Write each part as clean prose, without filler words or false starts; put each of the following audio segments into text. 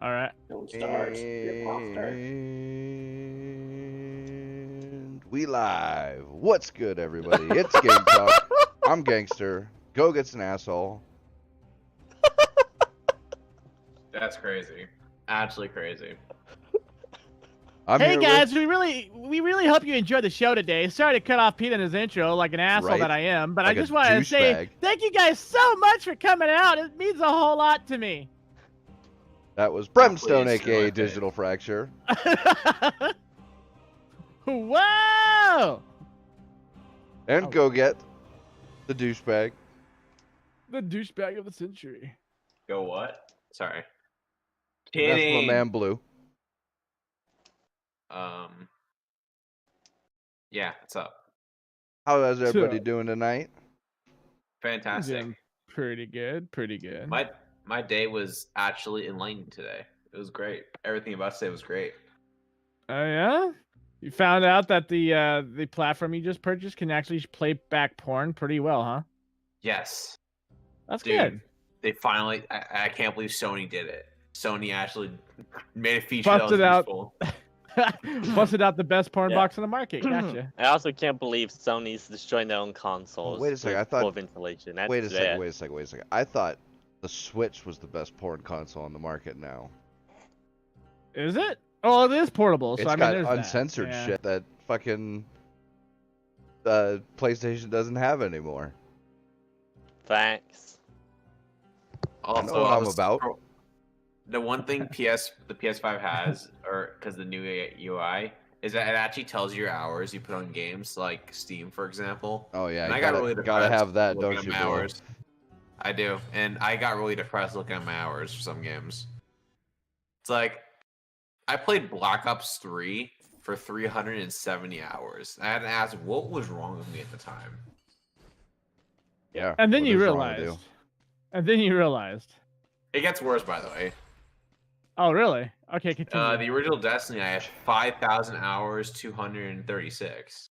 All right. Don't start. You monster. And we live. What's good, everybody? It's Game Talk. I'm Gangster. Go gets an asshole. That's crazy. Absolutely crazy. I'm Hey here guys, with, we really hope you enjoyed the show today. Sorry to cut off Pete in his intro like an asshole Right. that I am, but Like I a just wanted to say douchebag. thank you guys so much for coming out. It means a whole lot to me. that was Brimstone, please, aka go Digital Fracture. Whoa! And Oh. Go Get, the douchebag. The douchebag of the century. Go what? Sorry. And that's my Kidding. man Blue. Yeah, what's up? How is everybody So- doing tonight? Fantastic. Doing pretty good, pretty good. My day was actually enlightening today. It was great. Everything about today was great. Oh yeah? You found out that the platform you just purchased can actually play back porn pretty well, huh? Yes. That's Dude, good. They finally I can't believe Sony did it. Sony actually made a feature Busted that was out. useful. Busted out the best porn Yeah. box in the market. Gotcha. I also can't believe Sony's destroying their own consoles. wait a second, with I thought- poor ventilation. That's Wait a bad. second. I thought the Switch was the best porn console on the market now. Is it? Oh, it is portable. So It's I mean, got there's that. uncensored Yeah. shit that fucking PlayStation doesn't have anymore. Thanks. Also, know what I'm about. The one thing the PS5 has, or because the new UI, is that it actually tells you your hours you put on games, like Steam, for example. Oh yeah, And you I got gotta, really gotta depressed have that, looking don't at you, my Blue? hours. I do, and I got really depressed looking at my hours for some games. It's like I played Black Ops 3 for 370 hours. I had to ask what was wrong with me at the time. Yeah. And then what you is wrong with realized. And then you realized. It gets worse, by the way. Oh, really? Okay, continue. The original Destiny, I have 5,000 hours, 236.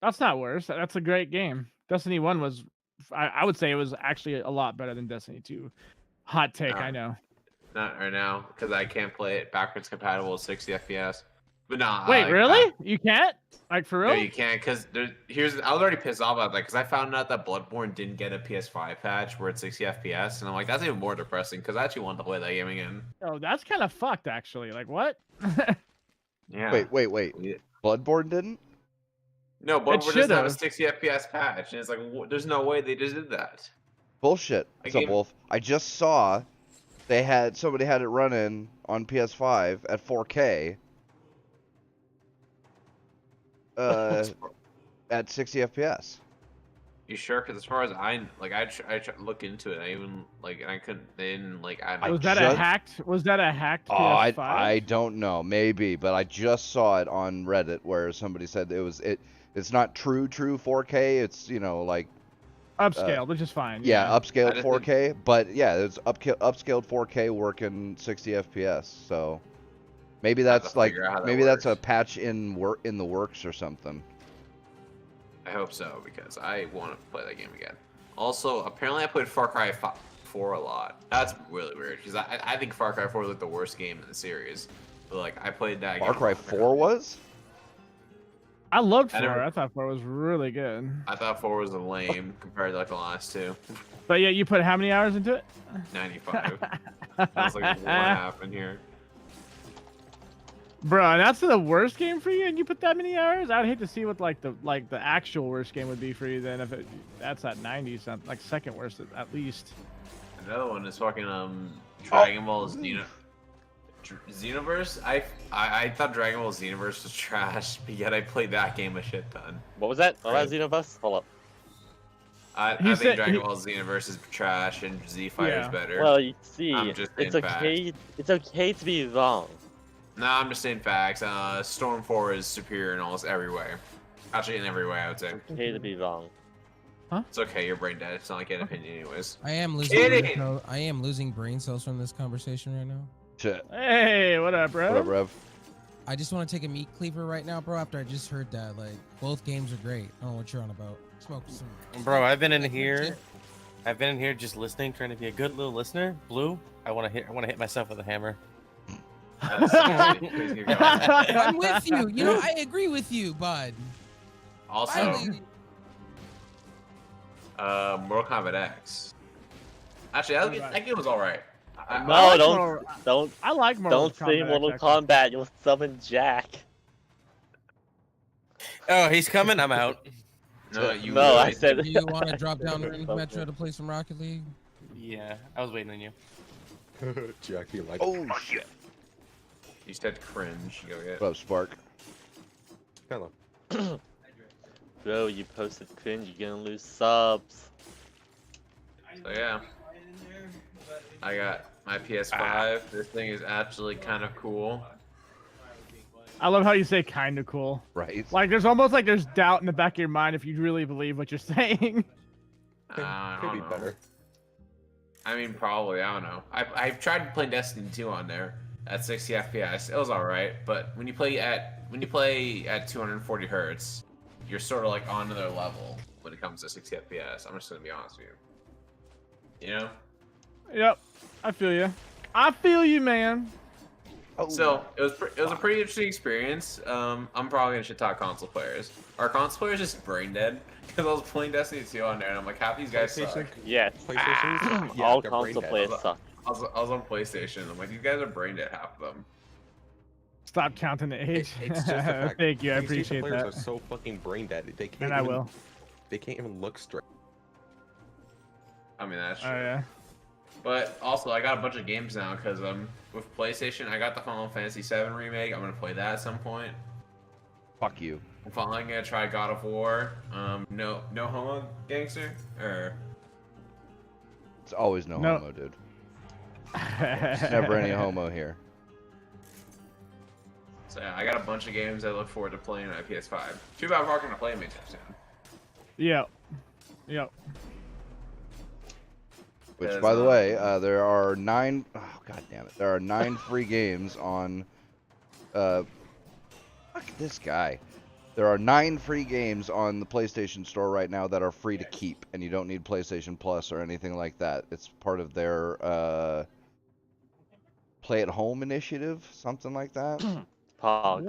That's not worse. That's a great game. Destiny 1 was, I would say it was actually a lot better than Destiny 2. Hot take, Yeah. I know. Not right now, because I can't play it backwards compatible with 60 FPS. But nah. Wait, like, really? You can't? Like, for No, real? you can't, because I was already pissed off about that, because I found out that Bloodborne didn't get a PS5 patch where it's 60 FPS, and I'm like, that's even more depressing, because I actually wanted to play that game again. Oh, that's kind of fucked, actually. Like, what? Yeah. Wait. Bloodborne didn't? No, Bloodborne doesn't have a should've. 60 FPS patch, and it's like, there's no way they just did that. Bullshit. What's up, gave- Wolf? I just saw somebody had it running on PS5 at 4K. At 60 FPS. You sure? Because as far as I tried to look into it. I even I couldn't. They didn't add. Was that a just- hacked? Was that a hacked Oh, PS5? I don't know, maybe, but I just saw it on Reddit where somebody said it's not true 4K. It's Upscaled, which is fine. yeah, I upscaled just 4K, but yeah, it's upscaled 4K working 60 FPS. So maybe I have that's to like figure out how that maybe that's a works. patch in the works or something. I hope so, because I want to play that game again. Also, apparently I played Far Cry 4 a lot. That's really weird, because I think Far Cry 4 was like the worst game in the series. But I played that Far game. Cry 4 was? I loved 4. I never- I thought 4 was really good. I thought 4 was lame compared to the last two. But yeah, you put how many hours into it? 95. I was like, what happened here? Bro, and that's the worst game for you, and you put that many hours? I'd hate to see what the actual worst game would be for you then if that's at 90 something, like second worst at least. Another one is fucking Dragon Ball Xenoverse. I thought Dragon Ball Xenoverse was trash, but yet I played that game a shit ton. What was that? What was Xenoverse? Hold up. I He think said- Dragon he- Ball Xenoverse is trash and Z Fighter is Yeah. better. Well, you see, I'm just it's saying facts. okay. It's okay to be wrong. Nah, I'm just saying facts. Storm 4 is superior in almost every way. Actually, in every way, I would say. Okay to be wrong. It's okay, you're brain dead. It's not like an opinion anyways. I am losing. Kidding! I am losing brain cells from this conversation right now. Shit. Hey, what up, bro? What up, Rev? I just want to take a meat cleaver right now, bro. After I just heard that, like, both games are great. I don't know what you're on about. Smoke some. Bro, I've been in here. I've been in here just listening, trying to be a good little listener. Blue, I want to hit myself with a hammer. Please keep going. I'm with you. You know, I agree with you, bud. Also, Finally, Mortal Kombat X. Actually, that game was alright. No, like don't, Mortal- don't, I like Mortal don't say Kombat Mortal X, Kombat. You'll summon Jack. Oh, he's coming. I'm out. No, you No, I would. said. do you want to drop down to Metro to play some Rocket League? Yeah, I was waiting on you. Jackie, like, Oh shit! You said cringe. Go get. What up, Spark? hello. Bro, you posted cringe. You're gonna lose subs. So yeah, I got my PS5. This thing is actually kind of cool. I love how you say kind of cool. Right. Like there's almost like there's doubt in the back of your mind if you really believe what you're saying. I Could don't be know. better. I mean, probably. I don't know. I've tried playing Destiny 2 on there at 60 FPS. It was all right, but when you play at 240 hertz, you're sort of like on their level when it comes to 60 FPS. I'm just gonna be honest with you. You know. Yep, I feel you. I feel you, man. Oh. So it was a pretty interesting experience. I'm probably gonna shit talk console players. Are console players just brain dead? Because I was playing Destiny 2 on there, and I'm like, half these guys suck. Yes. PlayStation? Yeah, All they're brain console dead. players suck. I was on PlayStation. I'm like, these guys are brain dead, half of them. Stop counting the age. It's just a fact. Thank you, I PlayStation appreciate players that. are so fucking brain dead. They can't And I even, will. They can't even look straight. I mean, that's Oh true. yeah. But also, I got a bunch of games now because with PlayStation, I got the Final Fantasy VII remake. I'm gonna play that at some point. Fuck you. I'm finally gonna try God of War. No homo gangster or It's always no homo, dude. Never any homo here. so yeah, I got a bunch of games I look forward to playing on my PS5. Too bad I'm not gonna play them anytime soon. Yep. Yep. Which, Because, by the way, there are 9. Oh god damn it! There are 9 free games on. Fuck this guy. There are 9 free games on the PlayStation Store right now that are free to keep, and you don't need PlayStation Plus or anything like that. It's part of their Play at Home initiative, something like that. Pog.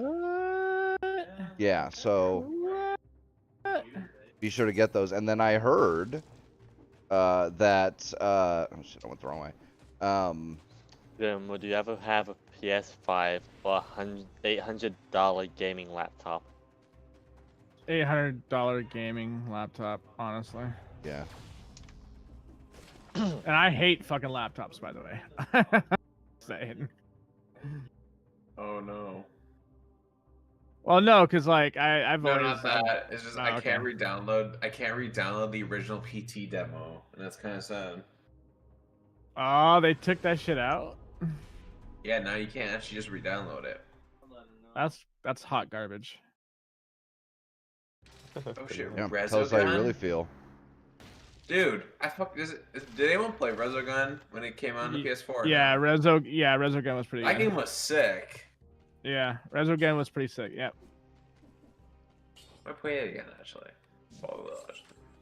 What? Yeah, so What? be sure to get those. And then I heard that oh shit, I went the wrong way. Would you ever have a PS5 or $800 gaming laptop? $800 gaming laptop, honestly. Yeah. And I hate fucking laptops, by the way. Saying. Oh no. Well, no, because like I've No, always not that. It's just Oh, I can't okay. re-download. I can't re-download the original PT demo, and that's kind of sad. Oh, they took that shit out. Yeah, now you can't actually just re-download it. That's hot garbage. Oh shit, Yeah. Tell us how you Resogun? really feel. Dude, did anyone play Resogun when it came out on the PS4? Yeah, Resogun was pretty That good. game was sick. Yeah, Resogun was pretty sick. Yep. I play it again actually.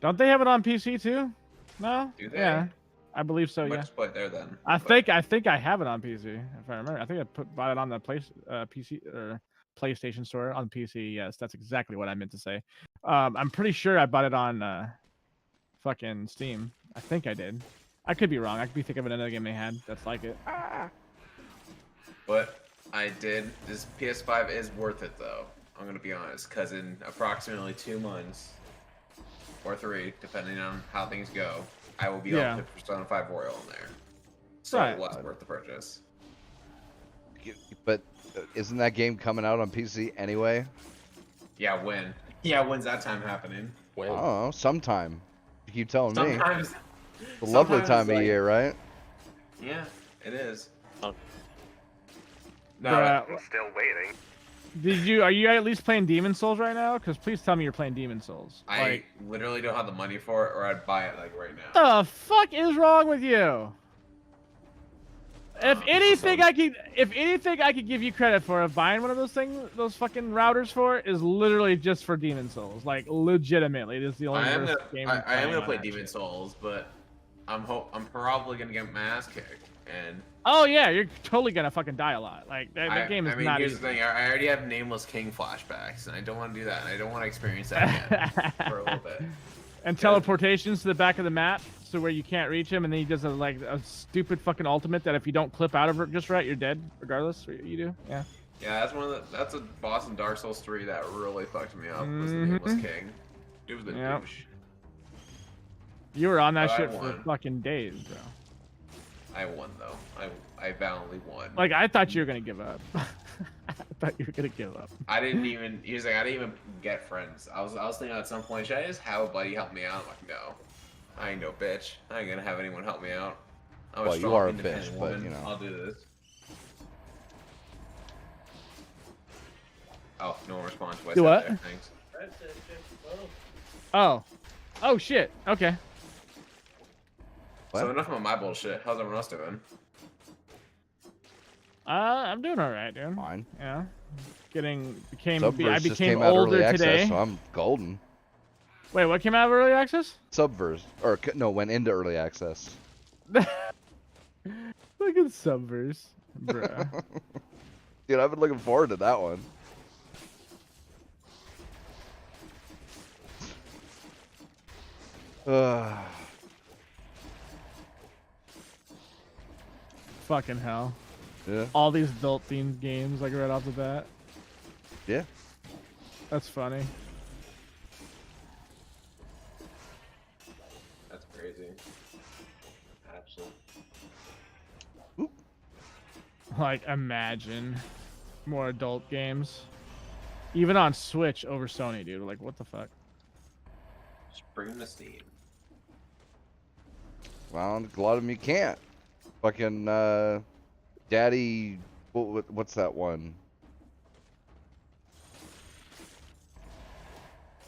Don't they have it on PC too? No. Do they? Yeah, I believe so. I might Yeah. just play it there then. I But- think I have it on PC if I remember. I think I bought it on the PC or PlayStation Store on PC. Yes, that's exactly what I meant to say. I'm pretty sure I bought it on fucking Steam. I think I did. I could be wrong. I could be thinking of another game they had that's like it. But I did. This PS5 is worth it though. I'm gonna be honest, because in approximately 2 months or 3, depending on how things go, I will be able to put Persona 5 Royal in there. So Right. it was worth the purchase. But isn't that game coming out on PC anyway? Yeah, when? Yeah, when's that time happening? I When? don't know. Sometime. You keep telling me. Sometimes. It's a lovely sometimes time it's of like- year, right? Yeah, it is. Oh. No, Bruh, Still waiting. are you at least playing Demon Souls right now? Because please tell me you're playing Demon Souls. I literally don't have the money for it, or I'd buy it like right now. the fuck is wrong with you? If anything I could give you credit for of buying one of those fucking routers for is literally just for Demon Souls. Like legitimately, this is the only I am worst gonna, game. I I'm am playing gonna on play that Demon shit. Souls, but I'm probably gonna get my ass kicked, and Oh yeah, you're totally gonna fucking die a lot. Like that game is I mean, not here's easy. the thing. I already have Nameless King flashbacks, and I don't want to do that. And I don't want to experience that again for a little bit. And teleportations to the back of the map, so where you can't reach him, and then he does a stupid fucking ultimate that if you don't clip out of it just right, you're dead, regardless. What you do, yeah. Yeah, that's a boss in Dark Souls 3 that really fucked me up. Was the Nameless King. Dude was a Yep. douche. You were on that But I shit for won. fucking days, bro. I won though. I valiantly won. Like I thought you were gonna give up. I thought you were gonna give up. I didn't even. He was like, I didn't even get friends. I was thinking at some point, should I just have a buddy help me out? I'm like, no, I ain't no bitch. I ain't gonna have anyone help me out. I'm Well, a you strong, are a independent bitch, but, woman. you know. I'll do this. Oh, no one responds to what I Do said what? there. Thanks. Oh shit. Okay. What? So enough about my bullshit. How's everyone else doing? I'm doing all right, dude. Fine. Yeah. I Subverse just became came out older early access, today. so I'm golden. Wait, what came out of early access? Subverse, no, went into early access. Look at Subverse, bruh. Dude, I've been looking forward to that one. Fucking hell. Yeah. All these adult themed games, like right off the bat. Yeah. That's funny. That's crazy. Absolutely. Like, imagine more adult games. Even on Switch over Sony, dude. Like, what the fuck? Just bring them to Steam. Well, a lot of them you can't. Fucking, Daddy, what's that one?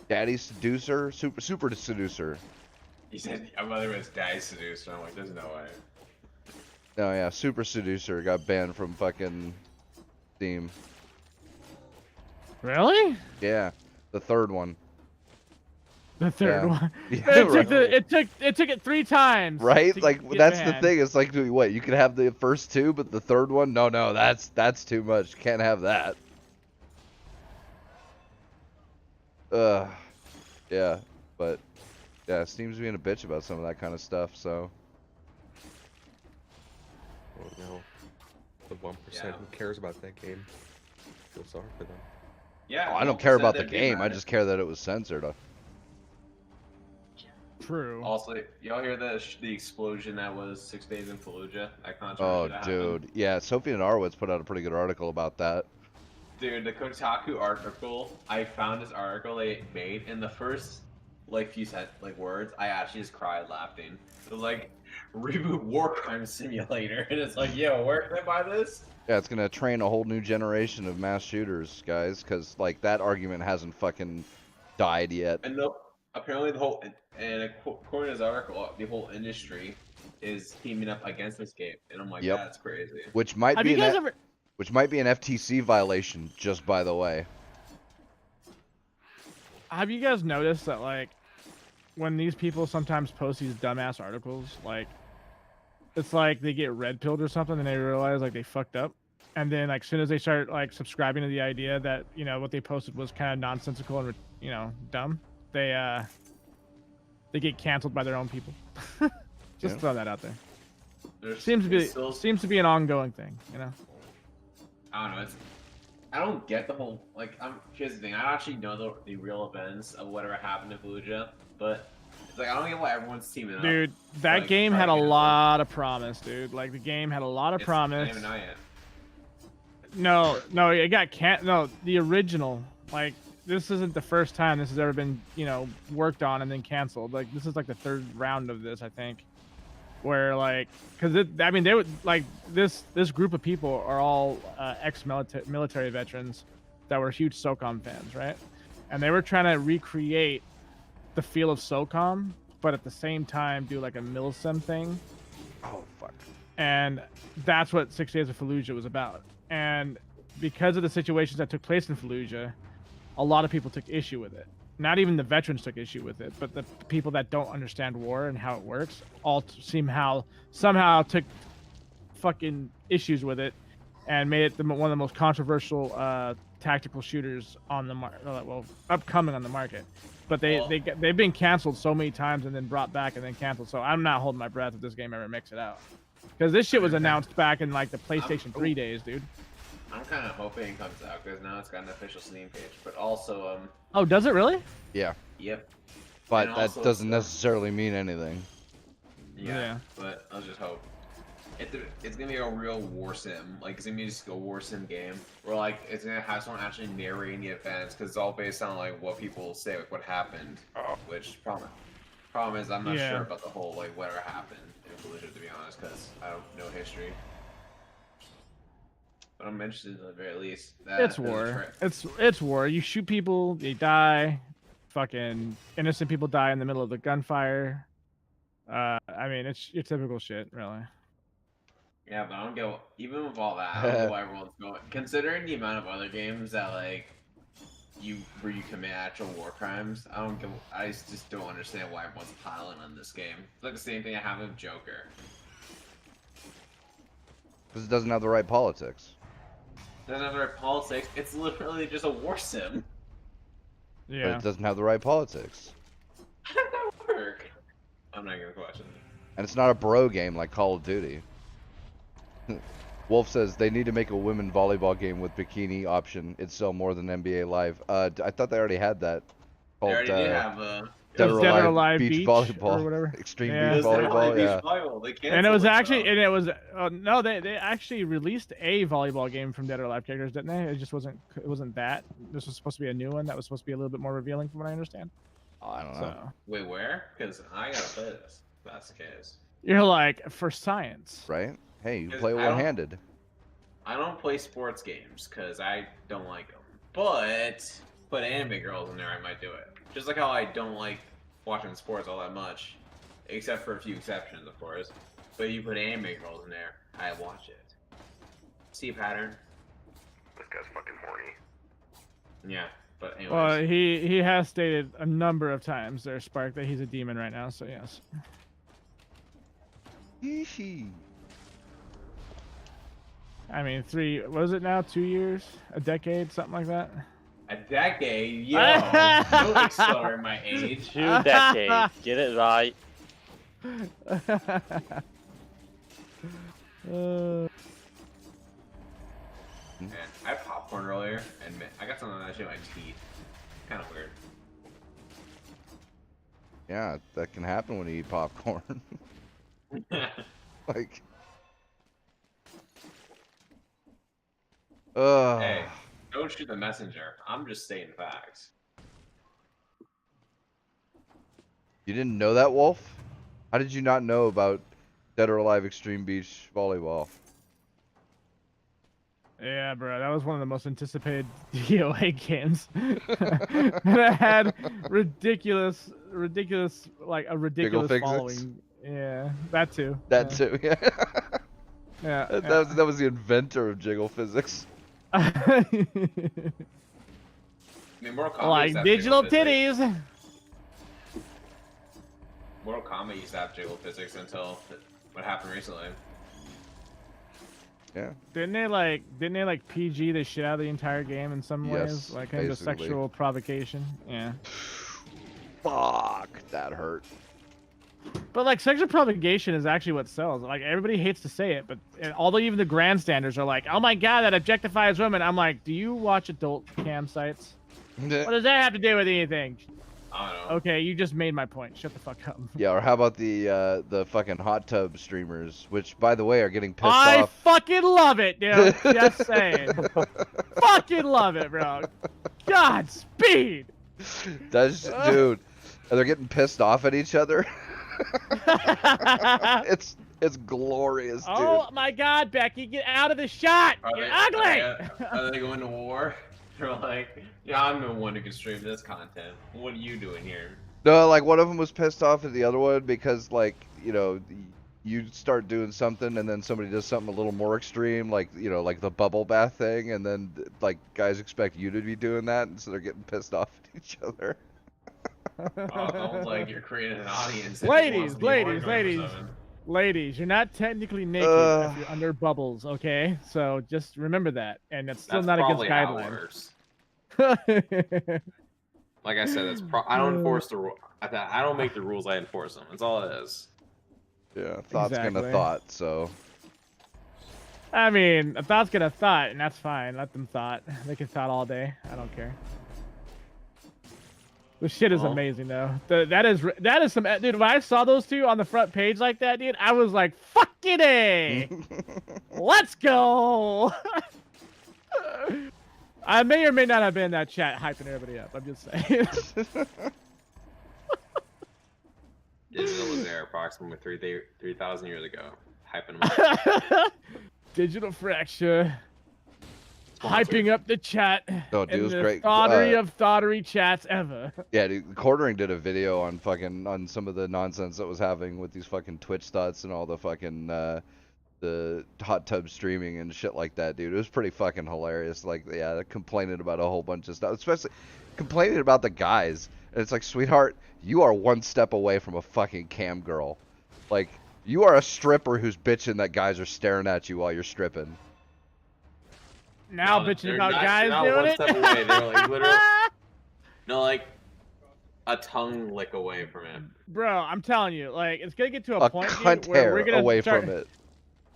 Daddy Seducer? Super Seducer. He said, my mother was Daddy Seducer. I'm like, there's no way. Oh yeah, Super Seducer got banned from fucking Steam. Really? Yeah, the third one. The third Yeah. one. Yeah, right. It took it 3 times. Right? to Like get that's the banned. thing. It's like, wait, you can have the first 2, but the third one, no, that's too much. Can't have that. Yeah, but yeah, Steam's being a bitch about some of that kind of stuff. So Oh no. The 1% Yeah. who cares about that game. Feel sorry for them. Yeah. oh, I don't care about the game. I just care that it was censored. True. Also, y'all hear the explosion that was 6 Days in Fallujah? That controversy Oh, that happened? dude. Yeah, Sophie and Arwitz put out a pretty good article about that. Dude, the Kotaku article, I found this article they made, and the first, few words, I actually just cried laughing. It was like, reboot War Crime Simulator, and it's like, yo, where can I buy this? Yeah, it's gonna train a whole new generation of mass shooters, guys, because like that argument hasn't fucking died yet. And no, apparently and according to this article, the whole industry is teaming up against this game, and I'm like, Yep. that's crazy. Which might Have be you guys ever? which might be an FTC violation, just by the way. Have you guys noticed that like when these people sometimes post these dumbass articles, like it's like they get red pilled or something and they realize like they fucked up, and then like as soon as they start like subscribing to the idea that what they posted was kind of nonsensical and dumb, they get canceled by their own people. Just Yeah. throw that out there. There's Seems still, to be an ongoing thing, I don't know. I don't get the whole here's the thing. I don't actually know the real events of whatever happened to Fallujah, but it's like I don't get why everyone's teaming up. Dude, that like, game had a try to get it lot of promise, dude. Like the game had a lot of It's promise. not even out yet. No, it got No, the original. Like this isn't the first time this has ever been, worked on and then canceled. Like this is like the 3rd round of this, I think. Where because they would this group of people are all ex-military veterans that were huge SOCOM fans, right? And they were trying to recreate the feel of SOCOM, but at the same time do like a milsim thing. Oh fuck. And that's what 6 Days of Fallujah was about. And because of the situations that took place in Fallujah, a lot of people took issue with it. Not even the veterans took issue with it, but the people that don't understand war and how it works all somehow took fucking issues with it, and made it one of the most controversial tactical shooters on the upcoming on the market. But they've been canceled so many times and then brought back and then canceled. So I'm not holding my breath if this game ever makes it out, because this shit was announced back in like the PlayStation 3 days, dude. I'm kind of hoping it comes out because now it's got an official Steam page. But also, Oh, does it really? Yeah, yep. but And that also doesn't it's, necessarily mean anything. Yeah, but I'll just hope. It's gonna be a real war sim. Like, it's gonna be just a war sim game where, like, it's gonna have someone actually narrating the events, because it's all based on, like, what people say, like, what happened. Which, problem is, I'm not sure about the whole, like, whatever happened in Fallujah, to be honest, because I don't know history. But I'm interested at the very least. It's war. It's war. You shoot people, they die. Fucking innocent people die in the middle of the gunfire. I mean, it's your typical shit, really. Yeah, but I don't get, even with all that, I don't know why everyone's going. Considering the amount of other games that, like, where you commit actual war crimes, I just don't understand why everyone's piling on this game. It's like the same thing I have with Joker. Because it doesn't have the right politics. It doesn't have the right politics. It's literally just a war sim. Yeah. But it doesn't have the right politics. How did that work? I'm not gonna question it. And it's not a bro game like Call of Duty. Wolf says they need to make a women volleyball game with bikini option. It'd sell more than NBA Live. I thought they already had that. They Called, already did have Dead or Alive Beach Beach or Volleyball. whatever. Extreme Yeah. Beach Volleyball, yeah. And it was actually, and it was, no, they actually released a volleyball game from Dead or Alive characters, didn't they? It just wasn't that. This was supposed to be a new one that was supposed to be a little bit more revealing, from what I understand. Oh, I don't know. So Wait, where? Because I gotta play this. If that's the case. you're like, for science. Right? Hey, you 'Cause play I don't- one-handed. I don't play sports games because I don't like them. But put anime girls in there, I might do it. Just like how I don't like watching sports all that much, except for a few exceptions, of course. But you put anime girls in there, I watch it. See a pattern? This guy's fucking horny. Yeah, but anyways. Well, he has stated a number of times there, Spark, that he's a demon right now. So yes. Yeehee. I mean, what was it now? 2 years? A decade? Something like that? A decade? Yo! Don't accelerate my age. 2 decades. Get it right. Man, I had popcorn earlier, and man, I got something that shit in my teeth. Kind of weird. Yeah, that can happen when you eat popcorn. Like... Hey, don't shoot the messenger. I'm just stating facts. You didn't know that, Wolf? How did you not know about Dead or Alive Extreme Beach Volleyball? Yeah, bro, that was one of the most anticipated DOA games. And it had ridiculous, like a ridiculous Jiggle following. physics? Yeah, that too. That yeah. too, yeah. Yeah. That was the inventor of jiggle physics. I mean, Mortal Kombat Like used to have digital jiggle physics. titties. Mortal Kombat used to have jiggle physics until what happened recently. Yeah. Didn't they like PG the shit out of the entire game in some ways? Yes, Like kind of basically. sexual provocation. Yeah. Fuck, that hurt. But like sexual provocation is actually what sells. Like everybody hates to say it, but although even the grandstanders are like, "Oh my god, that objectifies women," I'm like, "Do you watch adult cam sites? What does that have to do with anything?" I don't know. Okay, you just made my point. Shut the fuck up. Yeah, or how about the fucking hot tub streamers, which by the way are getting pissed I off. fucking love it, dude. Just saying. Fucking love it, bro. Godspeed. That's dude, and they're getting pissed off at each other. It's glorious, dude. Oh my god, Becky, get out of the shot. You're ugly. Are they going to war? They're like, yeah, I'm the one who can stream this content. What are you doing here? No, like one of them was pissed off at the other one because, like, you know, you start doing something and then somebody does something a little more extreme, like, you know, like the bubble bath thing, and then like guys expect you to be doing that, and so they're getting pissed off at each other. It's almost like you're creating an audience. Ladies, Ladies, you're not technically naked if you're under bubbles, okay? So just remember that, and it's still That's not against probably how it guidelines. works. Like I said, I don't enforce the rule. I don't make the rules. I enforce them. That's all it is. Yeah, thought's gonna Exactly. thought. So I mean, a thought's gonna thought, and that's fine. Let them thought. They can thought all day. I don't care. The shit is Well. amazing though. That is some dude. When I saw those two on the front page like that, dude, I was like, "Fucking A, let's go." I may or may not have been in that chat hyping everybody up. I'm just saying. Digital was there approximately 3,000 years ago. Hyping them up. Digital fracture. Sponsored. Hyping up the chat. No, dude, it in was the great. Thoughterly of thoughterly chats ever. yeah, dude, Quartering did a video on some of the nonsense that was happening with these fucking Twitch thoughts and all the fucking the hot tub streaming and shit like that, dude. It was pretty fucking hilarious. Like, yeah, complaining about a whole bunch of stuff, especially complaining about the guys. And it's like, sweetheart, you are one step away from a fucking cam girl. Like, you are a stripper who's bitching that guys are staring at you while you're stripping. Now No, bitching they're about not- guys they're not doing one it. step away. They're like literally, no, like a tongue lick away from it. Bro, I'm telling you, like, it's gonna get to A point, cunt dude, where hair we're gonna away start, from it.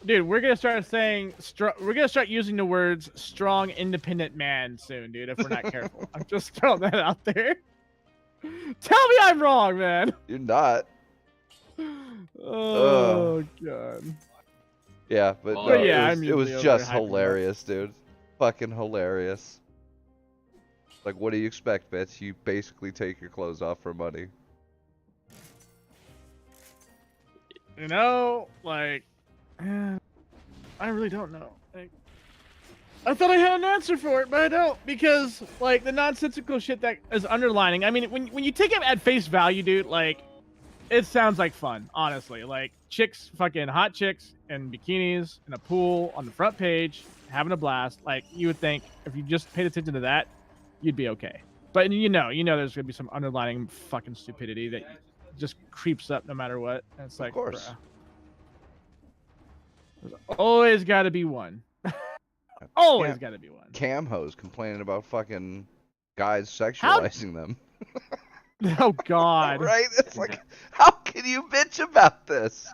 dude. We're gonna start saying, we're gonna start using the words "strong, independent man" soon, dude. If we're not careful, I'm just throwing that out there. Tell me I'm wrong, man. You're not. Oh god. Yeah, but Well, no, yeah, it I'm was usually just overhyping that. hilarious, dude. Fucking hilarious. Like, what do you expect, bitch? You basically take your clothes off for money. You know, like, I really don't know. Like, I thought I had an answer for it, but I don't, because like the nonsensical shit that is underlining. I mean, when you take it at face value, dude, like, it sounds like fun, honestly. Like, chicks, fucking hot chicks in bikinis in a pool on the front page, having a blast. Like, you would think if you just paid attention to that, you'd be okay. But you know, there's gonna be some underlining fucking stupidity that just creeps up no matter what. And it's like, course. bruh. There's always got to be one. Always Yeah. got to be one. Cam hoes complaining about fucking guys sexualizing them. Oh God. Right? It's like, how can you bitch about this?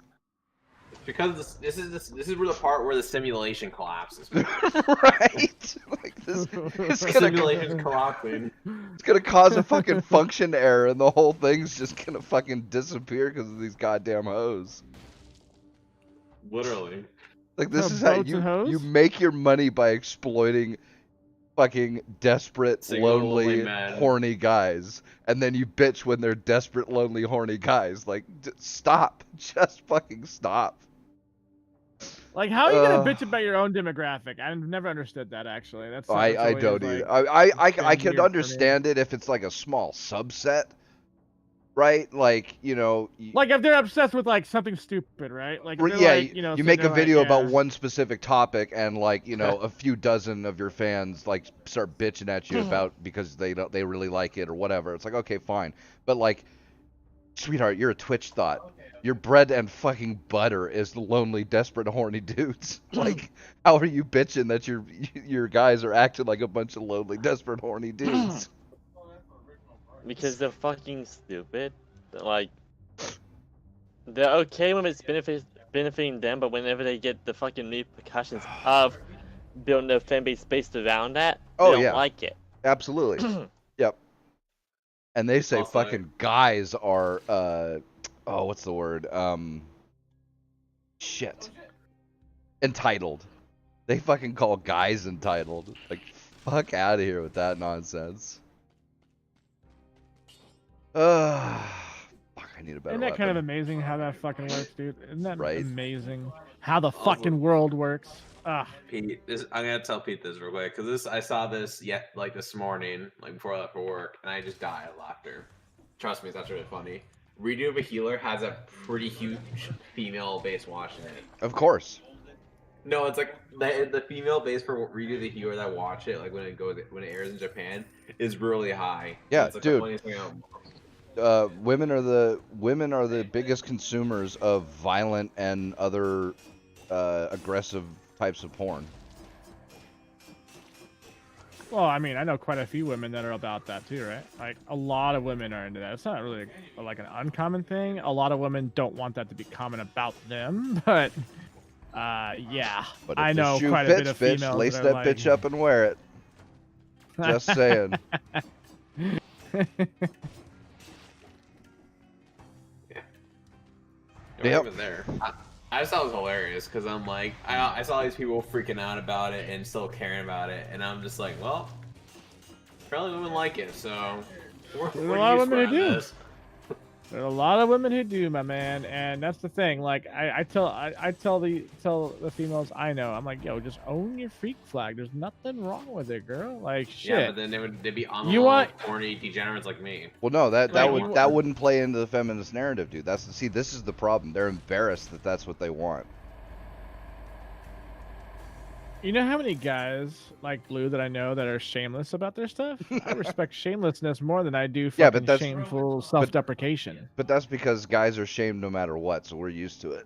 Because this is where the part where the simulation collapses. Right? Like, this it's The gonna, simulation's collapsing. it's gonna cause a fucking function error and the whole thing's just gonna fucking disappear because of these goddamn hoes. Literally. Like, this Oh, is how boats and hoes? you make your money by exploiting fucking desperate, Single, lonely, lonely men. horny guys, and then you bitch when they're desperate, lonely, horny guys. Like, stop. Just fucking stop. Like, how are you gonna bitch about your own demographic? I've never understood that, actually. That's I always, don't like, either. I been can weird for me. understand it if it's like a small subset, right? Like, you know, Like, if they're obsessed with like something stupid, right? Like, if they're, yeah, like, you know, you so make a they're like, video about yeah. one specific topic, and like, you know, a few dozen of your fans like start bitching at you about because they really like it or whatever. It's like, okay, fine, but like, sweetheart, you're a Twitch thought. Your bread and fucking butter is lonely, desperate, horny dudes. Like, how are you bitching that your guys are acting like a bunch of lonely, desperate, horny dudes? Because they're fucking stupid. Like, they're okay when it's benefiting them, but whenever they get the fucking repercussions of building their fan base based around that, they Oh, don't yeah. like it. Absolutely. Yep. And they say Also, fucking guys are oh, what's the word? Shit. Entitled. They fucking call guys entitled. Like, fuck out of here with that nonsense. Fuck, I need a better Isn't that kind of weapon. amazing how that fucking works, dude? Isn't that Right. amazing how the fucking world works? Ah, Pete, I'm gonna tell Pete this real quick because I saw this this morning, like before I left for work, and I just died of laughter. Trust me, that's really funny. Redo of a Healer has a pretty huge female base watching it. Of course. No, it's like the female base for Redo the Healer that watch it, like when it airs in Japan, is really high. Yeah, it's like dude. The funniest thing women are the biggest consumers of violent and other aggressive types of porn. Well, I mean, I know quite a few women that are about that too, right? Like a lot of women are into that. It's not really like an uncommon thing. A lot of women don't want that to be common about them, but yeah, But if I the know shoe quite fits, a bit of bitch, females lace that that are like, bitch up and wear it. Just saying. Yep. Even there. I just thought it was hilarious because I'm like, I saw these people freaking out about it and still caring about it, and I'm just like, well, apparently women like it, so There's a lot of women who do. this. There's a lot of women who do, my man, and that's the thing. Like I tell the females I know, I'm like, yo, just own your freak flag. There's nothing wrong with it, girl. Like shit. Yeah, but then they'd be on the You want- corny degenerates like me. Well, no, that Like, wouldn't play into the feminist narrative, dude. This is the problem. They're embarrassed that that's what they want. You know how many guys like Blue that I know that are shameless about their stuff? I respect shamelessness more than I do Yeah, fucking but that's- shameful self-deprecation. But that's because guys are shamed no matter what, so we're used to it.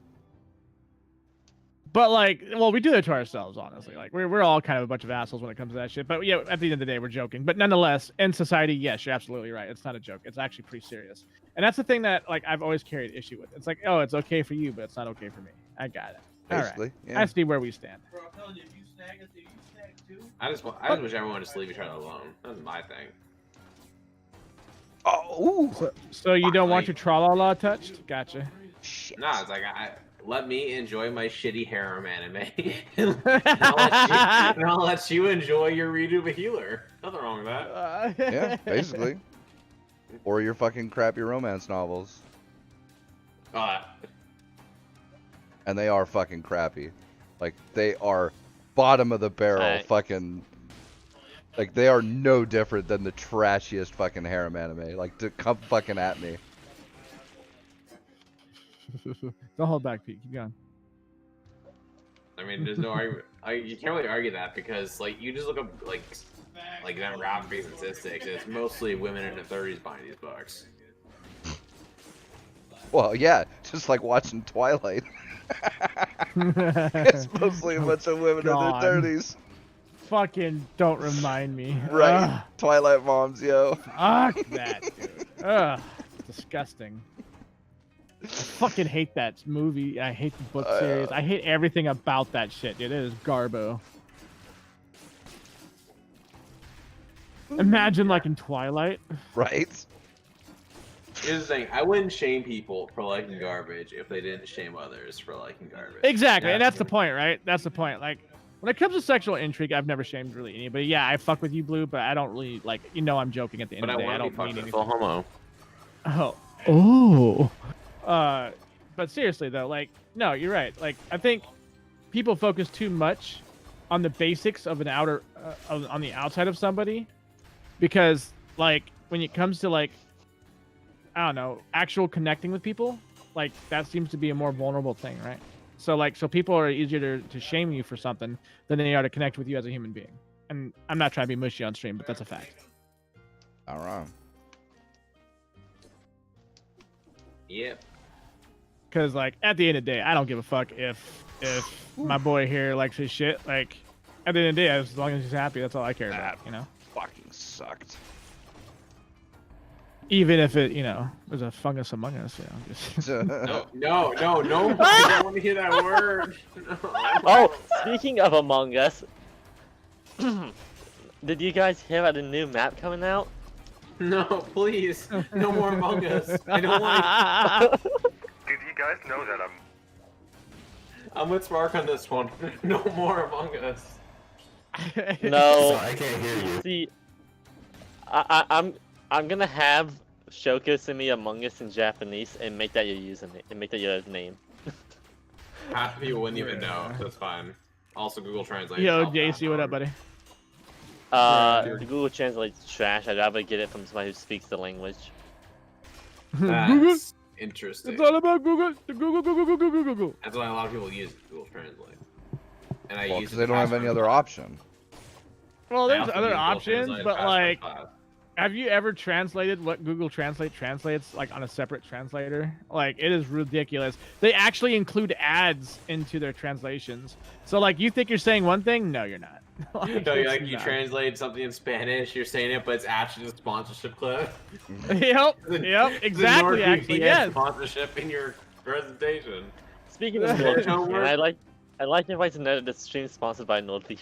But like, well, we do that to ourselves, honestly. Like, we're all kind of a bunch of assholes when it comes to that shit. But yeah, at the end of the day, we're joking. But nonetheless, in society, yes, you're absolutely right. It's not a joke. It's actually pretty serious. And that's the thing that like I've always carried issue with. It's like, oh, it's okay for you, but it's not okay for me. I got it. All right. Basically, I yeah. see where we stand. I just wish everyone would just leave each other alone. That's my thing. Oh, ooh. So you don't want Finally. your tra-la-la touched? Gotcha. Shit. No, it's like let me enjoy my shitty harem anime, and I'll let you enjoy your Redo the Healer. Nothing wrong with that. Yeah, basically. Or your fucking crappy romance novels. And they are fucking crappy. Like, they are bottom of the barrel Right. fucking... Like, they are no different than the trashiest fucking harem anime. Like, to come fucking at me. Don't hold back, Pete. Keep going. I mean, there's no argument. You can't really argue that because, like, you just look up like demographics and statistics. It's mostly women in their 30s buying these books. Well, yeah, just like watching Twilight. It's mostly a bunch of women in God. their 30s. Fucking don't remind me. Right. Twilight moms, yo. Fuck that, dude. Ugh. Disgusting. I fucking hate that movie. I hate the book series. I hate everything about that shit, dude. It is garbo. Imagine like in Twilight. Right? Here's the thing: I wouldn't shame people for liking garbage if they didn't shame others for liking garbage. Exactly, and that's the point, right? That's the point. Like, when it comes to sexual intrigue, I've never shamed really anybody. Yeah, I fuck with you, Blue, but I don't really like. You know, I'm joking at the end But of I the day. I want to don't be mean fucked with anything. full homo. Oh. But seriously though, like, no, you're right. Like, I think people focus too much on the basics of an outer, on the outside of somebody, because like when it comes to like, I don't know, actual connecting with people, like that seems to be a more vulnerable thing, right? So like, so people are easier to shame you for something than they are to connect with you as a human being. And I'm not trying to be mushy on stream, but that's a fact. Not wrong. Yep. Because like at the end of the day, I don't give a fuck if my boy here likes his shit. Like at the end of the day, as long as he's happy, that's all I care about. You know, Fucking sucked. even if it, you know, there's a fungus among us. You know, just... No. I don't want to hear that word. No. Oh, speaking of Among Us, did you guys hear about the new map coming out? No, please. No more Among Us. I don't want. Dude, you guys know that I'm with Spark on this one. No more Among Us. No. I can't hear you. See, I'm gonna have Shoko send me Among Us in Japanese and make that your username and make that your name. Half of you wouldn't even know. That's fine. Also, Google Translate. Yo, JC, what up, buddy? The Google Translate's trash. I'd rather get it from somebody who speaks the language. Google. That's interesting. It's all about Google. Google. That's why a lot of people use Google Translate. And I Well, use because they don't have any other option. Well, I there's also other use Google options, Translate but as my like, class. Have you ever translated what Google Translate translates like on a separate translator? Like it is ridiculous. They actually include ads into their translations. So like you think you're saying one thing, no, you're not. So it's you not. translate something in Spanish, you're saying it, but it's actually a sponsorship clip. Yep, exactly. Actually, yes. Sponsorship in your presentation. Speaking of NordVPN, I like inviting to know that the stream sponsored by NordVPN.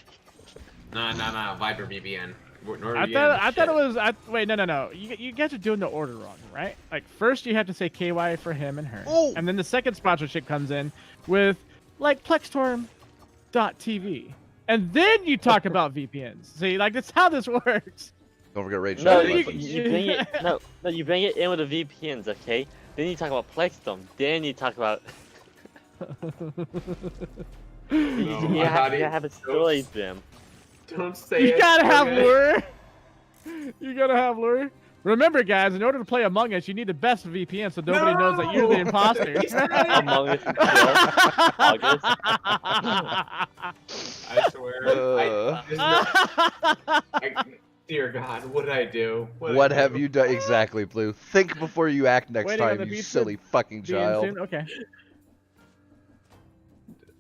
No, Viper VPN. I thought it was. Wait, no. You guys are doing the order wrong, right? Like first you have to say KY for him and her, and then the second sponsorship comes in with like Plextorm.tv, and then you talk about VPNs. See, like that's how this works. Don't forget Rage. No, Shadow you Weapons. bring it. No, you bring it in with the VPNs, okay? Then you talk about Plexstorm. Then you talk about. you have a story, Jim. Don't say You gotta have lure. You gotta have lure. Remember, guys, in order to play Among Us, you need the best VPN so nobody knows that you're the imposter. Among Us and August. I swear. Dear God, what did I do? What have you done exactly, Blue? Think before you act next Waiting on time, the you beach silly fucking Being child. soon? Okay.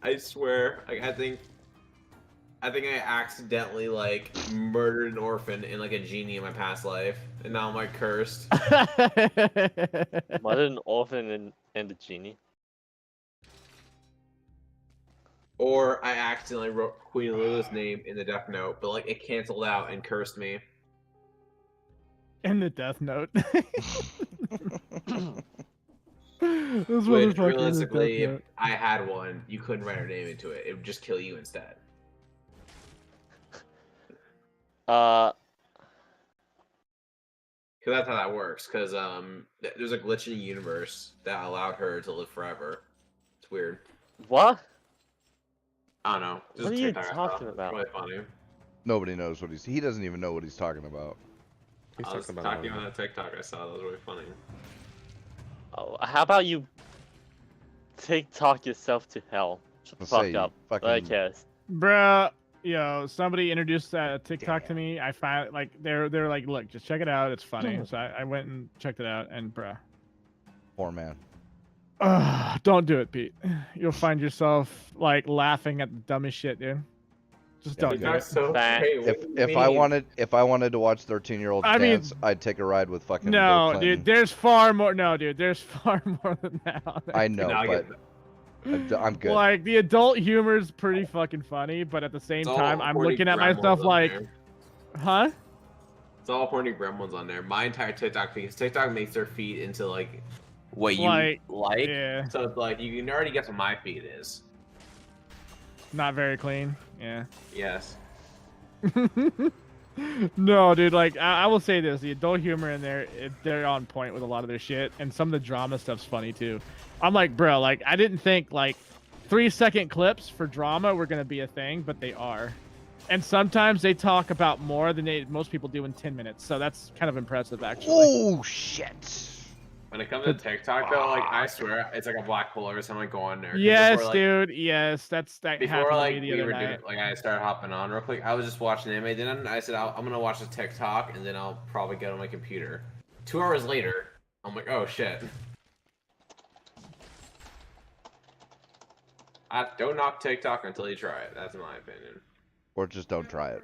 I swear. Like I think I accidentally like murdered an orphan and like a genie in my past life, and now I'm like cursed. Murdered an orphan and a genie. Or I accidentally wrote Queen Lulu's name in the Death Note, but like it canceled out and cursed me. In the Death Note. Which realistically, if I had one, you couldn't write her name into it. It would just kill you instead. Because that's how that works. Because there's a glitch in the universe that allowed her to live forever. It's weird. What? I don't know. Just What are a you TikTok I saw. talking It's about? really funny. Nobody knows what he doesn't even know what he's talking about. I was talking about a TikTok I saw. That was really funny. Oh, how about you TikTok yourself to hell? Shut the fuck up. I cares. Bruh, somebody introduced TikTok to me. I found like they're like, look, just check it out. It's funny. So I went and checked it out, and bruh. Poor man. Don't do it, Pete. You'll find yourself like laughing at the dumbest shit, dude. Just don't do it. So if I wanted to watch 13-year-olds dance, I'd take a ride with fucking Bill Clinton. Dude, there's far more. No, dude, there's far more than that. I know, but I'm good. Like the adult humor is pretty fucking funny, but at the same time, I'm looking at myself like, huh? It's all horny gremlins on there. My entire TikTok, because TikTok makes their feed into like what you like. Yeah. So it's like you can already guess what my feed is. Not very clean. Yeah. Yes. No, dude. Like I will say this: the adult humor in there, they're on point with a lot of their shit, and some of the drama stuff's funny too. I'm like, bro, like I didn't think like 3-second clips for drama were gonna be a thing, but they are. And sometimes they talk about more than most people do in 10 minutes, so that's kind of impressive, actually. Oh shit! When it comes to TikTok, though, like I swear, it's like a black hole every time I go on there. Yes, before, dude. Yes, that before happened like to me the we other were night. doing, like I started hopping on real quick. I was just watching anime. Then I said I'm gonna watch the TikTok, and then I'll probably get on my computer. 2 hours later, I'm like, oh shit. Don't knock TikTok until you try it. That's my opinion. Or just don't try it.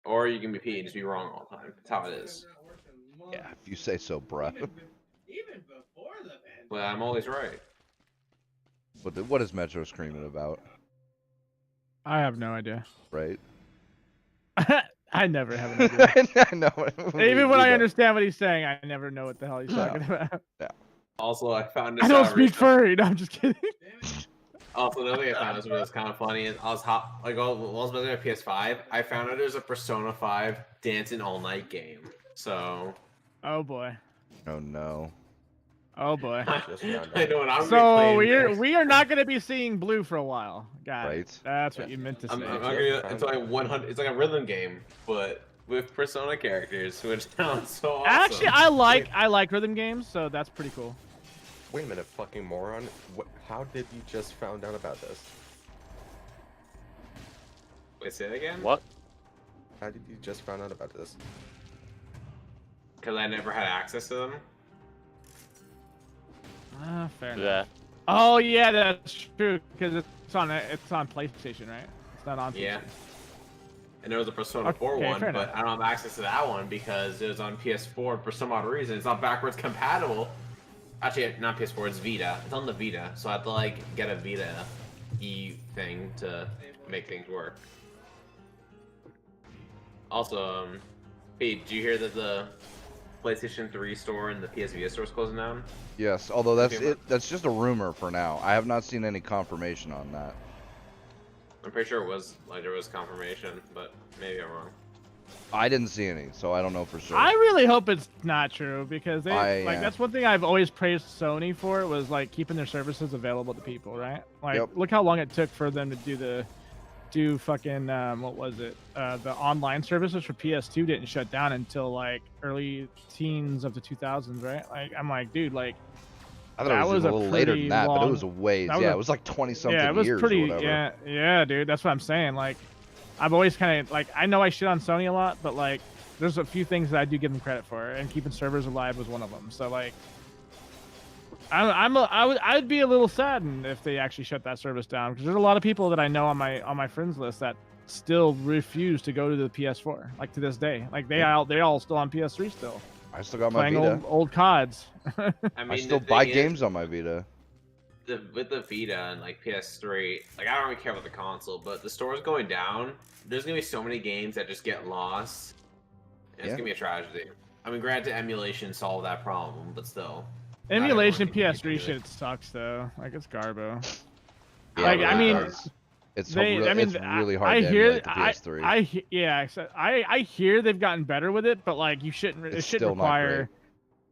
Or you can be P and just be wrong all the time. That's how it is. Yeah, if you say so, bruh. Even before the pandemic. Well, I'm always right. What is Metro screaming about? I have no idea. Right? I never have an idea. I know. Even when I understand what he's saying, I never know what the hell he's talking about. Yeah. Also, I found this I don't out speak recently. furry. No, I'm just kidding. Also, another thing I found this was kind of funny. And I was when I was building my PS5, I found out there's a Persona 5 dancing all night game. So. Oh boy. Oh no. Oh boy. I know what I'm So we are not going to be seeing Blue for a while, guys. Right. That's what you meant to say. It's like 100. It's like a rhythm game, but with Persona characters, which sounds so awesome. Actually, I like rhythm games, so that's pretty cool. Wait a minute, fucking moron. How did you just found out about this? Wait, say it again? What? How did you just find out about this? Because I never had access to them. Fair enough. Yeah. Oh yeah, that's true. Because it's on PlayStation, right? It's not on PC. Yeah. And there was a Persona 4 Okay, one, fair but enough. I don't have access to that one because it was on PS4 for some odd reason. It's not backwards compatible. Actually, not PS4, it's Vita. It's on the Vita, so I have to like get a Vita E thing to make things work. Also, Pete, did you hear that the PlayStation 3 store and the PS Vita store is closing down? Yes, although that's just a rumor for now. I have not seen any confirmation on that. I'm pretty sure it was like there was confirmation, but maybe I'm wrong. I didn't see any, so I don't know for sure. I really hope it's not true because they yeah. that's one thing I've always praised Sony for was like keeping their services available to people, right? Like Yep. look how long it took for them to do fucking what was it? The online services for PS2 didn't shut down until like early teens of the 2000s, right? Like I'm like, dude, like I thought it was, even a little later than that, but it was a ways. that was Yeah, a- it was like 20-something yeah, it was years pretty. or whatever. Yeah, dude. That's what I'm saying. Like, I've always kind of like I know I shit on Sony a lot, but like, there's a few things that I do give them credit for, and keeping servers alive was one of them. So like, I'd be a little saddened if they actually shut that service down because there's a lot of people that I know on my friends list that still refuse to go to the PS4 like to this day. Like they all still on PS3 still I still got my playing Vita. old CODs. I I mean, still the buy thing is, games on my Vita. with the Vita and like PS3, like I don't really care about the console, but the store's going down. There's gonna be so many games that just get lost. And it's Yeah. gonna be a tragedy. I mean, granted, emulation solved that problem, but still. not Emulation everyone can PS3 do it. shit sucks though. Like it's garbo. Yeah, Like, it I really mean, does. It's They, really, I mean, it's really hard I to hear, emulate the PS3. I hear they've gotten better with it, but like you shouldn't, it It's shouldn't still not require great.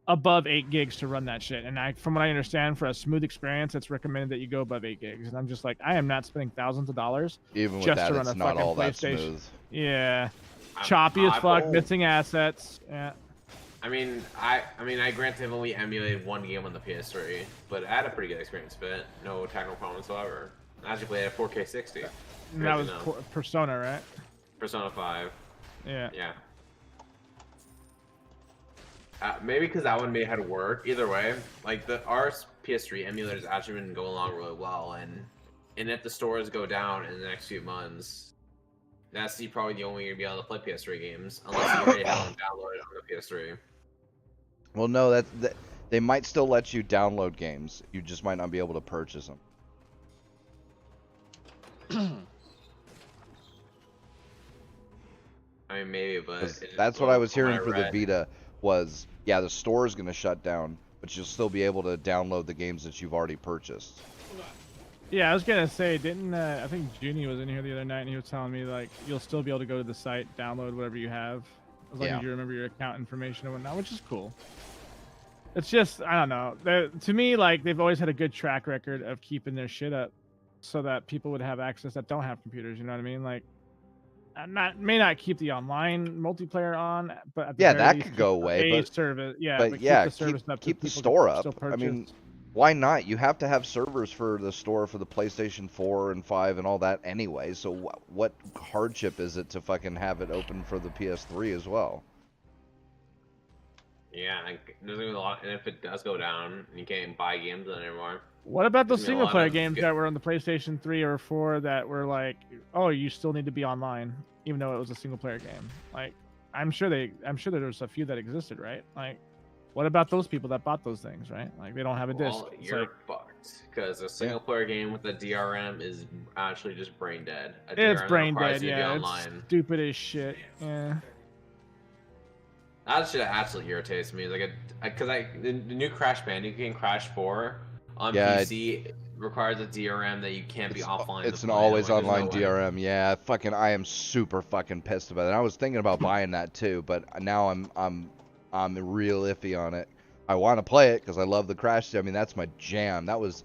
above 8 gigs to run that shit. And from what I understand, for a smooth experience, it's recommended that you go above 8 gigs. And I'm just like, I am not spending thousands of dollars Even with just that, to run it's a not fucking all that PlayStation. smooth. Yeah, I'm- choppy as I- fuck, oh. missing assets. Yeah. I mean, I granted I've only emulated one game on the PS3, but I had a pretty good experience with it. No technical problem whatsoever. I actually played at 4K 60. And that was Crazy enough. Persona, right? Persona 5. Yeah. Yeah. Maybe because that one may had work. Either way, like our PS3 emulators actually been going along really well, and if the stores go down in the next few months, that's probably the only way you're gonna be able to play PS3 games unless you already have them downloaded on the PS3. Well, no, that they might still let you download games. You just might not be able to purchase them. I mean, maybe, but 'Cause it- that's what I well, was from what hearing I for the read- Vita was, yeah, the store is going to shut down, but you'll still be able to download the games that you've already purchased. Yeah, I was gonna say, didn't I think Junie was in here the other night and he was telling me like you'll still be able to go to the site, download whatever you have, as long Yeah. as you remember your account information and whatnot, which is cool. It's just I don't know. To me, like they've always had a good track record of keeping their shit up, so that people would have access that don't have computers. You know what I mean? Like, may not keep the online multiplayer on, but at the Yeah, very that least could go keep away, a but- service. Yeah, but keep yeah, the service up. keep that the people store can up. still I mean, purchase. why not? You have to have servers for the store for the PlayStation 4 and 5 and all that anyway. So what hardship is it to fucking have it open for the PS3 as well? Yeah, like, there's gonna be a lot, and if it does go down, and you can't buy games on it anymore. What about those There's gonna be a single lot player of games good- that were on the PlayStation 3 or 4 that were like, oh, you still need to be online, even though it was a single player game? Like, I'm sure there's a few that existed, right? Like, what about those people that bought those things, right? Like, they don't have a disc. Well, It's you're like, fucked because a single player game with a DRM is actually just brain dead. A it's DRM brain requires dead, you to be yeah. It's online. stupid as shit. Yeah. That shit actually irritates me. Like, the new Crash Bandicoot game, Crash 4, on Yeah, PC requires a DRM that you can't be offline. It's to an play. always Like, there's online no way. DRM. Yeah, I am super fucking pissed about it. I was thinking about buying that too, but now I'm real iffy on it. I want to play it because I love the Crash. I mean, that's my jam. That was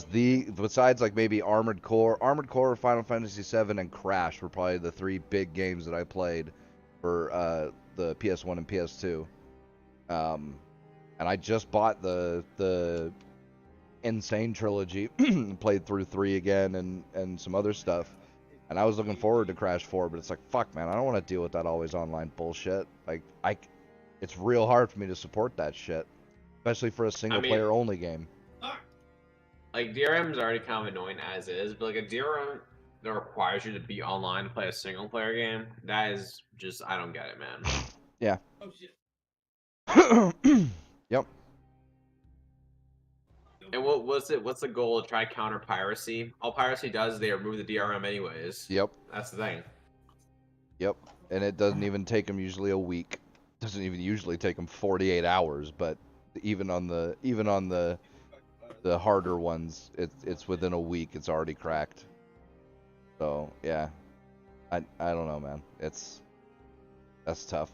besides like maybe Armored Core, Final Fantasy VII, and Crash were probably the 3 big games that I played for the PS1 and PS2. And I just bought the Insane trilogy, played through 3 again and some other stuff. And I was looking forward to Crash 4, but it's like, fuck, man, I don't want to deal with that always online bullshit. Like, it's real hard for me to support that shit, especially for a single player only game. Like, DRM is already kind of annoying as is, but like a DRM that requires you to be online to play a single player game, that is just, I don't get it, man. Yeah. Oh shit. Yep. And what's the goal to try counter piracy? All piracy does is they remove the DRM anyways. Yep. That's the thing. Yep. And it doesn't even take them usually a week. Doesn't even usually take them 48 hours, but even on the harder ones, it's within a week it's already cracked. So, yeah. I don't know, man. That's tough.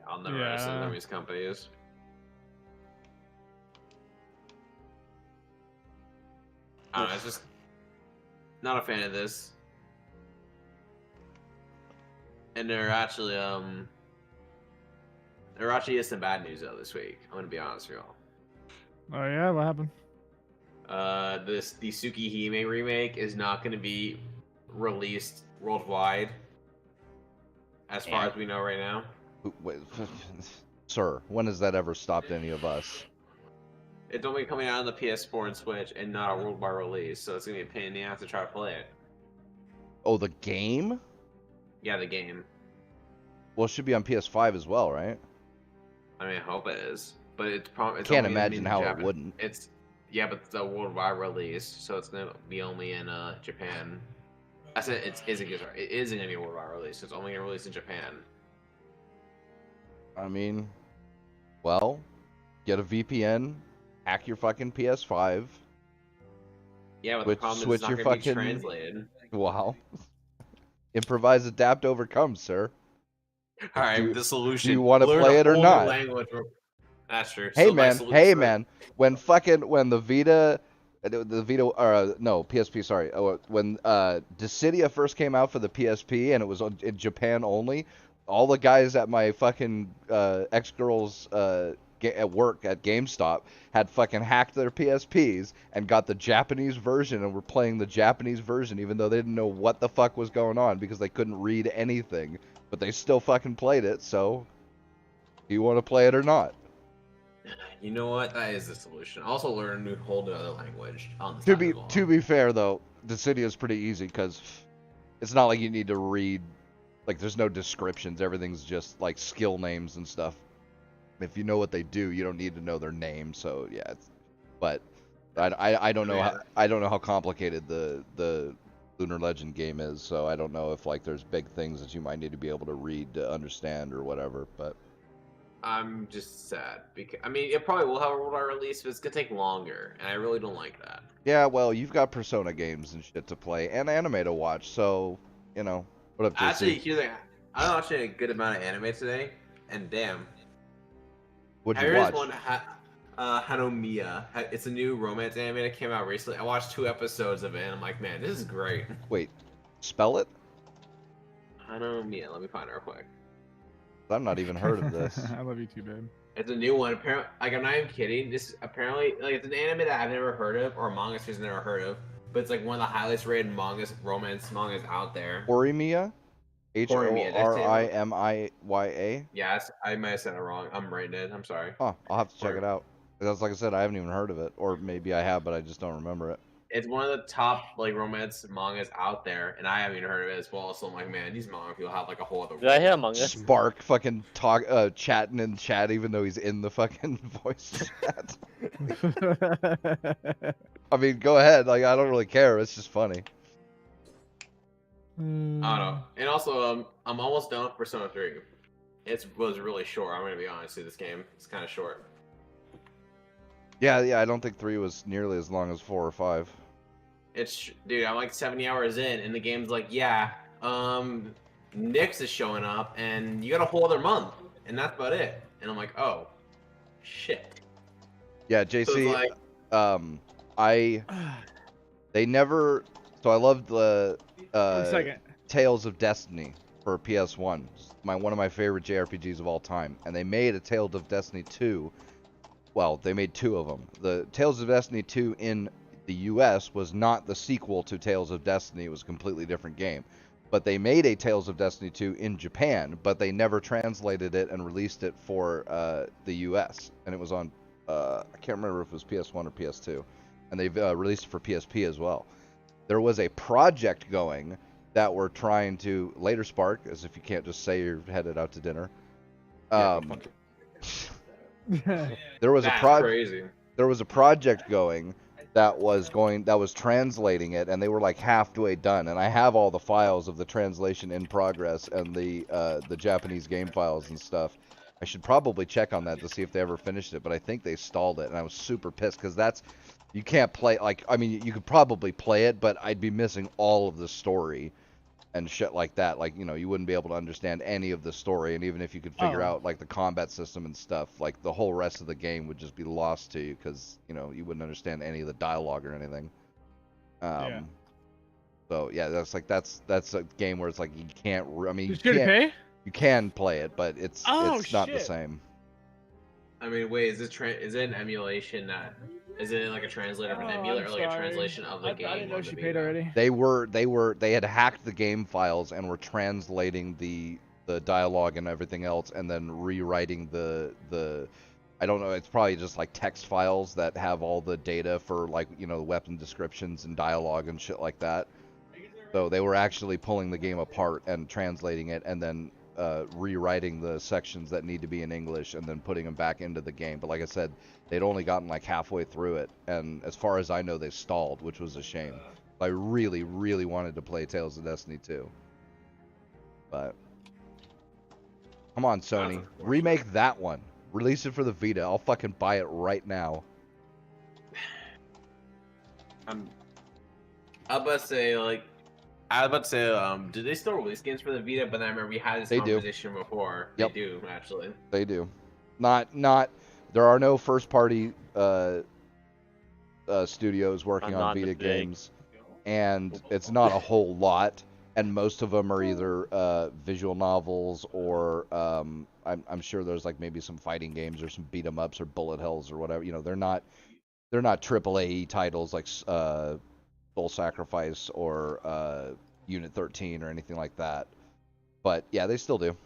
I'll never understand them these companies. I don't know, it's just not a fan of this. And there actually is some bad news though this week. I'm gonna be honest with y'all. Oh yeah, what happened? The Tsukihime remake is not gonna be released worldwide, as far as we know right now. Wait, sir, when has that ever stopped any of us? It's only coming out on the PS4 and Switch, and not a worldwide release, so it's gonna be a pain in the ass to try to play it. Oh, the game? Yeah, the game. Well, it should be on PS5 as well, right? I mean, I hope it is, but it's Can't only imagine how Japan. it wouldn't. Yeah, but it's a worldwide release, so it's gonna be only in Japan. I said it isn't gonna be a worldwide release. It's only gonna release in Japan. I mean, well, get a VPN, hack your fucking PS5. Yeah, but the problem is it's not gonna be translated. Wow. Improvise, adapt, overcome, sir. All right, the solution. Do you want to play it or not? That's true. Hey So man, man. When the Vita, no PSP, sorry. When Dissidia first came out for the PSP and it was in Japan only, all the guys at my fucking ex-girl's at work at GameStop had fucking hacked their PSPs and got the Japanese version and were playing the Japanese version even though they didn't know what the fuck was going on because they couldn't read anything, but they still fucking played it. So, do you want to play it or not? You know what? That is the solution. Also, learn a whole other language. On To be fair though, Dissidia is pretty easy because it's not like you need to read. Like, there's no descriptions. Everything's just like skill names and stuff. If you know what they do, you don't need to know their name. So yeah, but I don't know I don't know how complicated the Lunar Legend game is. So I don't know if like there's big things that you might need to be able to read to understand or whatever. But I'm just sad because I mean it probably will have a worldwide release, but it's gonna take longer, and I really don't like that. Yeah, well, you've got Persona games and shit to play and anime to watch. So you know. What up, JC? Actually, here's like, I was watching a good amount of anime today, and damn. What'd you watch? One, Hanomiya. It's a new romance anime that came out recently. I watched 2 episodes of it, and I'm like, man, this is great. Wait, spell it? Hanomiya. Let me find it real quick. I've not even heard of this. I love you too, babe. It's a new one. Apparently, like I'm not even kidding. This apparently like it's an anime that I've never heard of, or a manga series I've never heard of. But it's like one of the highest rated romance mangas out there. Horimiya? Horimiya. Yes, I might have said it wrong. I'm writing it. I'm sorry. Oh, I'll have to check it out. Because like I said, I haven't even heard of it. Or maybe I have, but I just don't remember it. It's one of the top like romance mangas out there, and I haven't even heard of it as well. So I'm like, man, these manga people have like a whole other. Did I hear manga? Spark fucking chatting in chat, even though he's in the fucking voice chat. I mean, go ahead. Like, I don't really care. It's just funny. I don't know. And also, I'm almost done with Persona 3. It was really short. I'm gonna be honest with you, this game. It's kind of short. Yeah. I don't think 3 was nearly as long as 4 or 5. Dude, I'm like 70 hours in, and the game's like, yeah, Nyx is showing up, and you got a whole other month, and that's about it. And I'm like, oh, shit. Yeah, JC. So they never. So I loved the second. Tales of Destiny for PS1. One of my favorite JRPGs of all time, and they made a Tales of Destiny 2. Well, they made 2 of them. The Tales of Destiny 2 in the US was not the sequel to Tales of Destiny. It was a completely different game. But they made a Tales of Destiny 2 in Japan, but they never translated it and released it for the US. And it was on, I can't remember if it was PS1 or PS2. And they've released it for PSP as well. There was a project going that we're trying to, later Spark, as if you can't just say you're headed out to dinner. Yeah, There was Crazy. there was a project going that was translating it, and they were like halfway done. And I have all the files of the translation in progress and the Japanese game files and stuff. I should probably check on that to see if they ever finished it, but I think they stalled it, and I was super pissed because you can't play, like, I mean, you could probably play it, but I'd be missing all of the story and shit like that. Like, you know, you wouldn't be able to understand any of the story, and even if you could figure out, like, the combat system and stuff, like, the whole rest of the game would just be lost to you because, you know, you wouldn't understand any of the dialogue or anything. Yeah. So, yeah, that's a game where it's like you can't, I mean, you can play it, but it's not the same. I mean, wait, is it an emulation that... Is it like a translator of an emulator, or like a translation of the game? I didn't know she paid already. They had hacked the game files and were translating the dialogue and everything else, and then rewriting the I don't know, it's probably just like text files that have all the data for, like, you know, weapon descriptions and dialogue and shit like that. So they were actually pulling the game apart and translating it, and then rewriting the sections that need to be in English, and then putting them back into the game. But like I said, they'd only gotten like halfway through it, and as far as I know, they stalled, which was a shame. I really, really wanted to play Tales of Destiny 2. But come on, Sony, remake that one. Release it for the Vita. I'll fucking buy it right now. I'm about to say, do they still release games for the Vita? But I remember we had this conversation before. Yep. They do, actually. They do. Not. There are no first-party studios working on Vita games, and it's not a whole lot. And most of them are either visual novels or I'm sure there's like maybe some fighting games or some beat 'em ups or bullet hells or whatever. You know, they're not AAA titles like Soul Sacrifice or Unit 13 or anything like that. But yeah, they still do.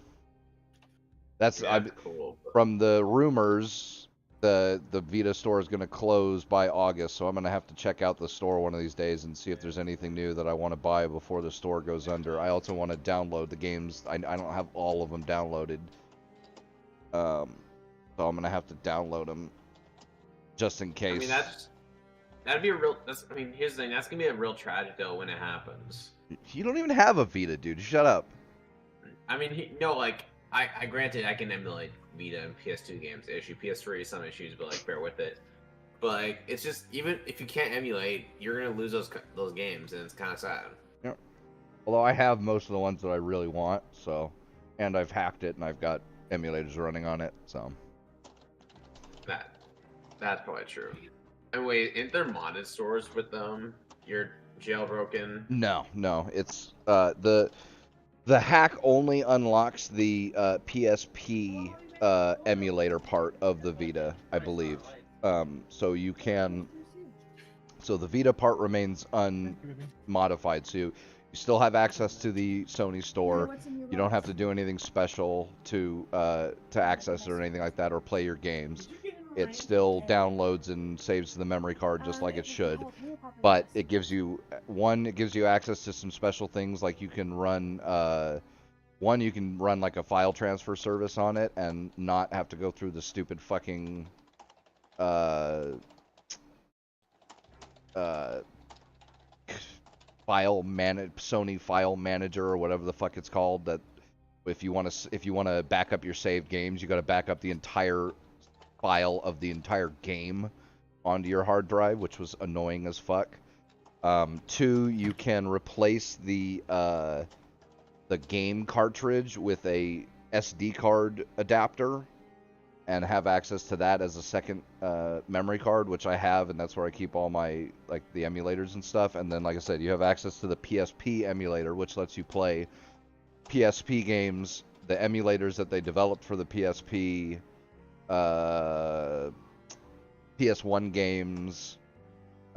That's cool. From the rumors, the Vita store is going to close by August, so I'm going to have to check out the store one of these days and see if there's anything new that I want to buy before the store goes under. I also want to download the games. I don't have all of them downloaded, so I'm going to have to download them just in case. I mean, that'd be a real. Here's the thing. That's gonna be a real tragic though when it happens. You don't even have a Vita, dude. Shut up. I mean, I granted I can emulate Vita and PS2 games. Issue PS3 some issues, but like bear with it. But like, it's just, even if you can't emulate, you're gonna lose those games, and it's kind of sad. Yep. Although I have most of the ones that I really want, so, and I've hacked it and I've got emulators running on it, so. That's probably true. And wait, isn't there modded stores with your jailbroken? No. It's the hack only unlocks the PSP emulator part of the Vita, I believe. So the Vita part remains unmodified. So you still have access to the Sony store. You don't have to do anything special to access it or anything like that, or play your games. It still downloads and saves to the memory card just like it should. But it gives you access to some special things, like you can run you can run like a file transfer service on it and not have to go through the stupid fucking Sony file manager or whatever the fuck it's called, that if you want to back up your saved games, you got to back up the entire file of the entire game onto your hard drive, which was annoying as fuck. 2, you can replace the game cartridge with a SD card adapter and have access to that as a second memory card, which I have, and that's where I keep all my, like, the emulators and stuff. And then, like I said, you have access to the PSP emulator, which lets you play PSP games, the emulators that they developed for the PSP, PS1 games,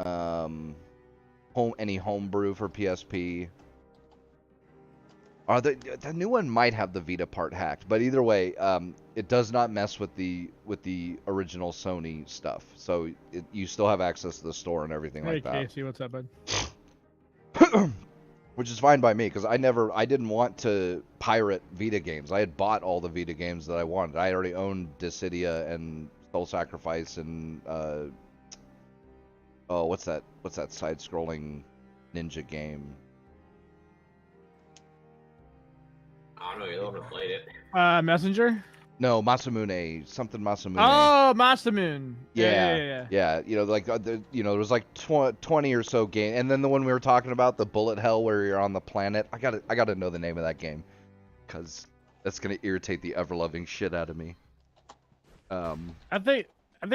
any homebrew for PSP. The new one might have the Vita part hacked, but either way, it does not mess with the original Sony stuff. So you still have access to the store and everything Hey like that. Casey, what's up, bud? Which is fine by me because I didn't want to pirate Vita games. I had bought all the Vita games that I wanted. I already owned Dissidia and Soul Sacrifice and what's that side-scrolling ninja game? I don't know. You haven't played it. Messenger? No, Masamune, something Masamune. Oh, Masamune. Yeah. You know, like there was like 20 or so game, and then the one we were talking about, the bullet hell, where you're on the planet. I gotta know the name of that game, cause that's gonna irritate the ever-loving shit out of me. I think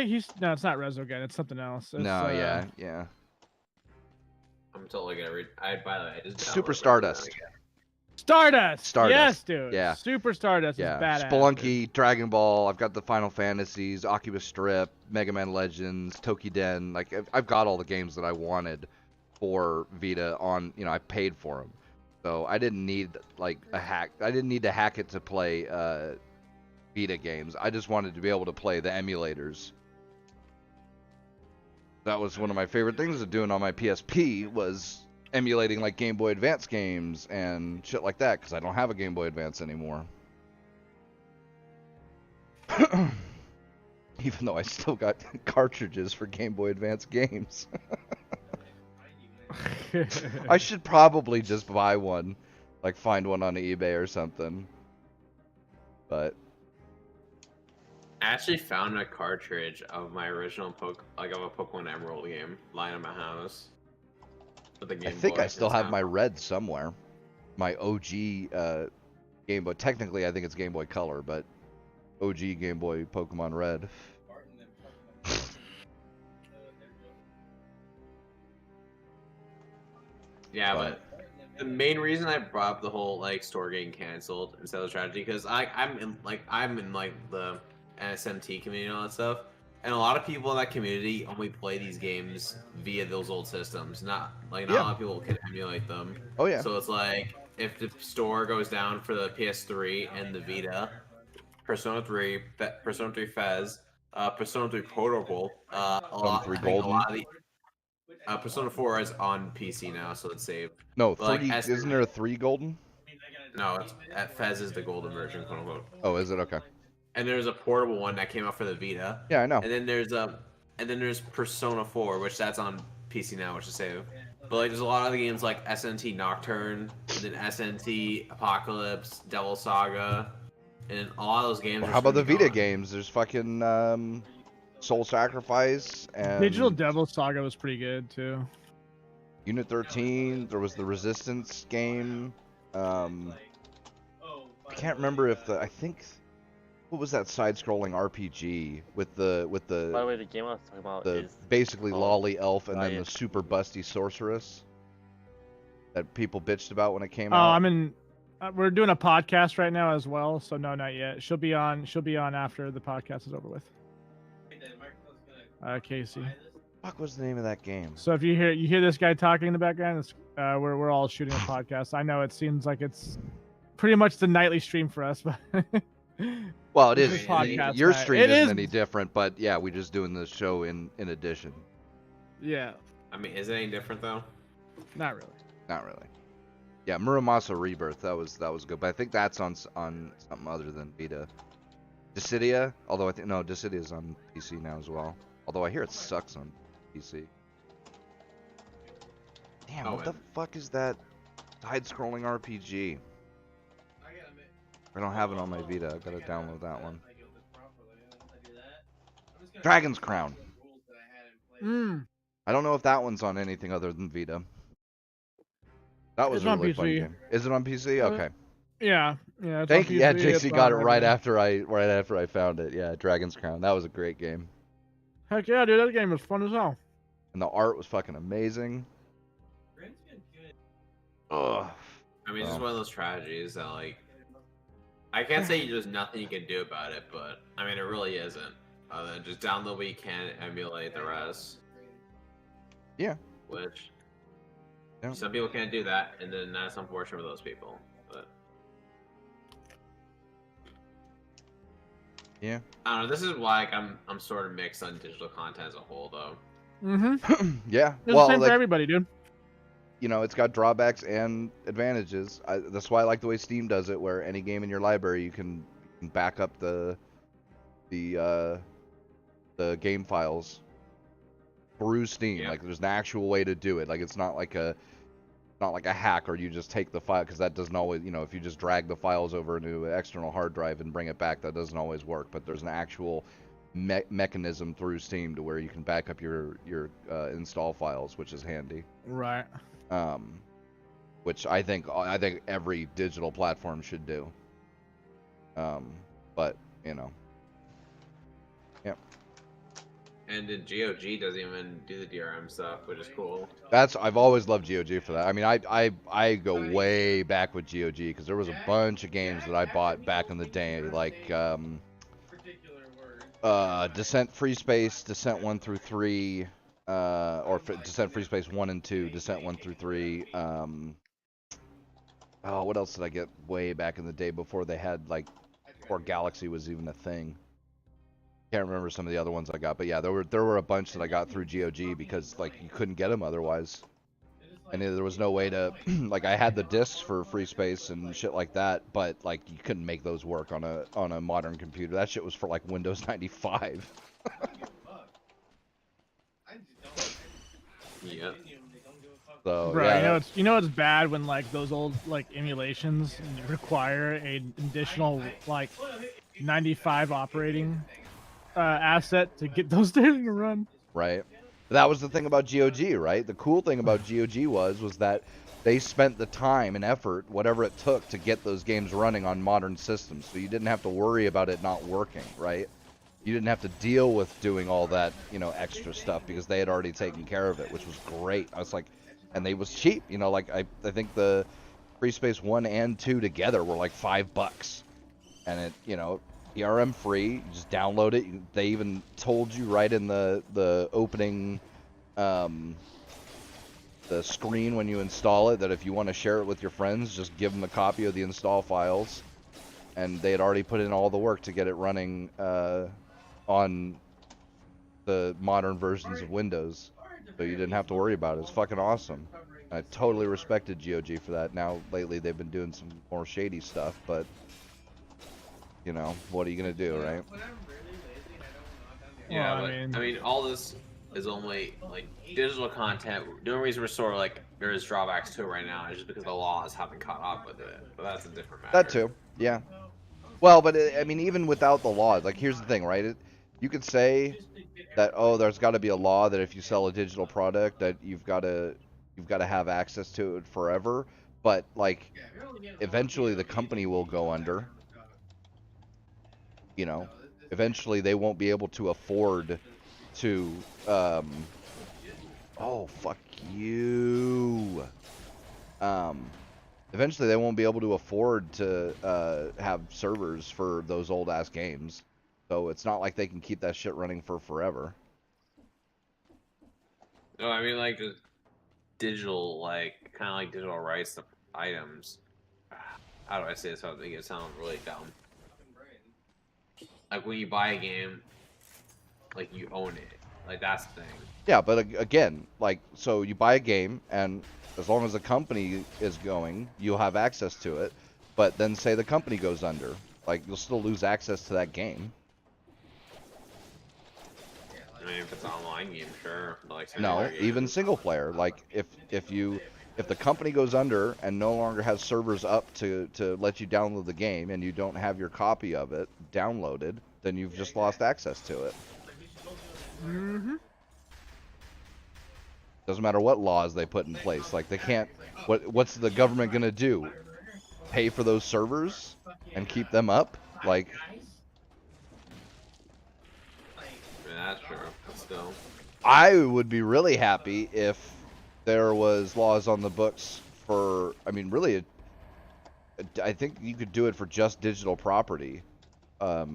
he's no, it's not Resogun. It's something else. It's, No, yeah. I'm totally gonna read. By the way, I just Super downloaded Stardust. it again. Stardust. Stardust. Yes, dude. Yeah. Super Stardust Yeah, is badass. Spelunky, Dragon Ball. I've got the Final Fantasies, Oculus Strip, Mega Man Legends, Tokiden. Like I've got all the games that I wanted for Vita on. I paid for them, so I didn't need like a hack. I didn't need to hack it to play Vita games. I just wanted to be able to play the emulators. That was one of my favorite things of doing on my PSP was emulating like Game Boy Advance games and shit like that because I don't have a Game Boy Advance anymore. Even though I still got cartridges for Game Boy Advance games. I should probably just buy one, like find one on eBay or something. But I actually found a cartridge of my original of a Pokemon Emerald game lying in my house. With the Game I think Boy. I still have my red somewhere. My OG Game Boy. Technically, I think it's Game Boy Color, but OG Game Boy Pokemon Red. Yeah, but the main reason I brought up the whole like store getting canceled instead of strategy because I'm in the SMT community and all that stuff, and a lot of people in that community only play these games via those old systems. Not a lot of people can emulate them. Oh yeah. So it's like if the store goes down for the PS3 and the Vita, Persona 3, Persona 3 Fez, Persona 3 Portable, Persona 4 is on PC now, so it's saved. No, But, 3. Isn't there a 3 golden? No, Fez is the golden version, quote unquote. Oh, is it? Okay. And there's a portable one that came out for the Vita. Yeah, I know. And then there's Persona 4, which that's on PC now, which is saved. But like, there's a lot of the games like SNT Nocturne, and then SNT Apocalypse, Devil Saga, and a lot of those games. Well, how about the Vita games? There's fucking Soul Sacrifice and Digital Devil Saga was pretty good too. Unit 13. There was the Resistance game. I can't remember if I think. What was that side-scrolling RPG with the By the way, the game I was talking about is basically called Lolly Elf and then the Riot. super busty sorceress that people bitched about when it came Oh, out? we're doing a podcast right now as well, so no, not yet. She'll be on after the podcast is over with. Casey. Fuck was the name of that game? So if you hear this guy talking in the background, it's, we're all shooting a podcast. I know it seems like it's pretty much the nightly stream for us, but Well, it This is. is podcast Your night. stream It isn't is- any different, but yeah, we're just doing the show in addition. yeah, I mean, is it any different though? not really. Not really. Yeah, Muramasa Rebirth. That was good, but I think that's on something other than Vita. Dissidia, although I think no, Dissidia is on PC now as well. Although I hear it sucks on PC. Damn, Oh, what the fuck is that side-scrolling RPG? I don't have it on my Vita. I've got to download that one. Dragon's Crown. I don't know if that one's on anything other than Vita. That was It's a on really fun PC. game. Is it on PC? Okay. Yeah. It's Thank on you. Yeah, PC, it's JC got it on right everything. after I found it. Yeah, Dragon's Crown. That was a great game. Heck yeah, dude, that game was fun as hell. And the art was fucking amazing. Ugh. I mean, it's just one of those tragedies that like I can't say there's nothing you can do about it, but I mean, it really isn't. Other than just download what you can, emulate the rest. Yeah. Which Yeah. some people can't do that, and then that's unfortunate for those people. But Yeah. I don't know. This is why like, I'm sort of mixed on digital content as a whole, though. Mm-hmm. Yeah. It's Well, the same like, for everybody, dude. you know, it's got drawbacks and advantages. That's why I like the way Steam does it, where any game in your library you can back up the game files through Steam. Yeah. Like, there's an actual way to do it. Like, it's not like a hack, or you just take the file, because that doesn't always, you know, if you just drag the files over into an external hard drive and bring it back, that doesn't always work. But there's an actual mechanism through Steam to where you can back up your install files, which is handy. Right. Which I think every digital platform should do. But you know, yeah. And then GOG doesn't even do the DRM stuff, which is cool. I've always loved GOG for that. I mean, I go way back with GOG because there was a bunch of games that I bought back in the day, like Descent Free Space, Descent 1 through 3, Descent Free Space 1 and 2, Descent 1 through 3. Oh, what else did I get way back in the day before they had, like, before Galaxy was even a thing? Can't remember some of the other ones I got, but yeah, there were a bunch that I got through GOG because, like, you couldn't get them otherwise. And there was no way to, like, I had the discs for Free Space and shit like that, but, like, you couldn't make those work on a modern computer. That shit was for, like, Windows 95. Yeah. So, Bro, yeah, you know it's bad when like those old like emulations require an additional like 95 operating asset to get those things to run. right. That was the thing about GOG, right? The cool thing about GOG was that they spent the time and effort, whatever it took, to get those games running on modern systems. So you didn't have to worry about it not working, right? You didn't have to deal with doing all that, you know, extra stuff because they had already taken care of it, which was great. I was like, and they was cheap, you know, like I think the Free Space 1 and 2 together were like $5. And it, you know, DRM free, you just download it. They even told you right in the opening the screen when you install it that if you want to share it with your friends, just give them a copy of the install files. And they had already put in all the work to get it running on the modern versions of Windows, so you didn't have to worry about it. It's fucking awesome. I totally respected GOG for that. Now lately they've been doing some more shady stuff, but you know, what are you gonna do, right? Yeah, Well, but I mean, all this is only like digital content. The only reason we're sort of like there is drawbacks to it right now is just because the laws haven't caught up with it. But that's a different matter. That too, yeah. Well, but I mean, even without the laws, like here's the thing, right? You could say that, oh, there's got to be a law that if you sell a digital product that you've got to have access to it forever. But like, eventually the company will go under. You know, eventually they won't be able to afford to. Oh, fuck you. Eventually they won't be able to afford to have servers for those old ass games. So it's not like they can keep that shit running for forever. No, I mean like just digital, like kind of like digital rights to items. How do I say this without making it sound really dumb? Like when you buy a game, like you own it. Like that's the thing. Yeah, but again, like, so you buy a game, and as long as the company is going, you'll have access to it. But then say the company goes under, like, you'll still lose access to that game. I mean, if it's an online game, sure. But like No, even single player. Like, if the company goes under and no longer has servers up to let you download the game, and you don't have your copy of it downloaded, then you've just lost access to it. Mm-hmm. Doesn't matter what laws they put in place. Like, they can't. What's the government gonna do? Pay for those servers and keep them up? Like, that's true. But still. I would be really happy if there was laws on the books for. I mean, really, I think you could do it for just digital property, or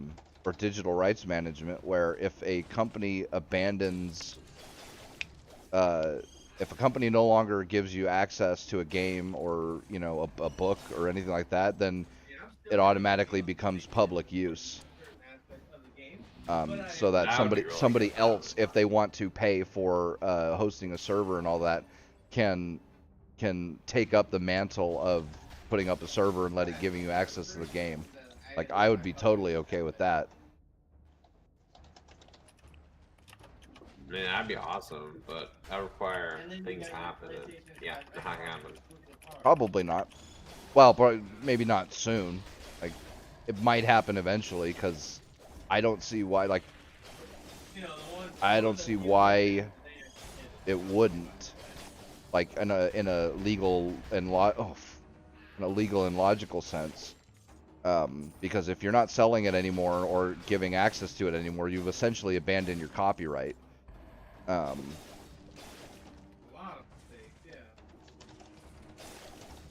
digital rights management, where if a company abandons if a company no longer gives you access to a game or a book or anything like that, then it automatically becomes public use. So that That would be really somebody good. else, if they want to pay for hosting a server and all that, can take up the mantle of putting up a server and giving you access to the game. Like, I would be totally okay with that. Man, that'd be awesome, but that require things happen. And, yeah, not gonna happen. Probably not. Well, probably, maybe not soon. Like, it might happen eventually, because I don't see why. Like, I don't see why it wouldn't. Like, in a legal and logical sense. Because if you're not selling it anymore or giving access to it anymore, you've essentially abandoned your copyright.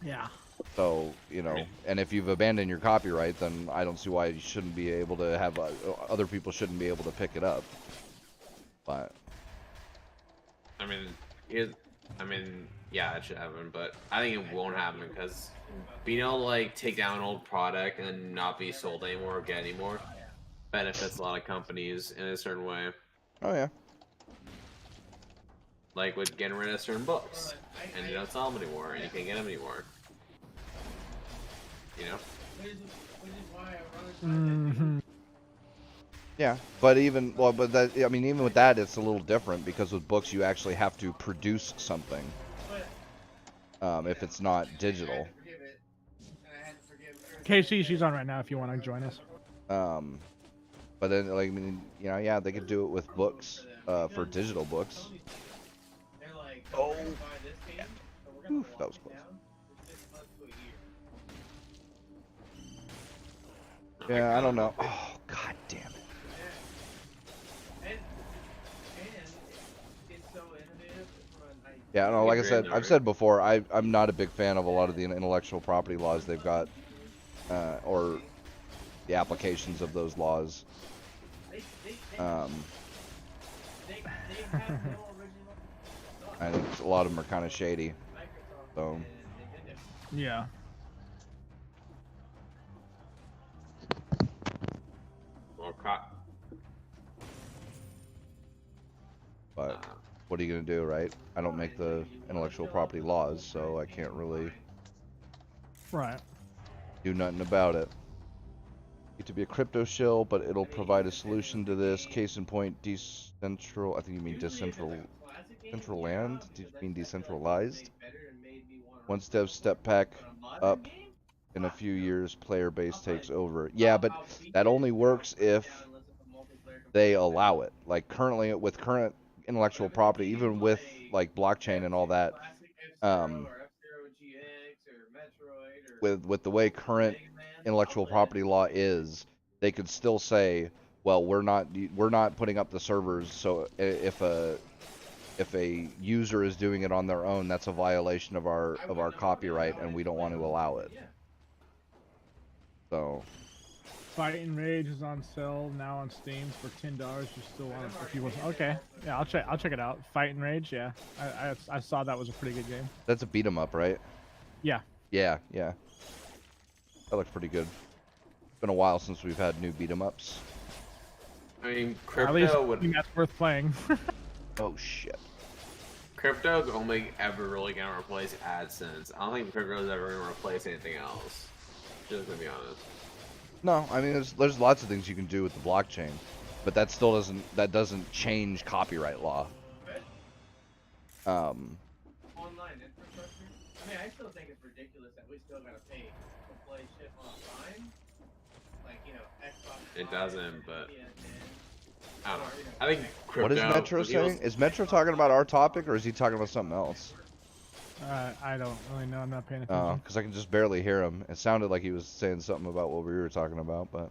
Yeah. So, and if you've abandoned your copyright, then I don't see why you shouldn't be able to have other people shouldn't be able to pick it up. But I mean, yeah, it should happen, but I think it won't happen because being able to like take down an old product and not be sold anymore or get anymore benefits a lot of companies in a certain way. oh yeah, Like with getting rid of certain books, and you don't sell them anymore, and you can't get them anymore. You know? Mm-hmm. yeah. But even even with that, it's a little different because with books you actually have to produce something. If it's not digital. Casey, she's on right now. If you want to join us. But then, like, I mean, yeah, they could do it with books, for digital books. Oh, yeah. Oof, that was close. Yeah, I don't know. Oh, god damn it. Yeah, no, like I said, I've said before, I'm not a big fan of a lot of the intellectual property laws they've got, or the applications of those laws. I think a lot of them are kind of shady. So Yeah. but what are you gonna do, right? I don't make the intellectual property laws, so I can't really Right. do nothing about it. It to be a crypto shill, but it'll provide a solution to this. Case in point, decentral. I think you mean decentral. Central land? Did you mean decentralized? Once devs step back up in a few years, player base takes over. Yeah, but that only works if they allow it. Like currently, with current intellectual property, even with like blockchain and all that, with the way current intellectual property law is, they could still say, well, we're not putting up the servers, so if a user is doing it on their own, that's a violation of our copyright, and we don't want to allow it. So Fight and Rage is on sale now on Steam for $10. You still want it if you want? Okay, yeah, I'll check it out. Fight and Rage, yeah, I saw that was a pretty good game. that's a beat 'em up, right? Yeah. Yeah. That looks pretty good. It's been a while since we've had new beat 'em ups. I mean, At least crypto would. that's worth playing. Oh shit. Crypto's only ever really gonna replace AdSense. I don't think crypto's ever gonna replace anything else. Just gonna be honest. No, I mean there's lots of things you can do with the blockchain, but that still doesn't change copyright law. Online infrastructure. I mean, I still think it's ridiculous that we still gotta pay to play shit online. Like, Xbox. It doesn't, but I don't know. I think crypto. What is Metro saying? Is Metro talking about our topic, or is he talking about something else? I don't really know. I'm not paying Oh, attention. because I can just barely hear him. It sounded like he was saying something about what we were talking about, but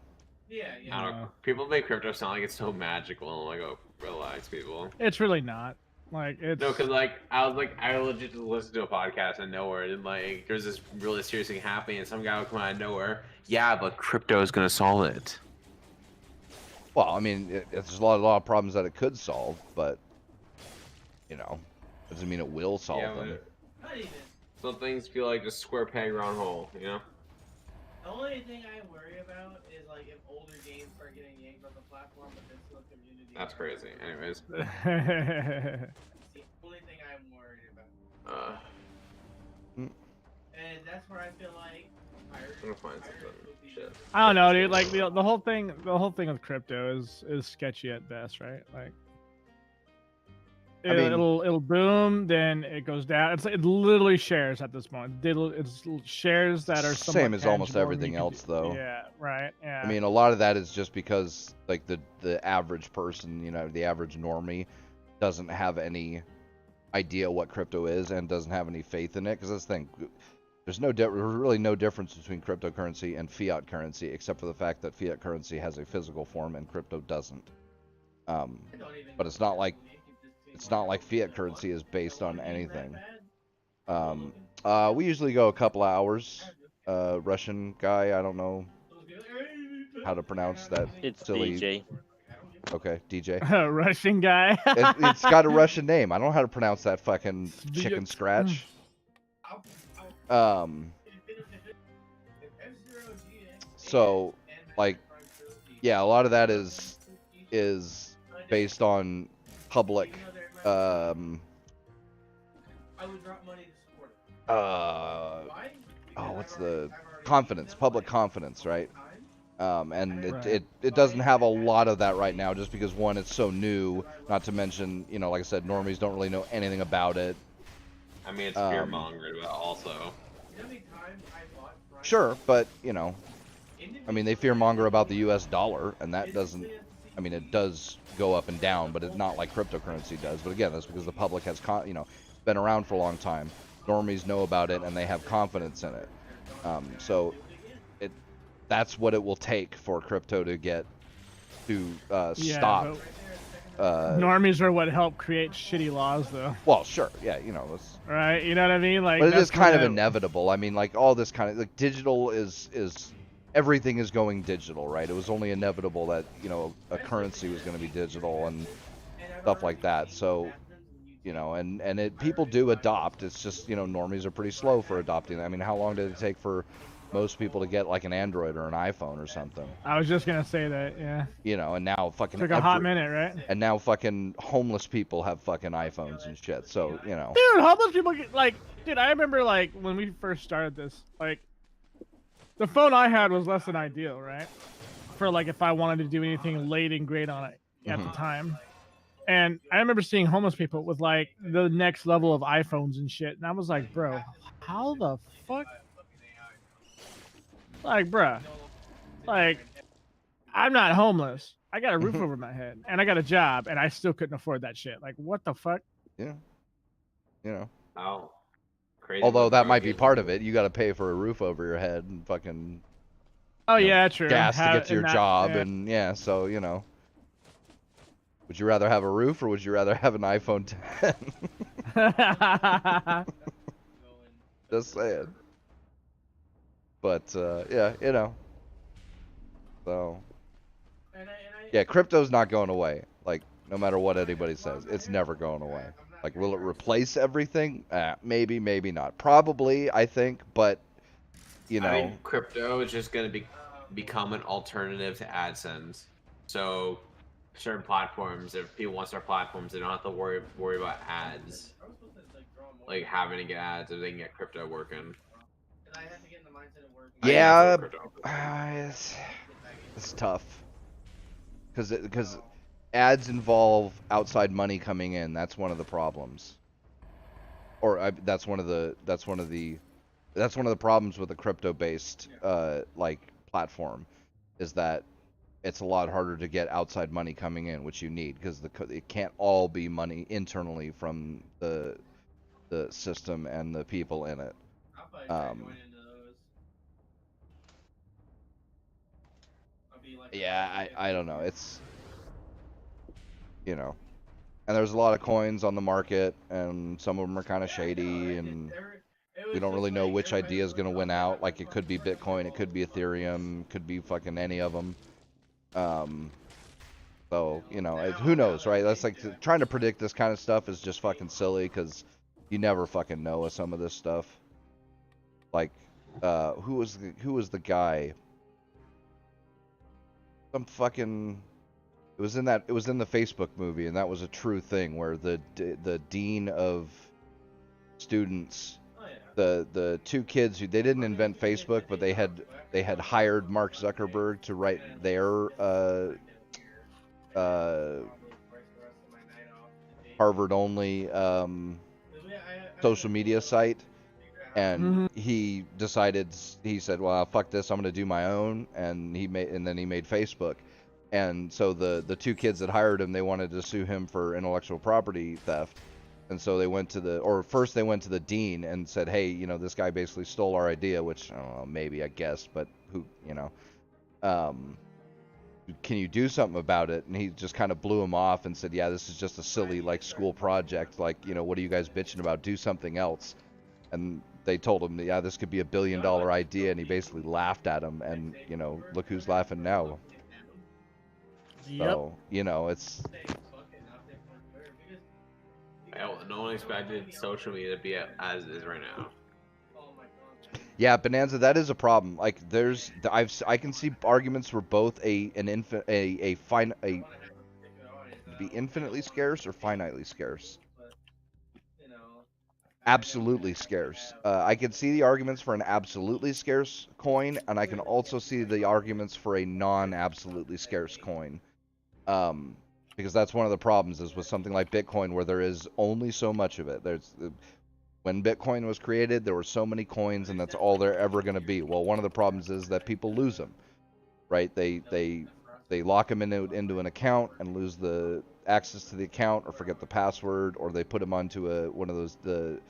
I don't know. People make crypto sound like it's so magical. I'm like, oh, relax, people. It's really not. Like it's No, because I legit just listened to a podcast out of nowhere, and like there's this really serious thing happening, and some guy would come out of nowhere. Yeah, but crypto is gonna solve it. well, I mean, there's a lot of problems that it could solve, but Doesn't mean it will solve Yeah, them. but Not even. some things feel like a square peg round hole, you know? The only thing I worry about is like if older games start getting yanked off the platform, but there's still a community. That's crazy. Anyways. It's the only thing I'm worried about. And that's where I feel like pirates. I'm gonna find something. Shit. I don't know, dude. Like the whole thing with crypto is sketchy at best, right? Like I mean- it'll boom, then it goes down. It literally shares at this point. It's shares that are somewhat Same as almost tangible, and everything you can else, do- though. Yeah, right. Yeah. I mean, a lot of that is just because like the average person, you know, the average normie, doesn't have any idea what crypto is and doesn't have any faith in it. Because that's the thing. There's really no difference between cryptocurrency and fiat currency, except for the fact that fiat currency has a physical form and crypto doesn't. But it's not like fiat currency is based on anything. We usually go a couple of hours. Russian guy, I don't know how to pronounce that. It's silly. DJ. Okay, DJ. Russian guy. It's got a Russian name. I don't know how to pronounce that fucking chicken scratch. So, like, yeah, a lot of that is based on public, I would drop money to support it. Why? what's the confidence, public confidence, right? And Right. it doesn't have a lot of that right now, just because one, it's so new. Not to mention, you know, like I said, normies don't really know anything about it. I mean, it's fear mongered, but also. You know how many times I bought Prime? Sure, but you know, I mean, they fearmonger about the U.S. dollar, and that doesn't. I mean, it does go up and down, but it's not like cryptocurrency does. But again, that's because the public has, been around for a long time. Normies know about it, and they have confidence in it. So, that's what it will take for crypto to get to Yeah, stop. Normies are what help create shitty laws, though. Well, sure, yeah, you know, it's, Right? You know what I mean? Like, but it is that's kind of what- inevitable. I mean, like all this kind of like digital is everything is going digital, right? It was only inevitable that, you know, a currency was going to be digital and stuff like that. So, you know, and people do adopt. It's just, you know, normies are pretty slow for adopting. I mean, how long did it take for most people to get like an Android or an iPhone or something? I was just gonna say that. Yeah. You know, and now fucking Took a hot minute, right? and now fucking homeless people have fucking iPhones and shit. So, you know. Dude, homeless people get like, dude. I remember like when we first started this, like, the phone I had was less than ideal, right? For like if I wanted to do anything late and great on it at the time. And I remember seeing homeless people with like the next level of iPhones and shit, and I was like, bro, how the fuck? Like, bruh, like, I'm not homeless. I got a roof over my head, and I got a job, and I still couldn't afford that shit. Like, what the fuck? Yeah. You know. Oh. Crazy. Although that might be part of it. You got to pay for a roof over your head and fucking Oh you know, yeah, true. gas to Have- get to your and that- job, yeah. and yeah, so you know. Would you rather have a roof or would you rather have an iPhone 10? Just saying. But yeah, you know. So yeah, crypto's not going away. Like no matter what anybody says, it's never going away. Like will it replace everything? Maybe, maybe not. Probably, I think, but you know. I mean, crypto is just going to become an alternative to AdSense. So certain platforms, if people want to start platforms, they don't have to worry about ads. Like having to get ads if they can get crypto working. Yeah, it's tough. Because ads involve outside money coming in. That's one of the problems. Or that's one of the problems with a crypto-based like platform, is that it's a lot harder to get outside money coming in, which you need, because it can't all be money internally from the system and the people in it. Yeah, I don't know. It's, you know, and there's a lot of coins on the market, and some of them are kind of shady, and we don't really know which idea is going to win out. Like, it could be Bitcoin, it could be Ethereum, it could be fucking any of them. So, who knows, right? That's like trying to predict this kind of stuff is just fucking silly because you never fucking know with some of this stuff. Like, who was the guy? Some fucking. It was in the Facebook movie, and that was a true thing where the dean of students, the two kids who they didn't invent Facebook, but they had hired Mark Zuckerberg to write their Harvard only social media site, and he said, well, fuck this, I'm gonna do my own, and then he made Facebook. And so the two kids that hired him, they wanted to sue him for intellectual property theft. And so they went to the dean and said, hey, this guy basically stole our idea, which I don't know, maybe, I guess, but who, can you do something about it? And he just kind of blew him off and said, yeah, this is just a silly like school project. Like, what are you guys bitching about? Do something else. And they told him, yeah, this could be $1 billion idea. And he basically laughed at him. And, look who's laughing now. Yep. So, it's. No one expected social media to be as it is right now. Yeah, Bonanza, that is a problem. Like, I can see arguments for both be infinitely scarce or finitely scarce. Absolutely scarce. I can see the arguments for an absolutely scarce coin, and I can also see the arguments for a non-absolutely scarce coin. Because that's one of the problems is with something like Bitcoin, where there is only so much of it. When Bitcoin was created, there were so many coins, and that's all they're ever going to be. Well, one of the problems is that people lose them, right? They lock them into an account and lose the access to the account, or forget the password, or they put them onto one of those the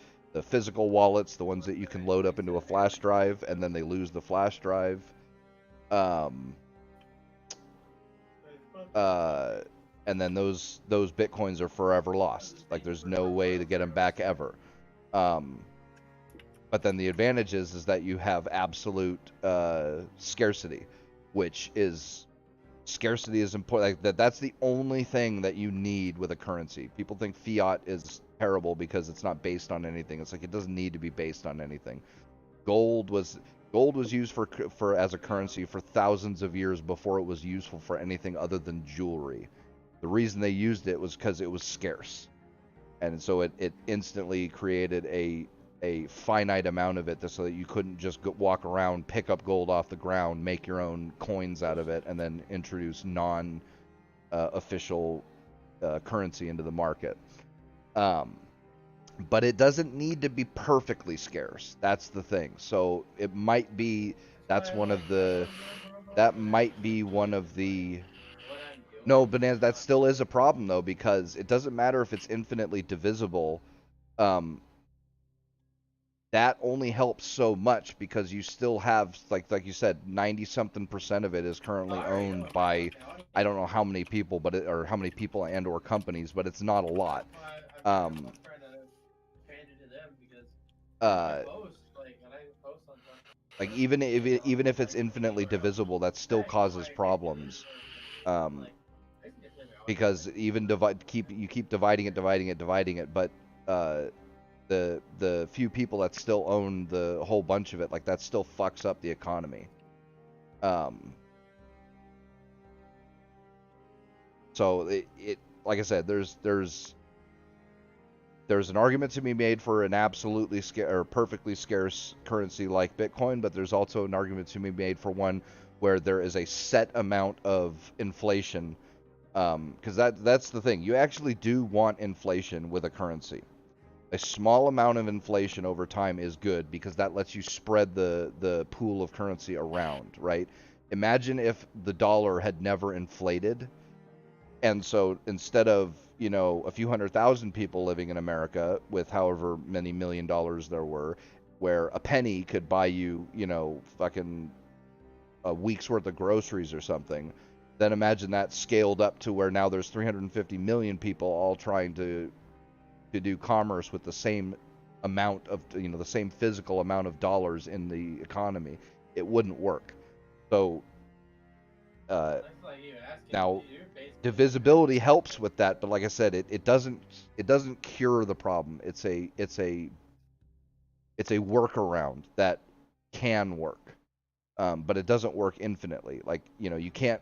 physical wallets, the ones that you can load up into a flash drive, and then they lose the flash drive. And then those Bitcoins are forever lost. Like, there's no way to get them back ever. But then the advantage is that you have absolute scarcity, which is scarcity is important. Like, that's the only thing that you need with a currency. People think fiat is terrible because it's not based on anything. It's like it doesn't need to be based on anything. Gold was used for as a currency for thousands of years before it was useful for anything other than jewelry. The reason they used it was because it was scarce. And so it instantly created a finite amount of it so that you couldn't just walk around, pick up gold off the ground, make your own coins out of it, and then introduce non-official currency into the market. But it doesn't need to be perfectly scarce. That's the thing. So it might be that might be one of the. No, Bonanza, that still is a problem, though, because it doesn't matter if it's infinitely divisible. That only helps so much because you still have, like you said, 90-something% of it is currently owned by, I don't know how many people, or how many people and or companies, but it's not a lot. Like, even if it's infinitely divisible, that still causes problems. Because even you keep dividing it, but the few people that still own the whole bunch of it, like, that still fucks up the economy. So it like I said, there's an argument to be made for an absolutely perfectly scarce currency like Bitcoin, but there's also an argument to be made for one where there is a set amount of inflation. Because that's the thing. You actually do want inflation with a currency. A small amount of inflation over time is good because that lets you spread the pool of currency around, right? Imagine if the dollar had never inflated, and so instead of, a few 100,000 people living in America with however many $1 million there were, where a penny could buy you, fucking a week's worth of groceries or something, then imagine that scaled up to where now there's 350 million people all trying to do commerce with the same amount of, the same physical amount of dollars in the economy. It wouldn't work. So Now, divisibility helps with that, but like I said, it doesn't cure the problem. It's a workaround that can work, but it doesn't work infinitely. Like, you know, you can't,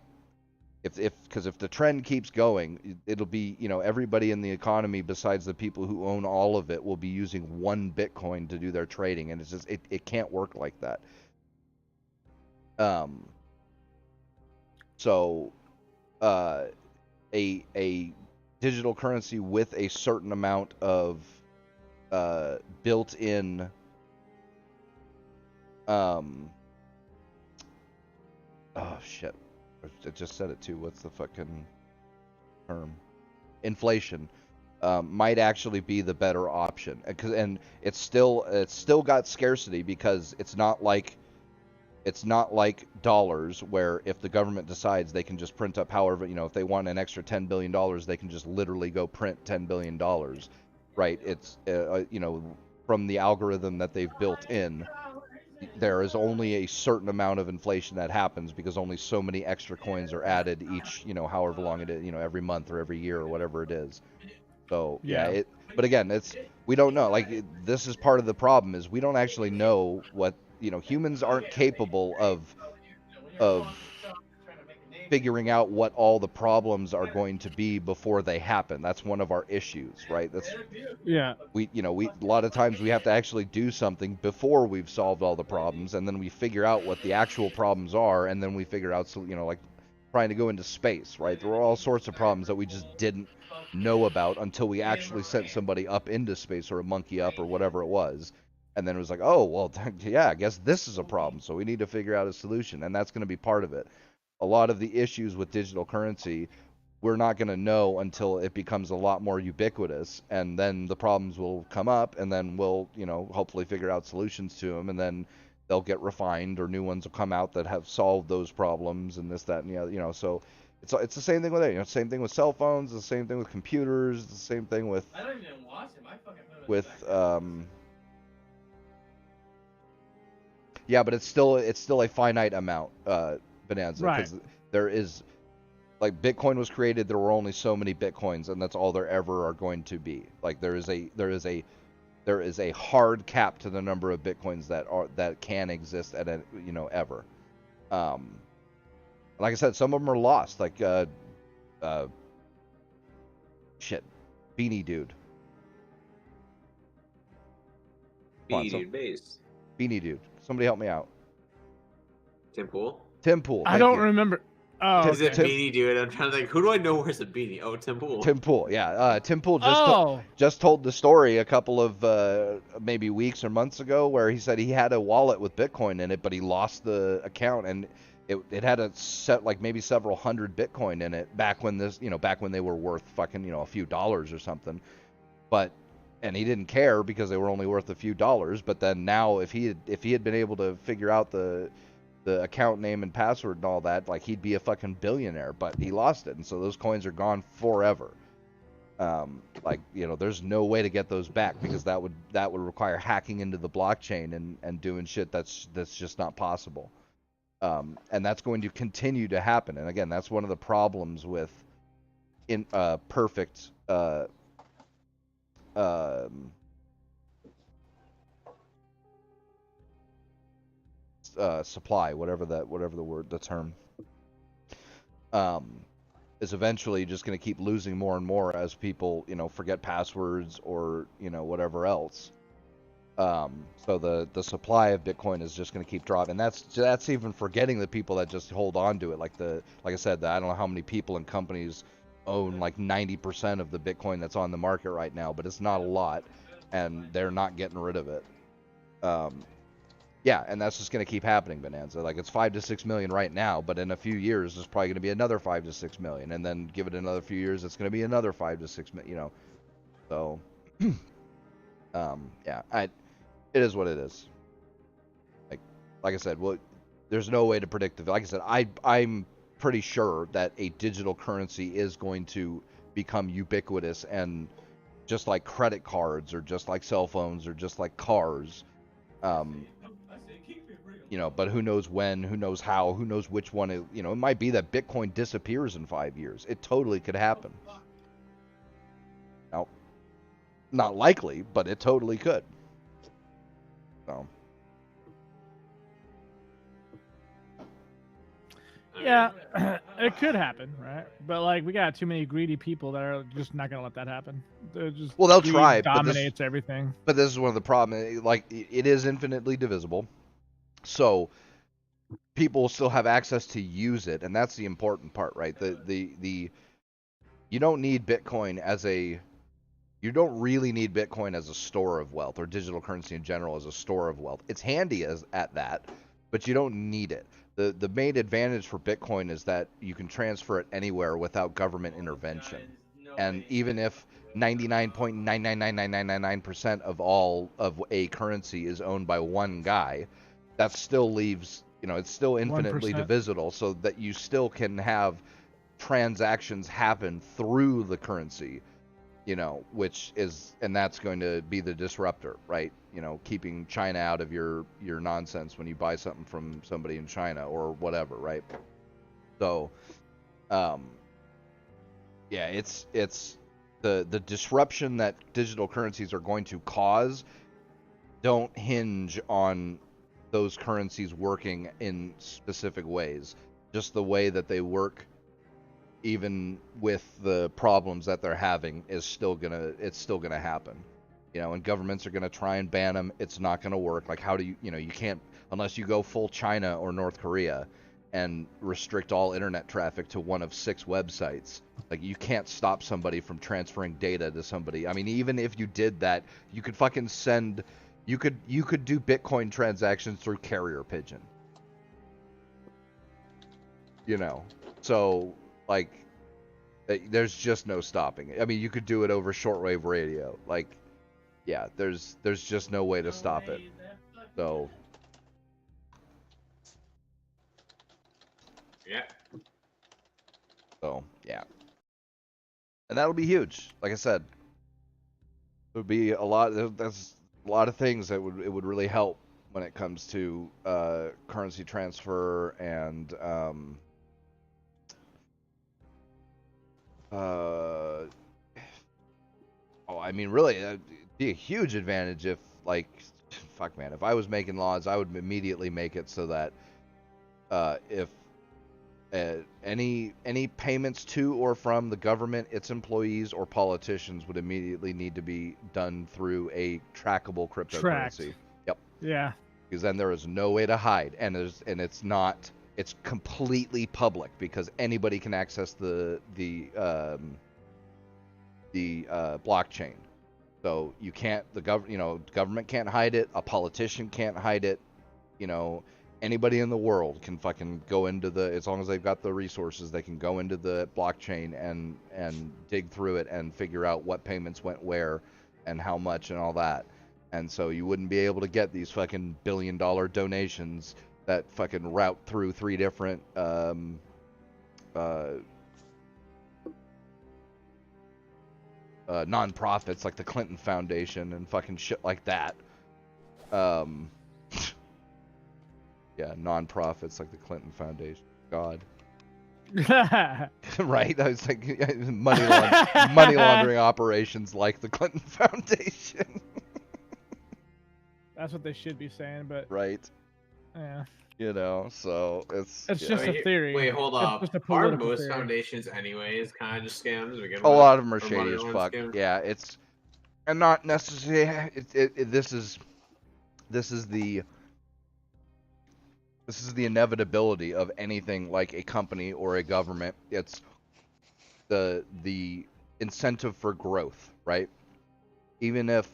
because if the trend keeps going, it'll be, you know, everybody in the economy besides the people who own all of it will be using one Bitcoin to do their trading, and it's just it can't work like that. So a digital currency with a certain amount of built-in oh shit, I just said it too. What's the fucking term? Inflation might actually be the better option, and it's still got scarcity because it's not like dollars, where if the government decides they can just print up however, you know, if they want an extra $10 billion, they can just literally go print $10 billion, right? It's, you know, from the algorithm that they've built in, there is only a certain amount of inflation that happens because only so many extra coins are added each, you know, however long it is, you know, every month or every year or whatever it is. So yeah, but again, we don't know. Like, this is part of the problem, is we don't actually know what, you know, humans aren't capable of figuring out what all the problems are going to be before they happen. That's one of our issues, right? We a lot of times we have to actually do something before we've solved all the problems, and then we figure out what the actual problems are, and then we figure out, so, you know, like trying to go into space, right? There were all sorts of problems that we just didn't know about until we actually sent somebody up into space, or a monkey up, or whatever it was. And then it was like, oh, well, yeah, I guess this is a problem, so we need to figure out a solution, and that's going to be part of it. A lot of the issues with digital currency, we're not going to know until it becomes a lot more ubiquitous, and then the problems will come up, and then we'll, you know, hopefully figure out solutions to them, and then they'll get refined, or new ones will come out that have solved those problems, and this, that, and the other, you know. So it's the same thing with it, you know, same thing with cell phones, the same thing with computers, the same thing with I don't even watch him. I fucking put him back. Yeah, but it's still a finite amount, Bonanza, because there is, like, Bitcoin was created, there were only so many Bitcoins, and that's all there ever are going to be. Like, there is a hard cap to the number of Bitcoins that can exist at a, you know, ever. Like I said, some of them are lost, like Beanie Dude. Beanie Dude base. Beanie Dude. Somebody help me out. Tim Pool? Tim Pool. I don't remember. Oh, Is it Beanie Dude? I'm trying to think. Who do I know wears a beanie? Oh, Tim Pool. Tim Pool, yeah. Tim Pool just told the story a couple of maybe weeks or months ago, where he said he had a wallet with Bitcoin in it, but he lost the account, and it had a set, like, maybe several hundred Bitcoin in it back when they were worth fucking, you know, a few dollars or something. And he didn't care because they were only worth a few dollars. But then now, if he had been able to figure out the account name and password and all that, like, he'd be a fucking billionaire. But he lost it, and so those coins are gone forever. Like, you know, there's no way to get those back, because that would require hacking into the blockchain and doing shit that's just not possible. And that's going to continue to happen. And again, that's one of the problems with perfect supply, whatever the term, is eventually just going to keep losing more and more as people, you know, forget passwords, or, you know, whatever else. So the supply of Bitcoin is just going to keep dropping. That's even forgetting the people that just hold on to it. Like I said, I don't know how many people and companies own like 90% of the Bitcoin that's on the market right now, but it's not a lot, and they're not getting rid of it. Yeah, and that's just going to keep happening, Bonanza. Like, it's 5 to 6 million right now, but in a few years, there's probably going to be another 5 to 6 million, and then give it another few years, it's going to be another 5 to 6 million, you know. So, yeah, it is what it is. Like I said, well, there's no way to predict the. Like I said, I'm pretty sure that a digital currency is going to become ubiquitous, and just like credit cards, or just like cell phones, or just like cars, but who knows when, who knows how, who knows which one. It might be that Bitcoin disappears in 5 years. It totally could happen. Now, not likely, but it totally could. So. Yeah, it could happen, right? But like, we got too many greedy people that are just not gonna let that happen. They're just Well, they'll greed try, dominates everything. But this is one of the problems. Like, it is infinitely divisible, so people still have access to use it, and that's the important part, right? You don't need Bitcoin you don't really need Bitcoin as a store of wealth, or digital currency in general as a store of wealth. It's handy at that, but you don't need it. The main advantage for Bitcoin is that you can transfer it anywhere without government intervention. And even if 99.9999999% of all of a currency is owned by one guy, that still leaves, it's still infinitely 1%. divisible, so that you still can have transactions happen through the currency, and that's going to be the disruptor, right? Keeping China out of your nonsense when you buy something from somebody in China or whatever, right? So, yeah, it's the disruption that digital currencies are going to cause don't hinge on those currencies working in specific ways. Just the way that they work, even with the problems that they're having, it's still gonna happen. And governments are gonna try and ban them. It's not gonna work. Like, how do you can't, unless you go full China or North Korea and restrict all internet traffic to one of 6 websites. Like, you can't stop somebody from transferring data to somebody. I mean, even if you did that, you could fucking you could do Bitcoin transactions through carrier pigeon. So, like, there's just no stopping it. I mean, you could do it over shortwave radio. Like, yeah, there's just no way to stop it. So, yeah. So, yeah. And that'll be huge. Like I said, it would be that's a lot of things that it would really help when it comes to currency transfer and I mean, really, it'd be a huge advantage if, like, fuck, man, if I was making laws, I would immediately make it so that if any payments to or from the government, its employees, or politicians would immediately need to be done through a trackable cryptocurrency. Yep. Yeah. Because then there is no way to hide, and it's completely public, because anybody can access the blockchain. So the government can't hide it, a politician can't hide it, anybody in the world can fucking go into as long as they've got the resources, they can go into the blockchain and dig through it and figure out what payments went where and how much and all that. And so you wouldn't be able to get these fucking billion-dollar donations that fucking route through 3 different non-profits like the Clinton Foundation and fucking shit like that. Yeah, non-profits like the Clinton Foundation. God. Right? I was like, money laundering operations like the Clinton Foundation. That's what they should be saying, but right. Yeah. So it's just a theory. Wait, hold It's up. just a Are political most theory. foundations anyways kind of just scams? A lot of them are shady money as laundering fuck. scams? Yeah, and not necessarily. This is the inevitability of anything like a company or a government. It's the incentive for growth, right? Even if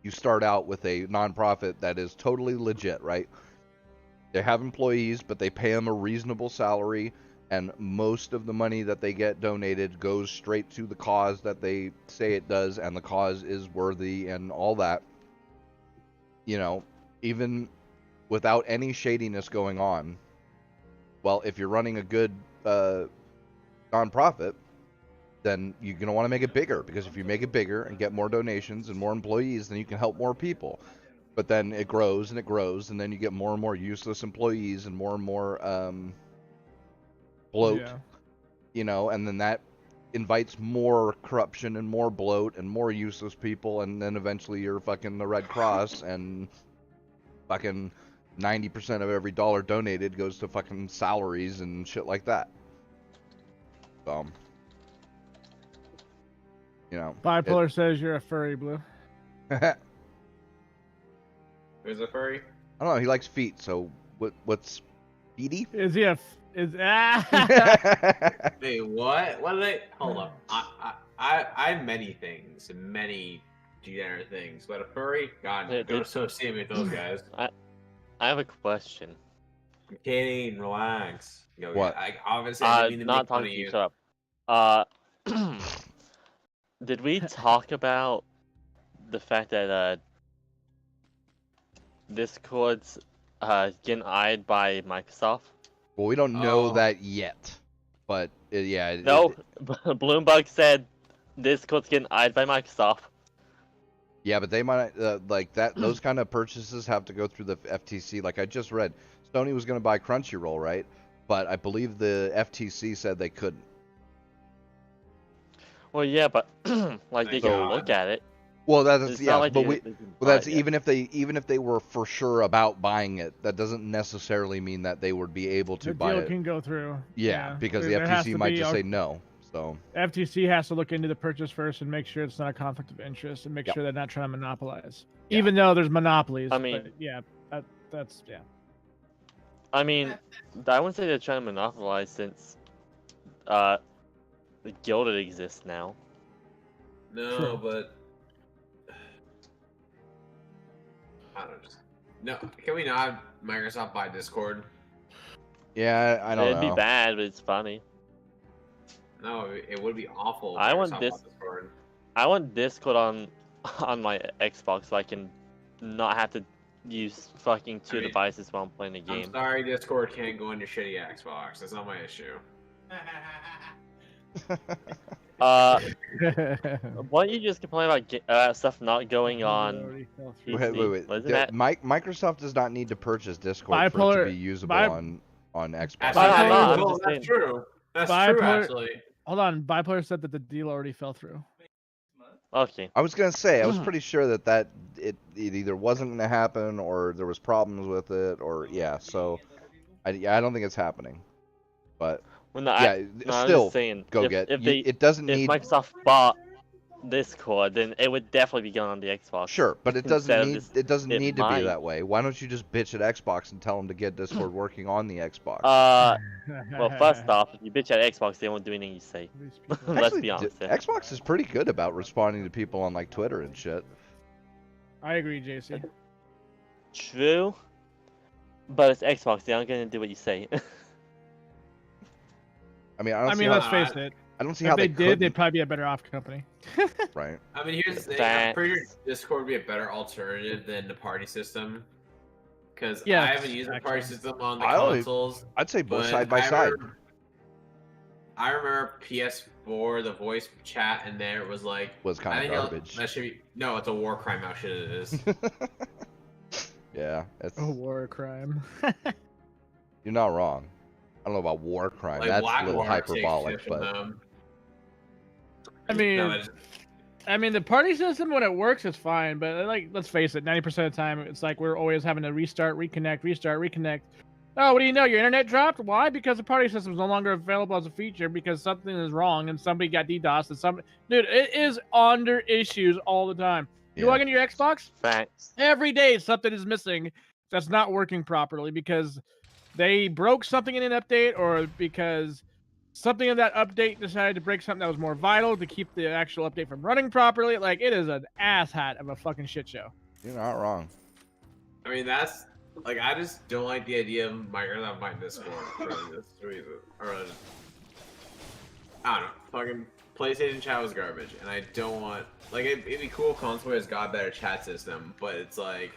you start out with a nonprofit that is totally legit, right? They have employees, but they pay them a reasonable salary, and most of the money that they get donated goes straight to the cause that they say it does, and the cause is worthy and all that. Even without any shadiness going on, well, if you're running a good nonprofit, then you're going to want to make it bigger, because if you make it bigger and get more donations and more employees, then you can help more people. But then it grows and it grows, and then you get more and more useless employees and more bloat, Yeah. you know, and then that invites more corruption and more bloat and more useless people, and then eventually you're fucking the Red Cross, and fucking 90% of every dollar donated goes to fucking salaries and shit like that. So, you know. Bipolar says you're a furry, Blue. Who's a furry? I don't know, he likes feet, so what's feety? Is he a? Is Wait, what? What did I? Hold up. I have many things, many degenerate things, but a furry? God, Yeah, go dude. associate me with those guys. I have a question. I'm kidding. Relax. Yo, What? I obviously I didn't mean to Not make fun talking of to you. you. Shut up. Did we talk about the fact that Discord's getting eyed by Microsoft? Well, we don't know Oh. that yet, but yeah. No, Bloomberg said Discord's getting eyed by Microsoft. Yeah, but they might like that. Those kind of purchases have to go through the FTC. Like I just read, Sony was going to buy Crunchyroll, right? But I believe the FTC said they couldn't. Well, yeah, but like they Thank can God. look at it. Well, that's It's yeah, not like but they can well, buy that's it yet. even if they were for sure about buying it, that doesn't necessarily mean that they would be able to the buy deal it. can go through. Yeah, because the There has FTC to might be just a- say no. So FTC has to look into the purchase first and make sure it's not a conflict of interest and make Yep. sure they're not trying to monopolize. Yeah. Even though there's monopolies. I mean- but yeah, that's yeah. I mean, I wouldn't say they're trying to monopolize since the Gilded exists now. No, True. but I don't just. No, can we not have Microsoft buy Discord? yeah, I don't It'd know. be bad, but it's funny. No, it would be awful. If I want Microsoft this- bought Discord. I want Discord on my Xbox so I can not have to use fucking two I mean, devices while I'm playing a I'm game. sorry, Discord can't go on your shitty Xbox. That's not my issue. Why don't you just complain about stuff not going on Already fell through. PC? Wait. Wasn't that- Microsoft does not need to purchase Discord for it Bipolar- to be usable bi- on Xbox. Actually, I'm not, I'm no, just saying. that's true. That's Bipolar- true, actually. Hold on, Bipolar said that the deal already fell through. Okay. I was gonna say I was pretty sure that it either wasn't gonna happen or there was problems with it or yeah. So I don't think it's happening. But Well, no, yeah, no, I'm still just saying, go if, get. if you- they it doesn't if need. Microsoft bought Discord, then it would definitely be going on the Xbox. Sure, but it instead of doesn't need. just- It doesn't it need to might. be that way. Why don't you just bitch at Xbox and tell them to get Discord working on the Xbox? Well, first off, if you bitch at Xbox, they won't do anything you say. Let's Actually, be honest. here. Xbox is pretty good about responding to people on like Twitter and shit. I agree, JC. True, but it's Xbox. They aren't gonna do what you say. I mean, I don't I see mean, how, let's face it. I don't see If how they they did, they'd couldn't, probably be a better off company. right? I mean, here's the thing. I'm pretty sure Discord would be a better alternative than the party system. Because Yeah, I haven't used the party actually. system on the I only- consoles. I'd say both but side by side. I remember PS4, the voice chat in there was like. Was kind I of think garbage. that should be. No, it's a war crime. How shit it is. Yeah, it's, A war crime. you're not wrong. I don't know about war crime. Like That's a little Blackwater takes hyperbolic, shit from but them. I mean, No, it's- I mean, the party system when it works is fine, but like, let's face it, 90% of the time, it's like we're always having to restart, reconnect. Oh, what do you know? Your internet dropped. Why? Because the party system is no longer available as a feature because something is wrong and somebody got DDoS and some dude. It is under issues all the time. You yeah. log into your Xbox Facts. every day, something is missing that's not working properly because they broke something in an update or because something in that update decided to break something that was more vital to keep the actual update from running properly. Like, it is an asshat of a fucking shit show. You're not wrong. I mean, that's like I just don't like the idea of Microsoft buying Discord for this reason. Or I don't know, fucking PlayStation chat was garbage, and I don't want like it'd be cool. if console has got better chat system, but it's like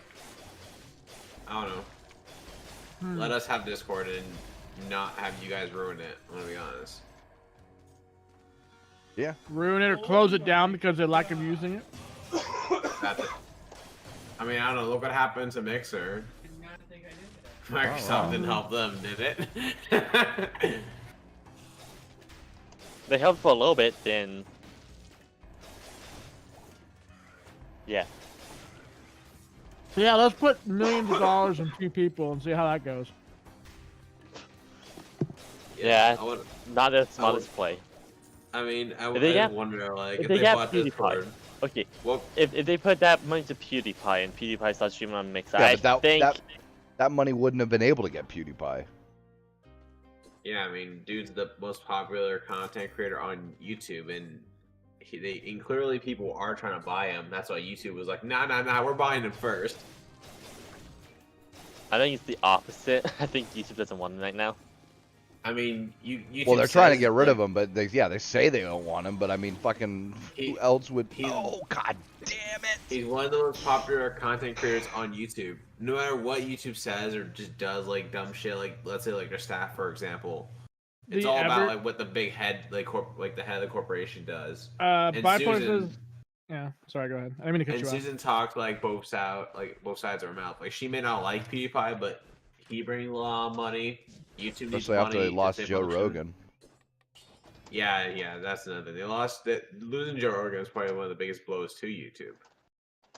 I don't know. Let us have Discord and not have you guys ruin it. I'm gonna be honest. Yeah. Ruin it or close it down because of lack of using it. That's it. I mean, I don't know. Look what happened to Mixer. Did not think I did that. Microsoft didn't help them, did it? They helped for a little bit, then. Yeah. So yeah, let's put millions of dollars in 2 people and see how that goes. Yeah, I would, not the I would- smartest play. I mean, I If they got- wonder, like, if if they they got bought PewDiePie. Discord. Okay, Well, if they put that money to PewDiePie and PewDiePie starts streaming on Mixer, Yeah, I but that, think that money wouldn't have been able to get PewDiePie. yeah, I mean, dude's the most popular content creator on YouTube, and and clearly people are trying to buy him. That's why YouTube was like, nah, we're buying him first. I think it's the opposite. I think YouTube doesn't want him right now. I mean, YouTube Well, they're trying to says, get rid like, of him, but they say they don't want him. But I mean, fucking, who else would? Oh, god damn it! He's one of the most popular content creators on YouTube. No matter what YouTube says or just does, like dumb shit, like let's say like their staff, for example, it's all about like what the big head, like the head of the corporation does. And Bipolar Susan- says, yeah. Sorry, go ahead. I didn't mean to cut And you off. Susan talks like both sides of her mouth. Like she may not like PewDiePie, but he brings a lot of money. YouTube needs Especially after money they lost to Joe function. Rogan. Yeah, that's another thing. They lost that. Losing Joe Rogan is probably one of the biggest blows to YouTube.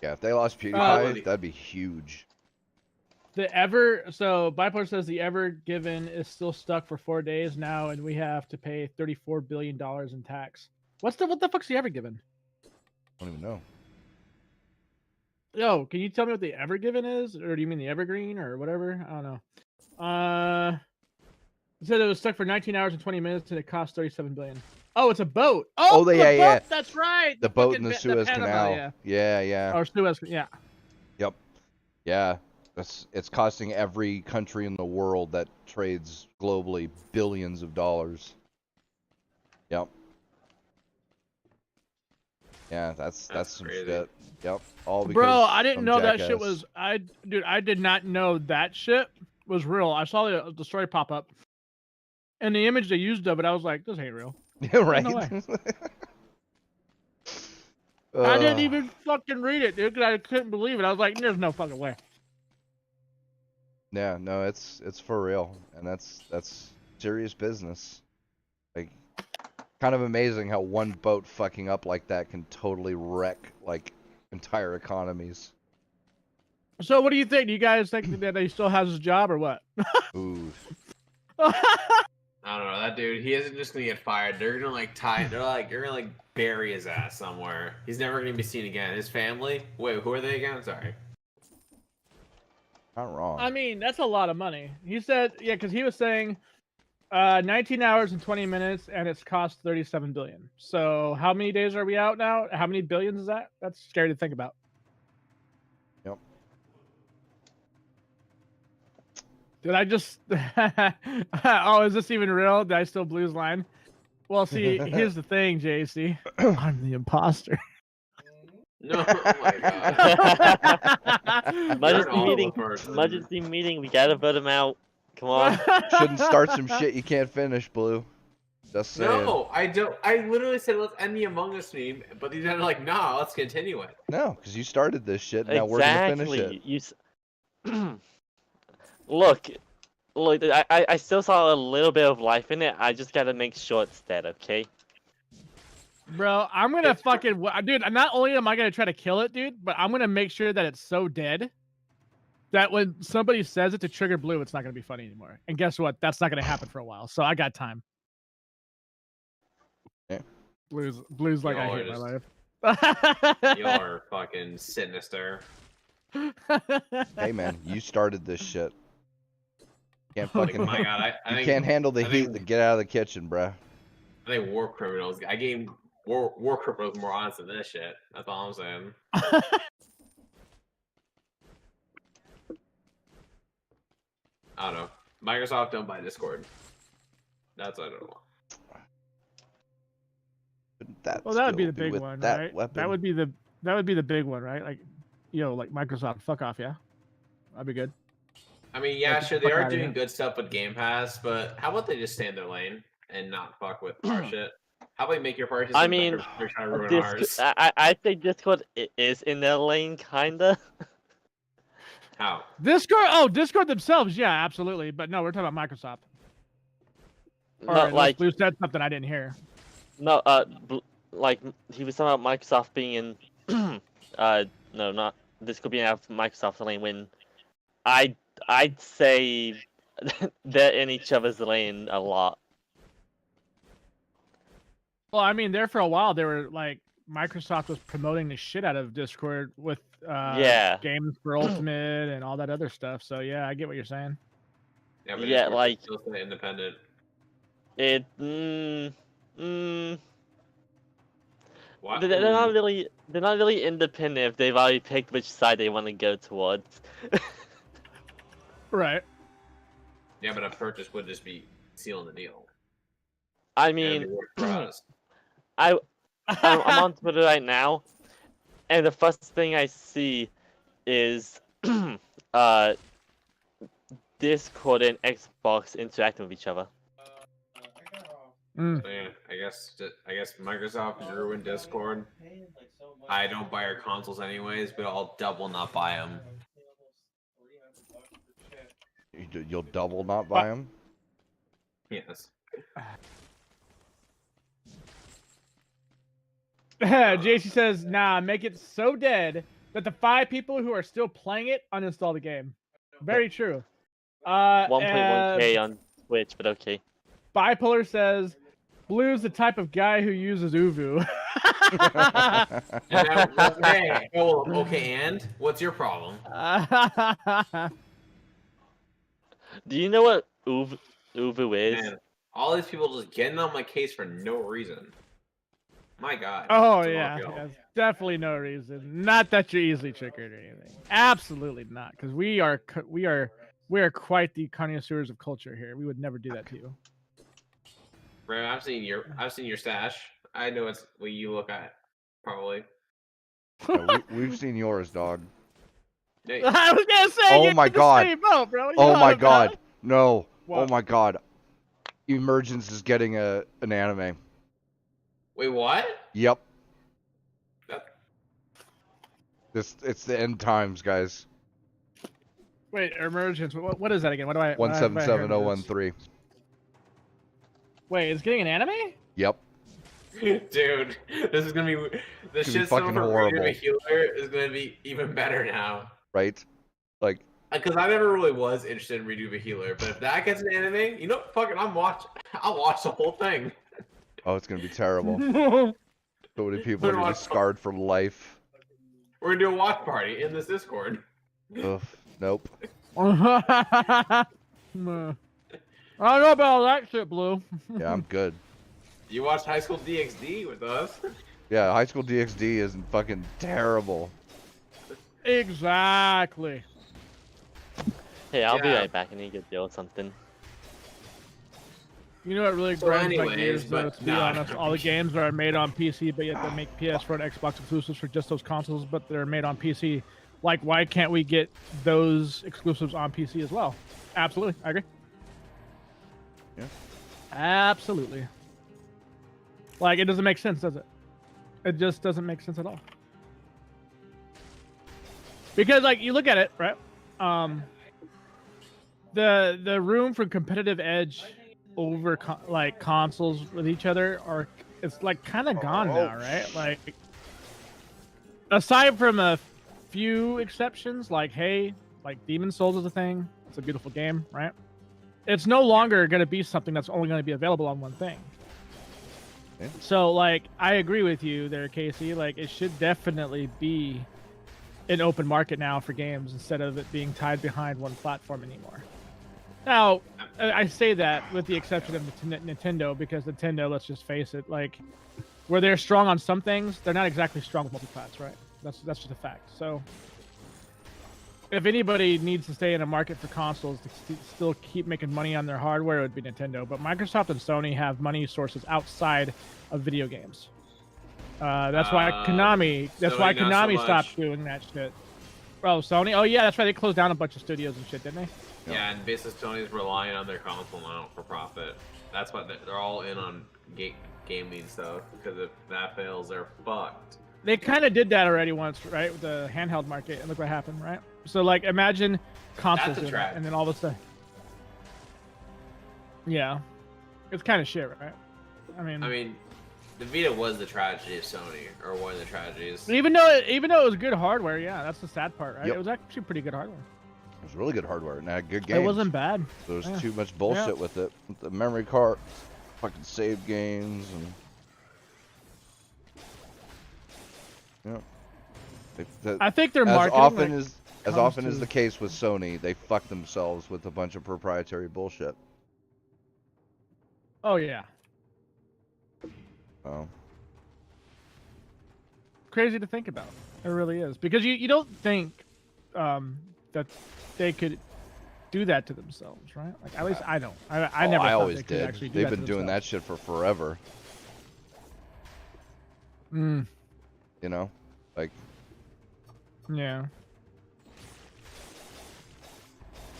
Yeah, if they lost PewDiePie, that'd be huge. So Bipolar says the Ever Given is still stuck for 4 days now, and we have to pay $34 billion in tax. What the fuck's the Ever Given? I don't even know. Yo, can you tell me what the Ever Given is, or do you mean the Evergreen or whatever? I don't know. It said it was stuck for 19 hours and 20 minutes, and it cost $37 billion. Oh, it's a boat. Oh, the boat. That's right. The boat in the fucking Suez Panama, Canal. Yeah. Or Suez. Yeah. Yep. Yeah. It's costing every country in the world that trades globally billions of dollars. Yep. Yeah, that's some crazy. shit. Yep. All because Bro, I didn't some know that shit jackass. was. I did not know that shit was real. I saw the story pop up, and the image they used of it, I was like, this ain't real. Yeah, right. No way. I didn't even fucking read it, dude, 'cause I couldn't believe it. I was like, there's no fucking way. Yeah, no, it's for real, and that's serious business. Like, kind of amazing how one boat fucking up like that can totally wreck like entire economies. So, what do you think? Do you guys think that he still has his job or what? Ooh. I don't know, that dude, he isn't just gonna get fired. They're gonna like you're gonna like bury his ass somewhere. He's never gonna be seen again. His family? Wait, who are they again? Sorry. Not wrong. I mean, that's a lot of money. He said, yeah, because he was saying 19 hours and 20 minutes, and it's cost $37 billion. So, how many days are we out now? How many billions is that? That's scary to think about. Yep. Did I just? Oh, is this even real? Did I still blew his line? Well, see, here's the thing, JC. I'm the imposter. No, oh my god. Emergency meeting. We gotta vote him out. Come on. Shouldn't start some shit you can't finish, Blue. Just saying. No, I don't. I literally said let's end the Among Us meme, but these guys are like, nah, let's continue it. No, because you started this shit. Now we're gonna finish it. Look, I still saw a little bit of life in it. I just gotta make sure it's dead, okay? Bro, I'm gonna fucking dude. Not only am I gonna try to kill it, dude, but I'm gonna make sure that it's so dead that when somebody says it to trigger Blue, it's not gonna be funny anymore. And guess what? That's not gonna happen for a while. So I got time. Yeah. Blue's like, I Y'all hate are my life. Y'all are fucking sinister. Hey man, you started this shit. Can't Oh fucking. my god, I you think, can't handle the I heat. think- To get out of the kitchen, bruh. I think war criminals. I gave war criminals more honest than this shit. That's all I'm saying. I don't know. Microsoft don't buy Discord. That's what I don't know. That Well, that would be still the big with one, that right? weapon. That would be the big one, right? Like, like Microsoft, fuck off, yeah. That'd be good. I mean, yeah, Get the sure, they fuck are outta doing here. good stuff with Game Pass, but how about they just stay in their lane and not fuck with our shit? How about you make your party system I mean, better? They're trying to ruin ours. I say Discord is in their lane, kinda. How? Discord. Oh, Discord themselves. Yeah, absolutely. But no, we're talking about Microsoft. Or No, unless like Blue said something I didn't hear. no, like he was talking about Microsoft being in, no, not this could be out of Microsoft lane when I'd say they're in each other's lane a lot. Well, I mean, there for a while, they were like Microsoft was promoting the shit out of Discord with Yeah. games for Ultimate and all that other stuff. So yeah, I get what you're saying. Yeah, but Yeah, Discord's like- still stay independent. It What? they're not really independent if they've already picked which side they want to go towards. Right. Yeah, but a purchase would just be sealing the deal. I And it'd mean, be work for us. I'm on Twitter right now, and the first thing I see is Discord and Xbox interacting with each other. Mm. So, yeah, I guess Microsoft ruined Discord. I don't buy our consoles anyways, but I'll double not buy them. You'll double not buy them? Yes. JC says, nah, make it so dead that the 5 people who are still playing it uninstall the game. Very true. 1.1K on Twitch, but okay. Bipolar says, Blue's the type of guy who uses Uvu. Okay. Oh, okay, and what's your problem? Do you know what Uvu is? Man, all these people just getting on my case for no reason. My God. Oh It's a yeah, long yes, definitely no reason. Not that you're easily triggered or anything. Absolutely not, because we are quite the connoisseurs of culture here. We would never do that to you. Bro, I've seen your stash. I know it's what you look at, probably. Yeah, we've seen yours, dog. Hey, I was gonna say. Oh you're my in the God. same boat, bro. You Oh know my what I'm God. about. No. What? Oh my God. Emergence is getting an anime. wait, what? Yep. That- It's the end times, guys. Wait, emergence. What is that again? What do I? what have I heard of this? 177013. Wait, it's getting an anime? Yep. Dude, this is gonna be the be shit fucking for horrible. Radio Healer is gonna be even better now. Right? Like, Because I never really was interested in Redo the Healer, but if that gets an anime, you know, fucking, I'll watch the whole thing. oh, it's gonna be terrible. So many people are gonna be scarred for life. We're gonna do a watch party in this Discord. Ugh. Nope. No. I don't know about all that shit, Blue. Yeah, I'm good. You watched High School DxD with us. Yeah, High School DxD is fucking terrible. Exactly. Hey, I'll be Yeah. right back. I need to deal with something. You know what really So grinds my anyways, gears, though, but to be nah. honest? All the games are made on PC, but yet they make PS4 and Xbox exclusives for just those consoles, but they're made on PC. Like, why can't we get those exclusives on PC as well? Absolutely. I agree. Yeah. Absolutely. Like, it doesn't make sense, does it? It just doesn't make sense at all. Because, like, you look at it, right? The room for competitive edge over consoles with each other it's like kind of gone now, right? Like, aside from a few exceptions, like Demon's Souls is a thing. It's a beautiful game, right? It's no longer going to be something that's only going to be available on one thing. Yeah. So, like, I agree with you there, Casey. Like, it should definitely be an open market now for games instead of it being tied behind one platform anymore. Now, I say that with the exception of Nintendo, because Nintendo, let's just face it, like, where they're strong on some things, they're not exactly strong with multi-class, right? That's just a fact. So, if anybody needs to stay in a market for consoles to still keep making money on their hardware, it would be Nintendo. But Microsoft and Sony have money sources outside of video games. That's why Konami. That's why Sony not so Konami much. stopped doing that shit. Bro, Sony. Oh yeah, that's right. They closed down a bunch of studios and shit, didn't they? Yeah, and basically Sony's relying on their console now for profit. That's what they're all in on gaming stuff, because if that fails, they're fucked. They kind of did that already once, right? With the handheld market, and look what happened, right? So like, imagine consoles That's a doing that, trap. and then all of a sudden, yeah, it's kind of shit, right? I mean, the Vita was the tragedy of Sony, or one of the tragedies. even though it was good hardware, yeah, that's the sad part, right? Yep. It was actually pretty good hardware. It was really good hardware and had good games. It wasn't bad. There was Yeah. too much bullshit with it. With the memory card, fucking save games, and I think their as marketing, often like, as comes often to- as the case with Sony, they fuck themselves with a bunch of proprietary bullshit. Oh yeah, Oh, crazy to think about. It really is, because you don't think that they could do that to themselves, right? Like, at least I don't. I never. I thought always they could did. actually do They've that to been doing that themselves. shit for forever. Mm, You know, like yeah.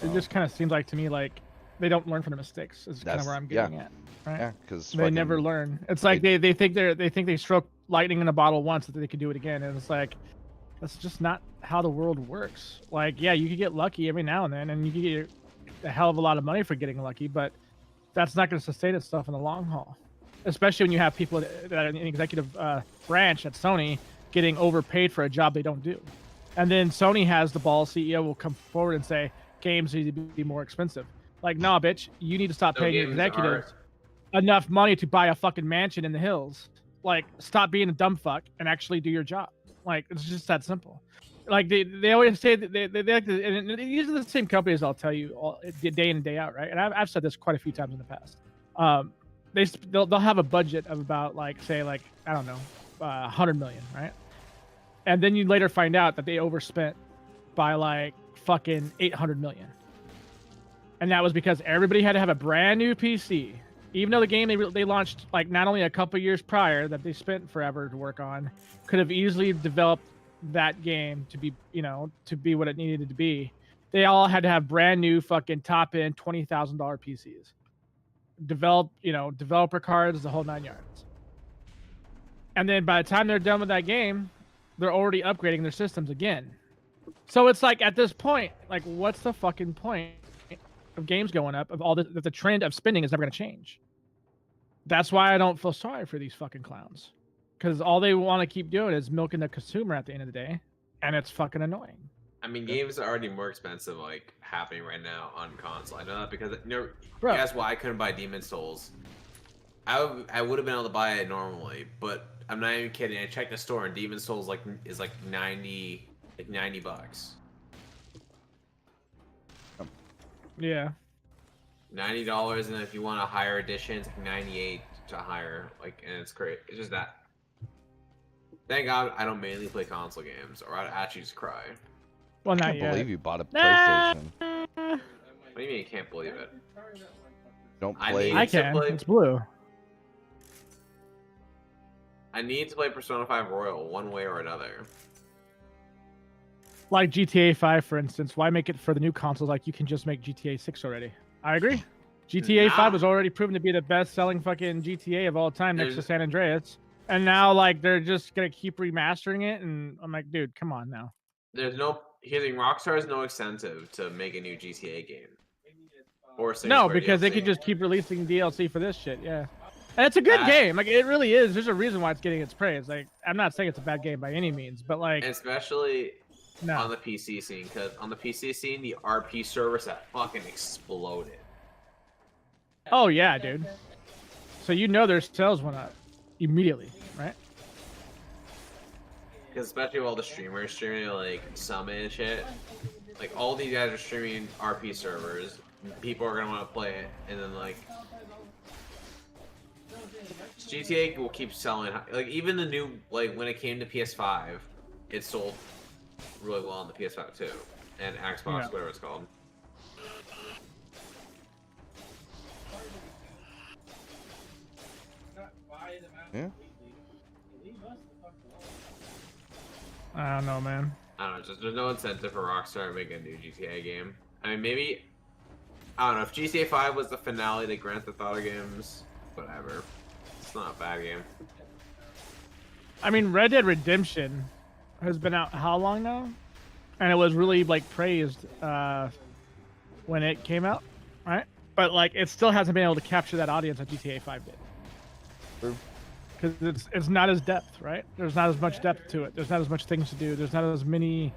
It just kind of seems like to me like they don't learn from the mistakes. Is kind That's- of where I'm yeah. getting at, right? yeah, because They never learn. It's like they think they struck lightning in a bottle once, that they can do it again, and it's like that's just not how the world works. Like, yeah, you could get lucky every now and then, and you could get a hell of a lot of money for getting lucky, but that's not going to sustain itself in the long haul. Especially when you have people that are in the executive branch at Sony getting overpaid for a job they don't do, and then Sony has the ball. CEO will come forward and say games need to be more expensive. Like, nah, bitch, you need to stop No paying your games executives enough money to buy a fucking mansion in the hills. Like, stop being a dumb fuck and actually do your job. Like, it's just that simple. Like, they always say that they like to, and these are the same companies, I'll tell you, all day in and day out, right? And I've said this quite a few times in the past. They'll have a budget of about, like, say, like, I don't know, 100 million, right? And then you later find out that they overspent by like fucking 800 million. And that was because everybody had to have a brand new PC. Even though the game they launched like not only a couple years prior that they spent forever to work on, could have easily developed that game to be, to be what it needed to be. They all had to have brand new fucking top end $20,000 PCs. Developer cards, the whole 9 yards. And then by the time they're done with that game, they're already upgrading their systems again. So it's like, at this point, like, what's the fucking point of games going up, of all this, that the trend of spending is never going to change? That's why I don't feel sorry for these fucking clowns, because all they want to keep doing is milking the consumer at the end of the day, and it's fucking annoying. I mean, games are already more expensive, like, happening right now on console. I know that because, Bro. that's why I couldn't buy Demon's Souls. I would have been able to buy it normally, but I'm not even kidding. I checked the store and Demon's Souls is like $90. Yeah. $90, and then if you want a higher edition, it's like $98 to higher. Like, and it's great. It's just that. Thank God I don't mainly play console games, or I'd actually just cry. Well, I not can't yet. believe you bought a Nah. PlayStation. What do you mean you can't believe it? Don't I play. need- I It's a can. play- It's blue. I need to play Persona 5 Royal one way or another. Like GTA 5, for instance. Why make it for the new consoles? Like, you can just make GTA 6 already. I agree. GTA 5 was already proven to be the best-selling fucking GTA of all time next to There's- San Andreas. And now, like, they're just gonna keep remastering it, and I'm like, dude, come on now. Here's Rockstar has no incentive to make a new GTA game. Or No, single-player because they DLC. could just keep releasing DLC for this shit, yeah. And it's a good game. Like, it really is. There's a reason why it's getting its praise. Like, I'm not saying it's a bad game by any means, but, like, Especially no. on the PC scene, because on the PC scene, the RP servers have fucking exploded. Oh, yeah, dude. So you know their sales went up immediately, right? Because especially with all the streamers streaming like Summit and shit, like all these guys are streaming RP servers. People are gonna want to play it, and then like GTA will keep selling. Like even the new, like when it came to PS5, it sold really well on the PS5 too, and Xbox, Yeah. whatever it's called. Yeah. I don't know, man. I don't know, just there's no incentive for Rockstar to make a new GTA game. I mean, maybe I don't know if GTA 5 was the finale to Grand Theft Auto games, whatever. It's not a bad game. I mean, Red Dead Redemption has been out how long now? and it was really like praised when it came out, right? But like it still hasn't been able to capture that audience that GTA 5 did. True. Because it's not as depth, right? There's not as much depth to it. There's not as much things to do. There's not as many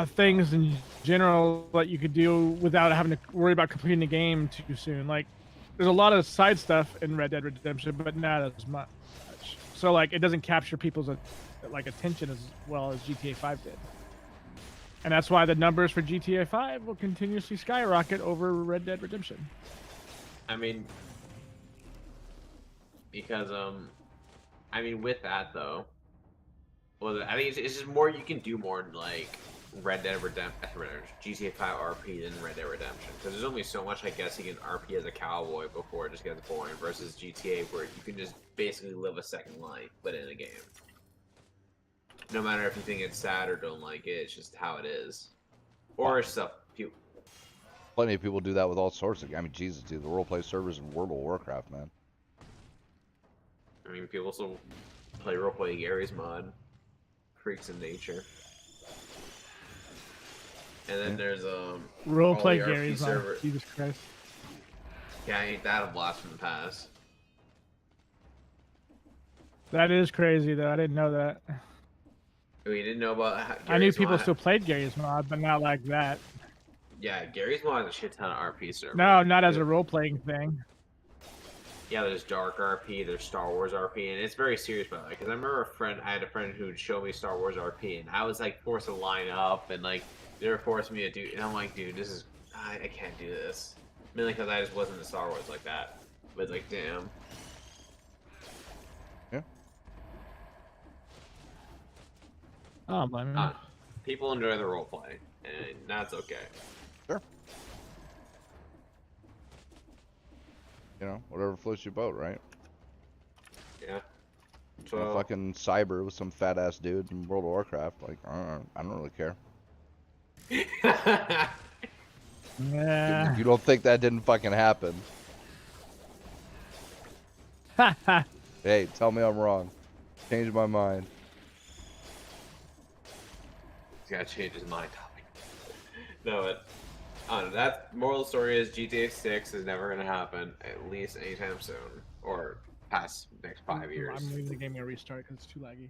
things in general that you could do without having to worry about completing the game too soon. Like, there's a lot of side stuff in Red Dead Redemption, but not as much. So like, it doesn't capture people's like attention as well as GTA 5 did. And that's why the numbers for GTA 5 will continuously skyrocket over Red Dead Redemption. I mean, because I mean, with that though, well, I think it's just more you can do more in like Red Dead Redemption, GTA 5 RP than Red Dead Redemption, because there's only so much I guess you can RP as a cowboy before it just gets boring. Versus GTA, where you can just basically live a second life, but in a game. No matter if you think it's sad or don't like it, it's just how it is. Or stuff. Plenty of people do that with all sorts of. I mean, Jesus, dude, the role play servers in World of Warcraft, man. I mean, people still play roleplay Gary's mod. Freaks in nature. And then there's roleplay Gary's mod. Jesus Christ. Yeah, ain't that a blast from the past? That is crazy, though. I didn't know that. We didn't know about. I knew Gary's people mod. still played Gary's mod, but not like that. Yeah, Gary's mod has a shit ton of RP servers. No, not as a role-playing thing. Yeah, there's Dark RP, there's Star Wars RP, and it's very serious about it. Because I remember I had a friend who would show me Star Wars RP, and I was like forced to line up, and like they were forcing me to do, and I'm like, dude, this is, I can't do this. Mainly because I just wasn't into Star Wars like that. But it's like, damn. Yeah. Oh, man. People enjoy the roleplay, and that's okay. Sure. You know, whatever floats your boat, right? Yeah. So you know, fucking Cyber with some fat ass dude in World of Warcraft, like I don't really care. Yeah. You don't think that didn't fucking happen? Hey, tell me I'm wrong. Change my mind. He's gotta change his mind, Tommy. No, but I don't know. That moral of the story is GTA 6 is never gonna happen, at least anytime soon, or past next 5 years. I'm leaving the game a restart because it's too laggy.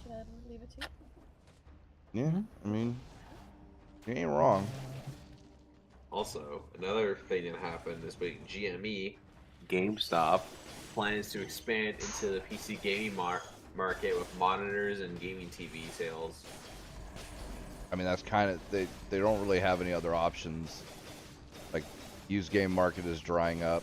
Should I leave it to you? Yeah, I mean, you ain't wrong. Also, another thing that happened this week: GameStop plans to expand into the PC gaming market with monitors and gaming TV sales. I mean, that's kind of they don't really have any other options. Like, used game market is drying up.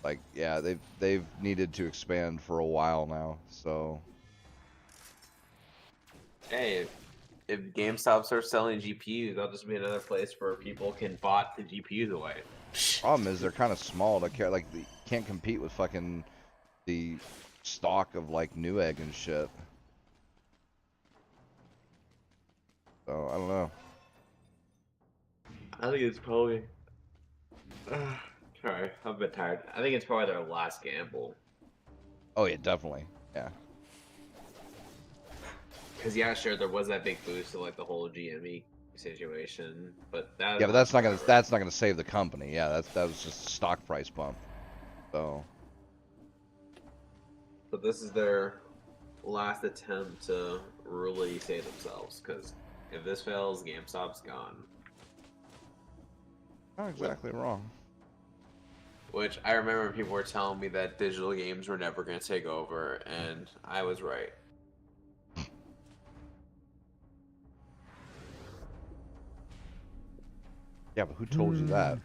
Like, yeah, they've needed to expand for a while now. So, Hey, if GameStop starts selling GPUs, that'll just be another place where people can bot the GPUs away. problem is they're kind of small to care. Like, they can't compete with fucking the stock of like Newegg and shit. So I don't know. I think it's probably. Sorry, I'm a bit tired. I think it's probably their last gamble. Oh yeah, definitely. Yeah. Because yeah, sure, there was that big boost to like the whole GME situation, but that. Yeah, but that's not gonna save the company. Yeah, that was just a stock price bump. So. But this is their last attempt to really save themselves. Because if this fails, GameStop's gone. Not exactly wrong. Which I remember people were telling me that digital games were never going to take over, and I was right. Yeah, but who told you that?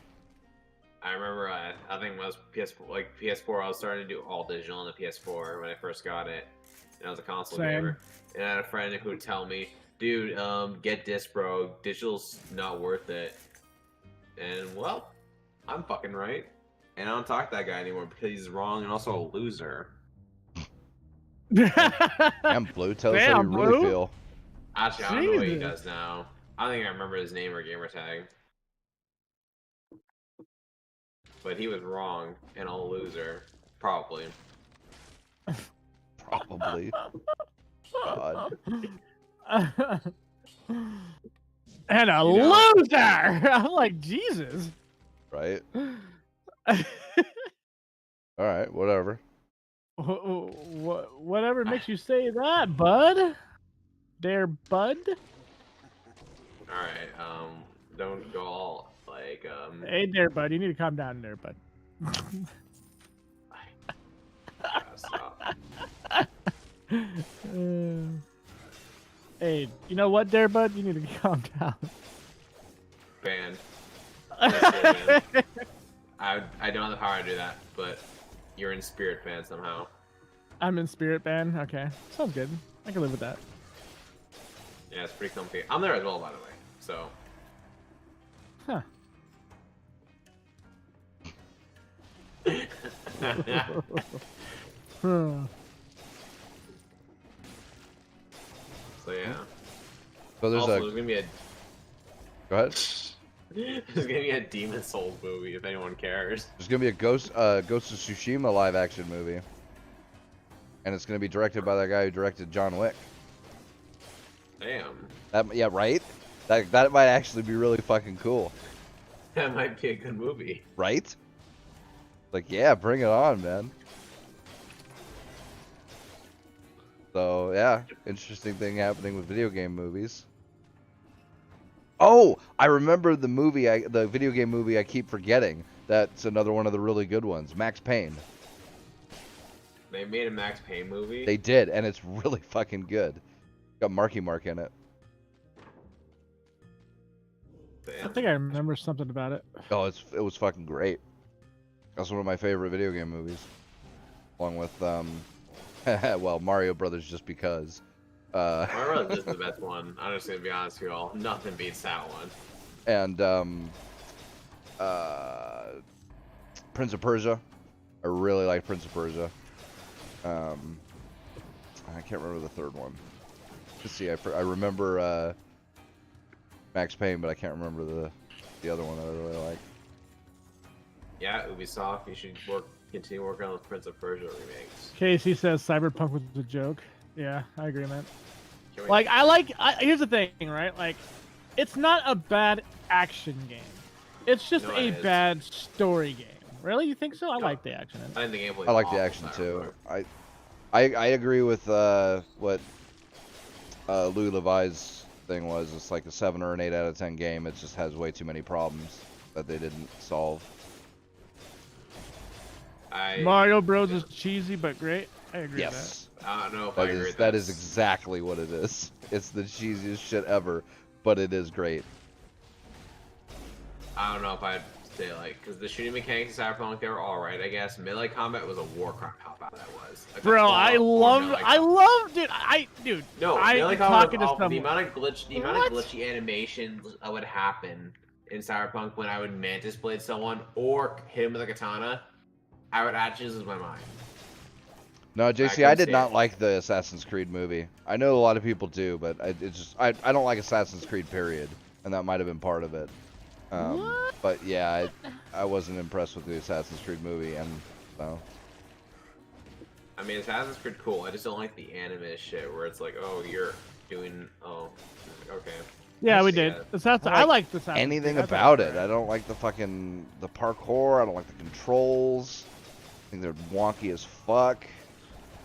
I remember, I think when I was PS4, I was starting to do all digital on the PS4 when I first got it, and I was a console gamer. And I had a friend who would tell me, "Dude, get disc, bro. Digital's not worth it." And well, I'm fucking right. And I don't talk to that guy anymore because he's wrong and also a loser. Damn, Blue, tell us how you really feel. Actually, I don't know what he does now. I don't think I remember his name or gamer tag. But he was wrong and a loser. Probably. Probably. God. And a You know- loser. I'm like, Jesus. Right? All right, whatever. Whatever makes you say that, bud. There, bud. All right. Don't go all like Hey there, bud. You need to calm down there, bud. Stop. Hey, you know what, there, bud? You need to calm down. Banned. That's it, man. I don't have the power to do that, but you're in spirit ban somehow. I'm in spirit ban. Okay, sounds good. I can live with that. Yeah, it's pretty comfy. I'm there as well, by the way. So. Huh. So yeah. So there's Also, there's gonna be a Go ahead. there's gonna be a Demon Souls movie if anyone cares. There's gonna be a Ghost of Tsushima live action movie, and it's gonna be directed by that guy who directed John Wick. Damn. Yeah, right. That might actually be really fucking cool. That might be a good movie. Right? Like, yeah, bring it on, man. So yeah, interesting thing happening with video game movies. Oh, I remember the video game movie I keep forgetting. That's another one of the really good ones, Max Payne. They made a Max Payne movie. They did, and it's really fucking good. Got Marky Mark in it. I think I remember something about it. Oh, it was fucking great. That's one of my favorite video game movies, along with well, Mario Brothers, just because. Mario Brothers is the best one. I'm just gonna be honest with you all. Nothing beats that one. And Prince of Persia. I really like Prince of Persia. I can't remember the third one. Let's see, I remember Max Payne, but I can't remember the other one that I really like. Yeah, Ubisoft, you should continue working on those Prince of Persia remakes. Casey says Cyberpunk was a joke. Yeah, I agree, man. Can we- Like, here's the thing, right? Like, it's not a bad action game. It's just No, a it is. bad story game. Really? You think so? I No. like the action in it. I think the gameplay. I like the action too. I agree with what Lou Levi's thing was. It's like a 7 or an 8 out of 10 game. It just has way too many problems that they didn't solve. Mario Bros is cheesy but great. I agree Yes. I don't know if I agree with That is exactly what it is. It's the cheesiest shit ever, but it is great. I don't know if I'd say because the shooting mechanics in Cyberpunk, they were all right, I guess. Melee combat was a war crime. How bad that was. that. Bro, I loved it. Dude. No, I'm melee combat talking to was awful. someone. The amount of glitchy animations that would happen in Cyberpunk when I would mantis blade someone or hit him with a katana, I would actually lose my mind. No, JC, I did not like the Assassin's Creed movie. I know a lot of people do, but I don't like Assassin's Creed, period, and that might have been part of it. But yeah, I wasn't impressed with the Assassin's Creed movie, and so. I mean, Assassin's Creed cool. I just don't like the anime shit where it's like, oh, you're doing, okay. Yeah, we did. I like the Assassin's anything Creed. about it. I don't like the parkour. I don't like the controls. I think they're wonky as fuck.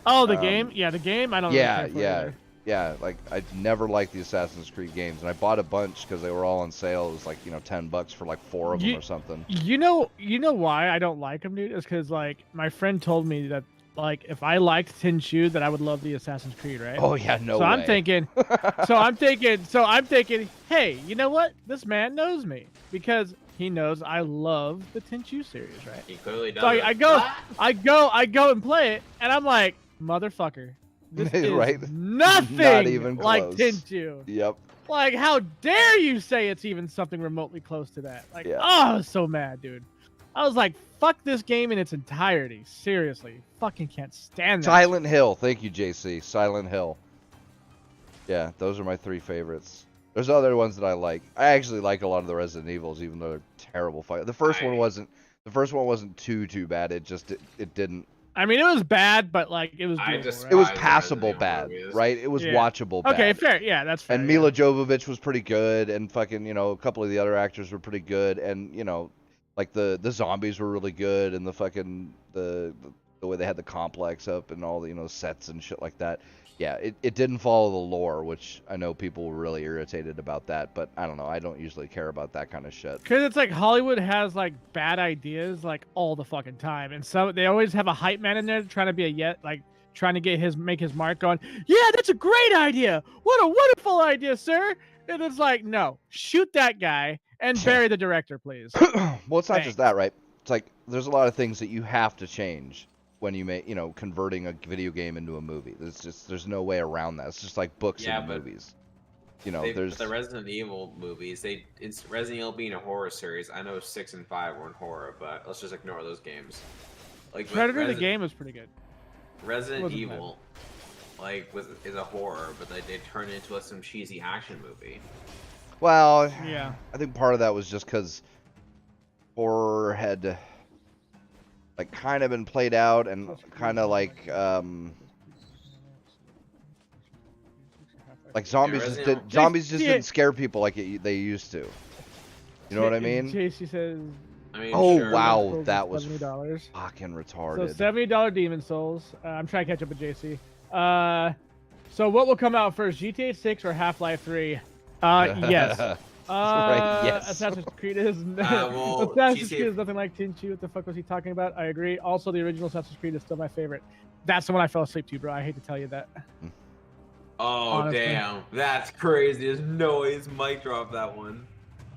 Oh, the game? Yeah, the game. I don't. Yeah, really care for yeah, either. yeah. Like I never liked the Assassin's Creed games, and I bought a bunch because they were all on sale. It was like $10 for like 4 of them or something. You know why I don't like them, dude? Is because like my friend told me that like if I liked Tenchu, that I would love the Assassin's Creed, right? Oh yeah, no so way. I'm thinking, hey, you know what? This man knows me because he knows I love the Tenchu series, right? He clearly does. So I go and play it, and I'm like, motherfucker, this is Right? nothing Not even like close. Tenchu. Yep. Like, how dare you say it's even something remotely close to that? Like, Yeah. oh, I was so mad, dude. I was like, fuck this game in its entirety. Seriously. Fucking can't stand that. Silent Hill. Thank you, JC. Silent Hill. Yeah, those are my 3 favorites. There's other ones that I like. I actually like a lot of the Resident Evils, even though they're terrible fight. The first one wasn't too bad. It just it didn't I mean, it was bad, but like it was I doable, just- right? It was the passable Resident Evil bad, movies. right? It was Yeah. watchable bad. Okay, fair. Yeah, that's fair. And yeah. Mila Jovovich was pretty good, and fucking, you know, a couple of the other actors were pretty good, and you know, like the zombies were really good, and the fucking the way they had the complex up and all the, you know, sets and shit like that. Yeah, it didn't follow the lore, which I know people were really irritated about that, but I don't know. I don't usually care about that kind of shit. Cause it's like Hollywood has like bad ideas like all the fucking time, and so they always have a hype man in there trying to be trying to make his mark. Going, yeah, that's a great idea. What a wonderful idea, sir. And it's like, no, shoot that guy and bury the director, please. Well, it's not Thanks. just that, right? It's like there's a lot of things that you have to change when you make, you know, converting a video game into a movie. There's no way around that. It's just like books Yeah, and but movies. You know, They, there's the Resident Evil movies. It's Resident Evil being a horror series. I know 6 and 5 were in horror, but let's just ignore those games. Like with Predator the game was pretty good. Resident wasn't Evil, is a horror, but they turned it into some cheesy action movie. well, Yeah. I think part of that was just because horror had like kind of been played out and kind of like zombies just Resident did, zombies just Yeah. didn't scare people like they used to. You know what I mean? JC says. I mean, Oh sure, wow, Souls that is was $70. fucking So retarded. $70 Demon Souls. I'm trying to catch up with JC. So what will come out first, GTA 6 or Half-Life 3? Yes. Right, yes. Assassin's Creed is well, Assassin's GTA Creed is nothing like Tenchu. What the fuck was he talking about? I agree. Also, the original Assassin's Creed is still my favorite. That's the one I fell asleep to, bro. I hate to tell you that. Oh Honestly. damn, that's crazy. There's no way his mic dropped that one.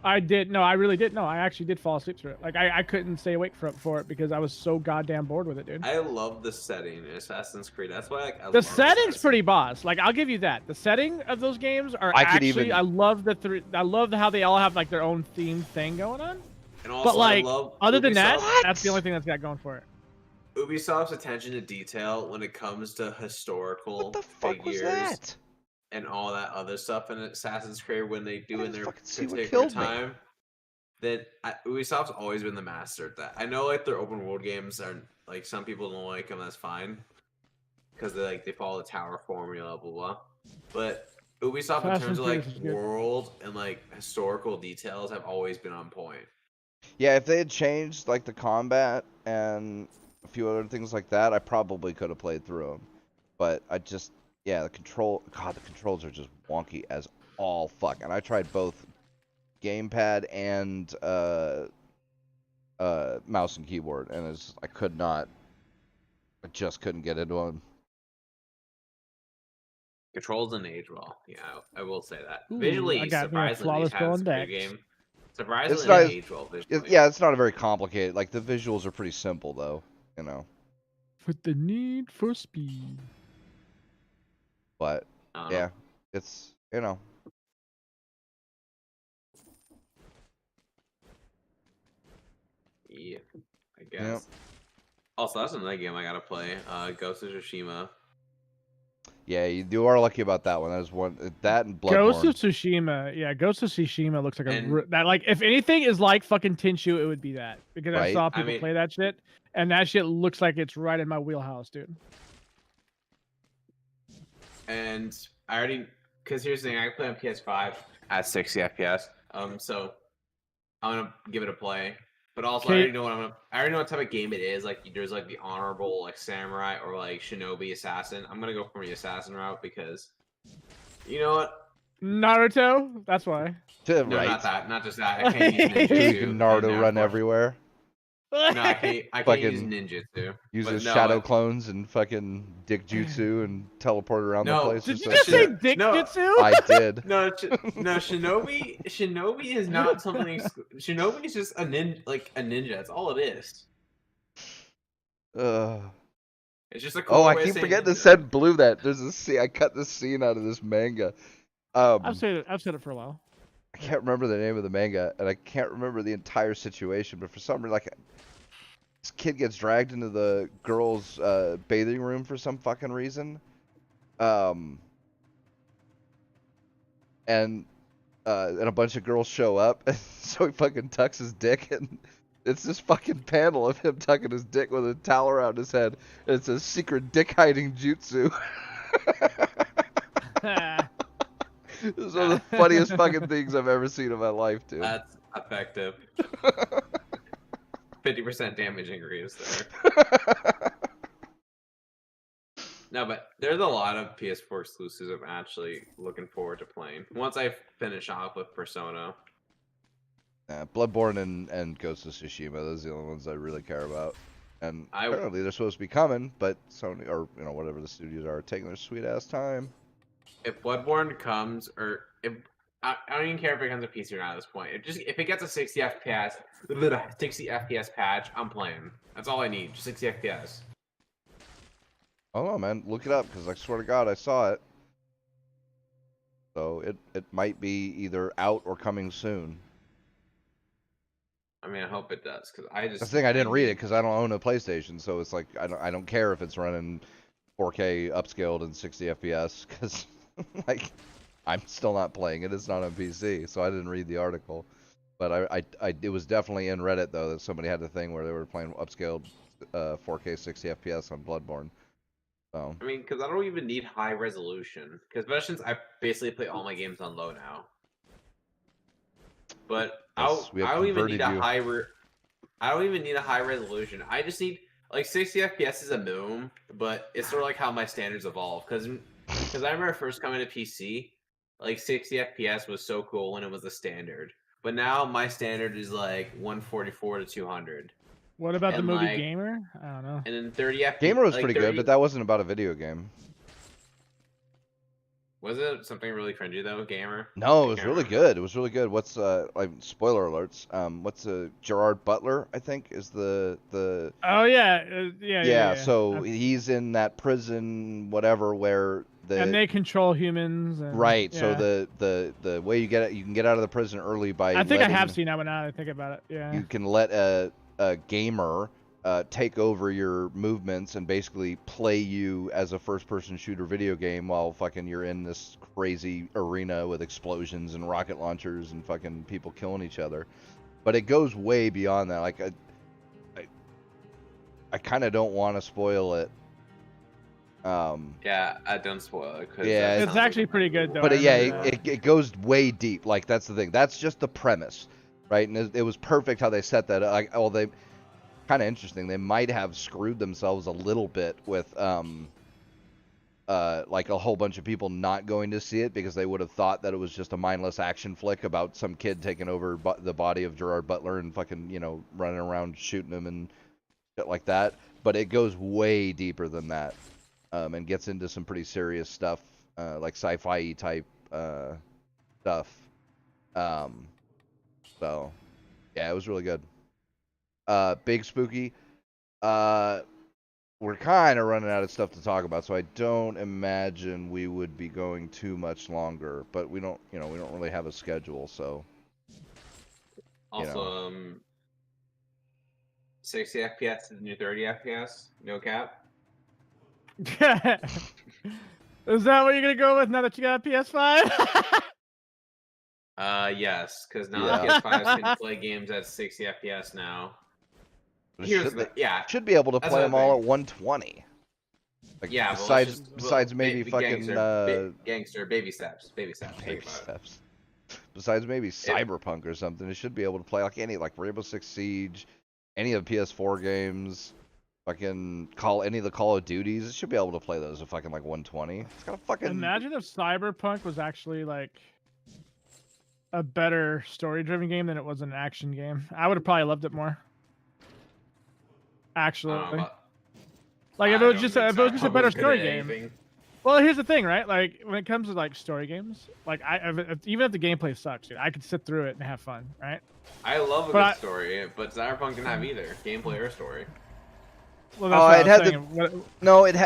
I did. No, I really did. No, I actually did fall asleep through it. Like I couldn't stay awake for it because I was so goddamn bored with it, dude. I love the setting in Assassin's Creed. That's why I The love setting's Assassin's pretty boss. Like I'll give you that. The setting of those games are I could actually. even- I love I love how they all have like their own themed thing going on. And also, But like, I love other than that, Ubisoft- that's the only thing that's got going for it. Ubisoft's attention to detail when it comes to historical What the fuck was figures that? and all that other stuff in Assassin's Creed when they do I in didn't their fucking see what particular killed me. time. That Ubisoft's always been the master at that. I know like their open world games are like some people don't like them. That's fine because they follow the tower formula, blah blah blah. But Ubisoft in Fast terms and of like Furious is good. world and like historical details have always been on point. Yeah, if they had changed like the combat and a few other things like that, I probably could have played through them. But the controls are just wonky as all fuck. And I tried both gamepad and mouse and keyboard, and I just couldn't get into them. Controls didn't age well. Yeah, I will say that. Ooh, Visually, I got me a surprisingly, flawless Assassin's going Creed back. game. Surprisingly, It's not didn't as- age well visually. Yeah, it's not a very complicated. Like the visuals are pretty simple though, you know. With the need for speed. But I don't know. yeah, it's, you know. Yeah, I guess. Also, that's another game I gotta play. Ghost of Tsushima. Yeah, you are lucky about that one. That is one, that and Bloodborne. Ghost of Tsushima. Yeah, Ghost of Tsushima looks like And- that. Like, if anything is like fucking Tenchu, it would be that because I Right? saw I people mean- play that shit, and that shit looks like it's right in my wheelhouse, dude. And I already, because here's the thing, I play on PS5 at 60 FPS. So I'm gonna give it a play. But also, I Okay. already know I already know what type of game it is. Like, there's like the honorable like samurai or like shinobi assassin. I'm gonna go for the assassin route because, you know what? Naruto. That's why. No, Right. not that. Not just that. I can't use ninjutsu. So you can Naruto and run therefore- everywhere. No, I can't use Fucking ninjutsu. Uses But no, shadow clones and fucking dick jutsu and teleport around the No. place. Did just you like just say shit. dick No. jitsu? I did. No, no, Shinobi is not something. Shinobi is just a ninja. That's all it is. It's just a cool Oh, I way of keep saying forgetting to ninja. send Blue that. There's a scene. I cut this scene out of this manga. I've said it for a while. I can't remember the name of the manga, and I can't remember the entire situation. But for some reason, like, this kid gets dragged into the girls' bathing room for some fucking reason. And a bunch of girls show up, so he fucking tucks his dick It's this fucking panel of him tucking his dick with a towel around his head. And it's a secret dick hiding jutsu. This is one of the funniest fucking things I've ever seen in my life, dude. That's effective. 50% damage increase there. No, but there's a lot of PS4 exclusives I'm actually looking forward to playing. Once I finish off with Persona. Bloodborne and Ghost of Tsushima, those are the only ones I really care about. And apparently they're supposed to be coming, but Sony, or whatever the studios are, taking their sweet ass time. If Bloodborne comes, or if I don't even care if it comes to PC or not at this point. If it gets a 60 FPS patch, I'm playing. That's all I need, just 60 FPS. I don't know, man. Look it up, because I swear to God, I saw it. So it might be either out or coming soon. I mean, I hope it does, because I just... That's the thing, I didn't read it, because I don't own a PlayStation, so it's like, I don't care if it's running 4K upscaled and 60 FPS, because, like, I'm still not playing it. It's not on PC, so I didn't read the article. But it was definitely in Reddit, though, that somebody had a thing where they were playing upscaled 4K 60 FPS on Bloodborne. So. I mean, because I don't even need high resolution. Because since I basically play all my games on low now. But Yes, I don't even need I don't even need a high resolution. I just need like 60 FPS is a minimum, but it's sort of like how my standards evolve. Because I remember first coming to PC, like 60 FPS was so cool when it was the standard. But now my standard is like 144 to 200. What about the movie Gamer? I don't know. And then 30 FPS. Gamer was pretty good, but that wasn't about a video game. Was it something really cringy though, Gamer? No, it was really good. It was really good. What's like spoiler alerts? What's Gerard Butler? I think is the. Oh yeah, yeah. So he's in that prison, whatever, where and they control humans. And, right. Yeah. So the way you can get out of the prison early by. I think I have seen that one now that I think about it. Yeah. You can let a gamer take over your movements and basically play you as a first-person shooter video game while fucking you're in this crazy arena with explosions and rocket launchers and fucking people killing each other. But it goes way beyond that. Like I kind of don't want to spoil it. Yeah, I don't spoil it. Yeah, it's actually pretty good though. But it goes way deep. Like that's the thing. That's just the premise, right? And it was perfect how they set that up. Like, they kind of interesting. They might have screwed themselves a little bit with like a whole bunch of people not going to see it because they would have thought that it was just a mindless action flick about some kid taking over the body of Gerard Butler and fucking running around shooting him and shit like that. But it goes way deeper than that, and gets into some pretty serious stuff, like sci-fi type stuff. So yeah, it was really good. Big Spooky. We're kind of running out of stuff to talk about, so I don't imagine we would be going too much longer. But we don't really have a schedule, so. Also, 60 FPS to the new 30 FPS, no cap. Is that what you're gonna go with now that you got a PS5? Yes, because now the PS5 can play games at 60 FPS now. Should be able to play them all at 120. Like, yeah, besides maybe fucking gangster baby steps. Besides maybe Cyberpunk or something, it should be able to play like Rainbow Six Siege, any of the PS4 games, fucking any of the Call of Duties. It should be able to play those at fucking like 120. It's got a fucking. Imagine if Cyberpunk was actually like a better story-driven game than it was an action game. I would have probably loved it more. Actually, like if it was just a better story game. Well, here's the thing, right? Like when it comes to like story games, like even if the gameplay sucks, dude, I could sit through it and have fun, right? I love a good story, but Cyberpunk didn't have either gameplay or story. Well, that's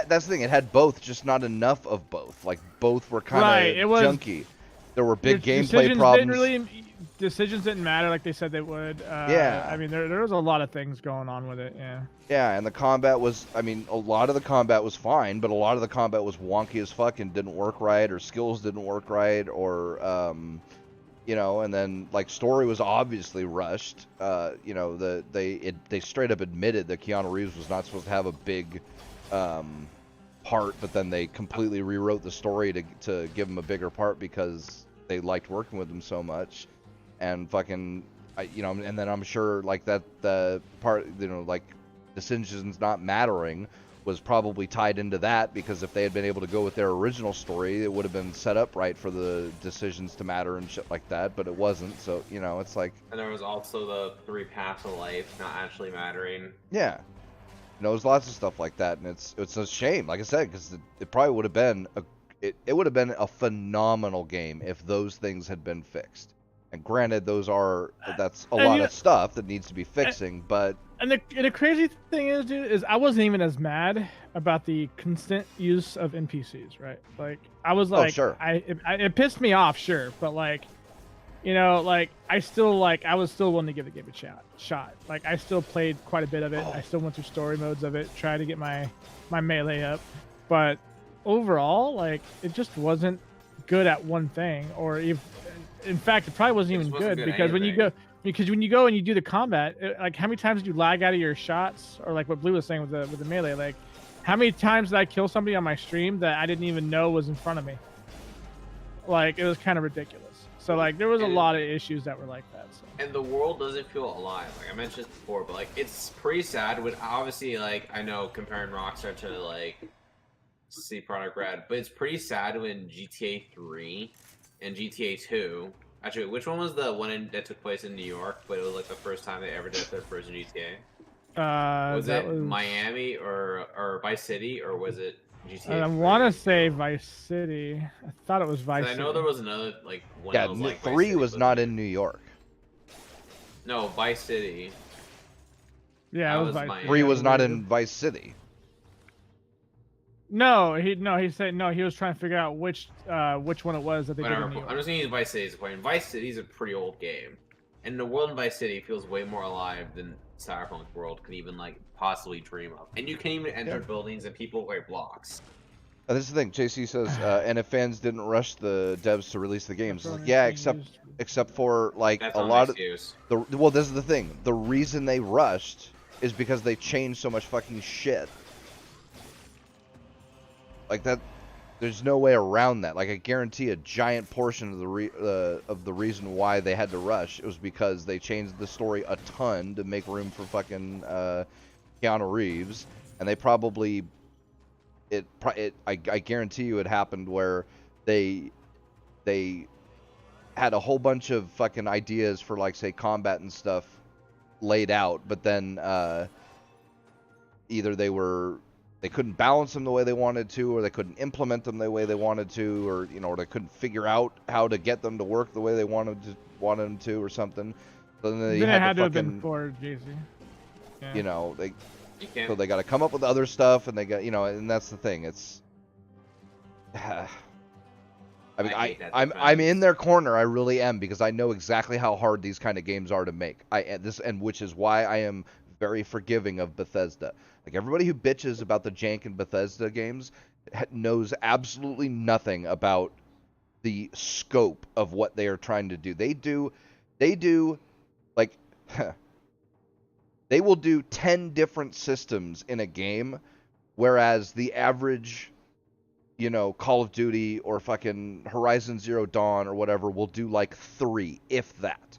that's the thing. It had both, just not enough of both. Like both were kind of junky. There were big gameplay problems. Decisions didn't matter like they said they would. Yeah. I mean, there was a lot of things going on with it. Yeah. Yeah, and the combat was, a lot of the combat was fine, but a lot of the combat was wonky as fuck and didn't work right, or skills didn't work right, or you know, and then like story was obviously rushed. You know, they straight up admitted that Keanu Reeves was not supposed to have a big part, but then they completely rewrote the story to give him a bigger part because they liked working with him so much, and fucking, you know, and then I'm sure like that the part, you know, like decisions not mattering was probably tied into that, because if they had been able to go with their original story, it would have been set up right for the decisions to matter and shit like that, but it wasn't. So, you know, it's like, And there was also the 3 paths of life not actually mattering. yeah, you know, there's lots of stuff like that, and it's a shame, like I said, because it probably would have been it would have been a phenomenal game if those things had been fixed. And granted, that's a lot of stuff that needs to be fixing, but And the crazy thing is, dude, is I wasn't even as mad about the constant use of NPCs, right? Like, I was like, sure. It pissed me off, sure, but like, you know, like I was still willing to give the game a shot. Like, I still played quite a bit of it. I still went through story modes of it, tried to get my melee up, but overall, like, it just wasn't good at one thing, or if, in fact, it probably wasn't even good because when you go and you do the combat, like, how many times did you lag out of your shots, or like what Blue was saying with the melee, like how many times did I kill somebody on my stream that I didn't even know was in front of me? Like, it was kind of ridiculous. So like there was a lot of issues that were like that. So. And the world doesn't feel alive. Like I mentioned this before, but like it's pretty sad when, obviously, like, I know comparing Rockstar to like CD Projekt Red, but it's pretty sad when GTA 3 and GTA 2. Actually, which one was the one that took place in New York, but it was like the first time they ever did a third-person GTA? Was it Miami or Vice City, or was it GTA? I want to say Vice City. I thought it was Vice City. I know there was another like one. Yeah, that was, like, 3 was not in New York. No, Vice City. Yeah, it was Vice City. 3 was not in Vice City. No, he said no. He was trying to figure out which one it was that they did in New York. I'm just gonna use Vice City as a point. Vice City is a pretty old game, and the world in Vice City feels way more alive than Cyberpunk world could even like possibly dream of. And you can even enter buildings and people wear blocks. This is the thing. JC says, and if fans didn't rush the devs to release the games, like, yeah, except for like That's a lot of excuse. well, this is the thing. The reason they rushed is because they changed so much fucking shit. Like that, there's no way around that. Like, I guarantee a giant portion of the reason why they had to rush, it was because they changed the story a ton to make room for fucking Keanu Reeves, and they probably I guarantee you it happened where they had a whole bunch of fucking ideas for, like, say, combat and stuff laid out, but then either they couldn't balance them the way they wanted to, or they couldn't implement them the way they wanted to, or, you know, or they couldn't figure out how to get them to work the way they wanted them to, or something. So then they had to have been for JC. Yeah. You know, so they got to come up with other stuff, and they got, you know, and that's the thing. It's, I mean, I'm in their corner. I really am, because I know exactly how hard these kind of games are to make. And which is why I am very forgiving of Bethesda. Like, everybody who bitches about the jank in Bethesda games knows absolutely nothing about the scope of what they are trying to do. They do like they will do 10 different systems in a game, whereas the average, you know, Call of Duty or fucking Horizon Zero Dawn or whatever will do like 3, if that.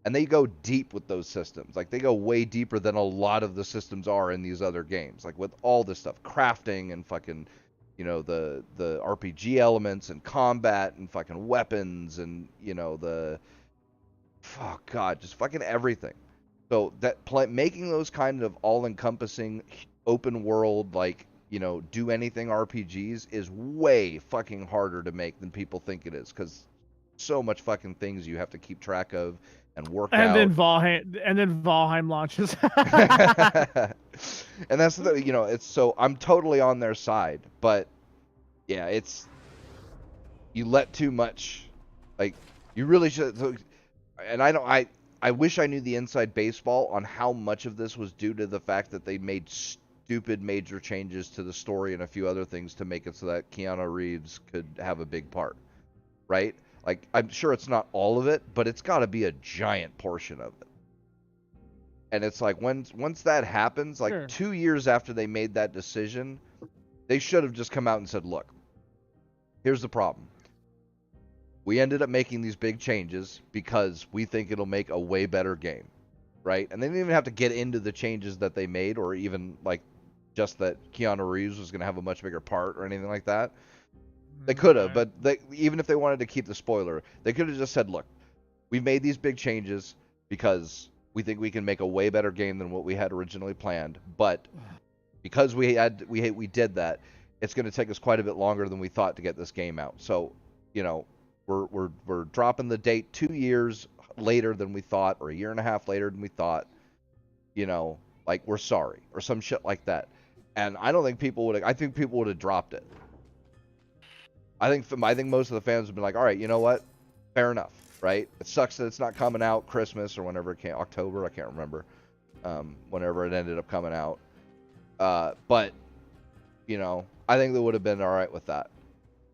And they go deep with those systems. Like, they go way deeper than a lot of the systems are in these other games. Like, with all this stuff, crafting and fucking, you know, the RPG elements and combat and fucking weapons and, you know, just fucking everything. So that making those kind of all-encompassing, open world, like, you know, do anything RPGs is way fucking harder to make than people think it is, because so much fucking things you have to keep track of and work out. Then Valheim launches. And that's the, you know, it's, so I'm totally on their side, but yeah, it's, you let too much, like, you really should. And I wish I knew the inside baseball on how much of this was due to the fact that they made stupid major changes to the story and a few other things to make it so that Keanu Reeves could have a big part, right? Like, I'm sure it's not all of it, but it's got to be a giant portion of it. And it's like, once that happens, like Sure. 2 years after they made that decision, they should have just come out and said, look, here's the problem. We ended up making these big changes because we think it'll make a way better game, right? And they didn't even have to get into the changes that they made, or even like just that Keanu Reeves was going to have a much bigger part or anything like that. They could have, but even if they wanted to keep the spoiler, they could have just said, look, we've made these big changes because we think we can make a way better game than what we had originally planned. But because we did that, it's going to take us quite a bit longer than we thought to get this game out. So, you know, we're dropping the date 2 years later than we thought, or a year and a half later than we thought. You know, like, we're sorry, or some shit like that. And I don't think people would. I think people would have dropped it. I think most of the fans would be like, all right, you know what? Fair enough, right? It sucks that it's not coming out Christmas or whenever it came, October, I can't remember, whenever it ended up coming out. But, you know, I think they would have been all right with that.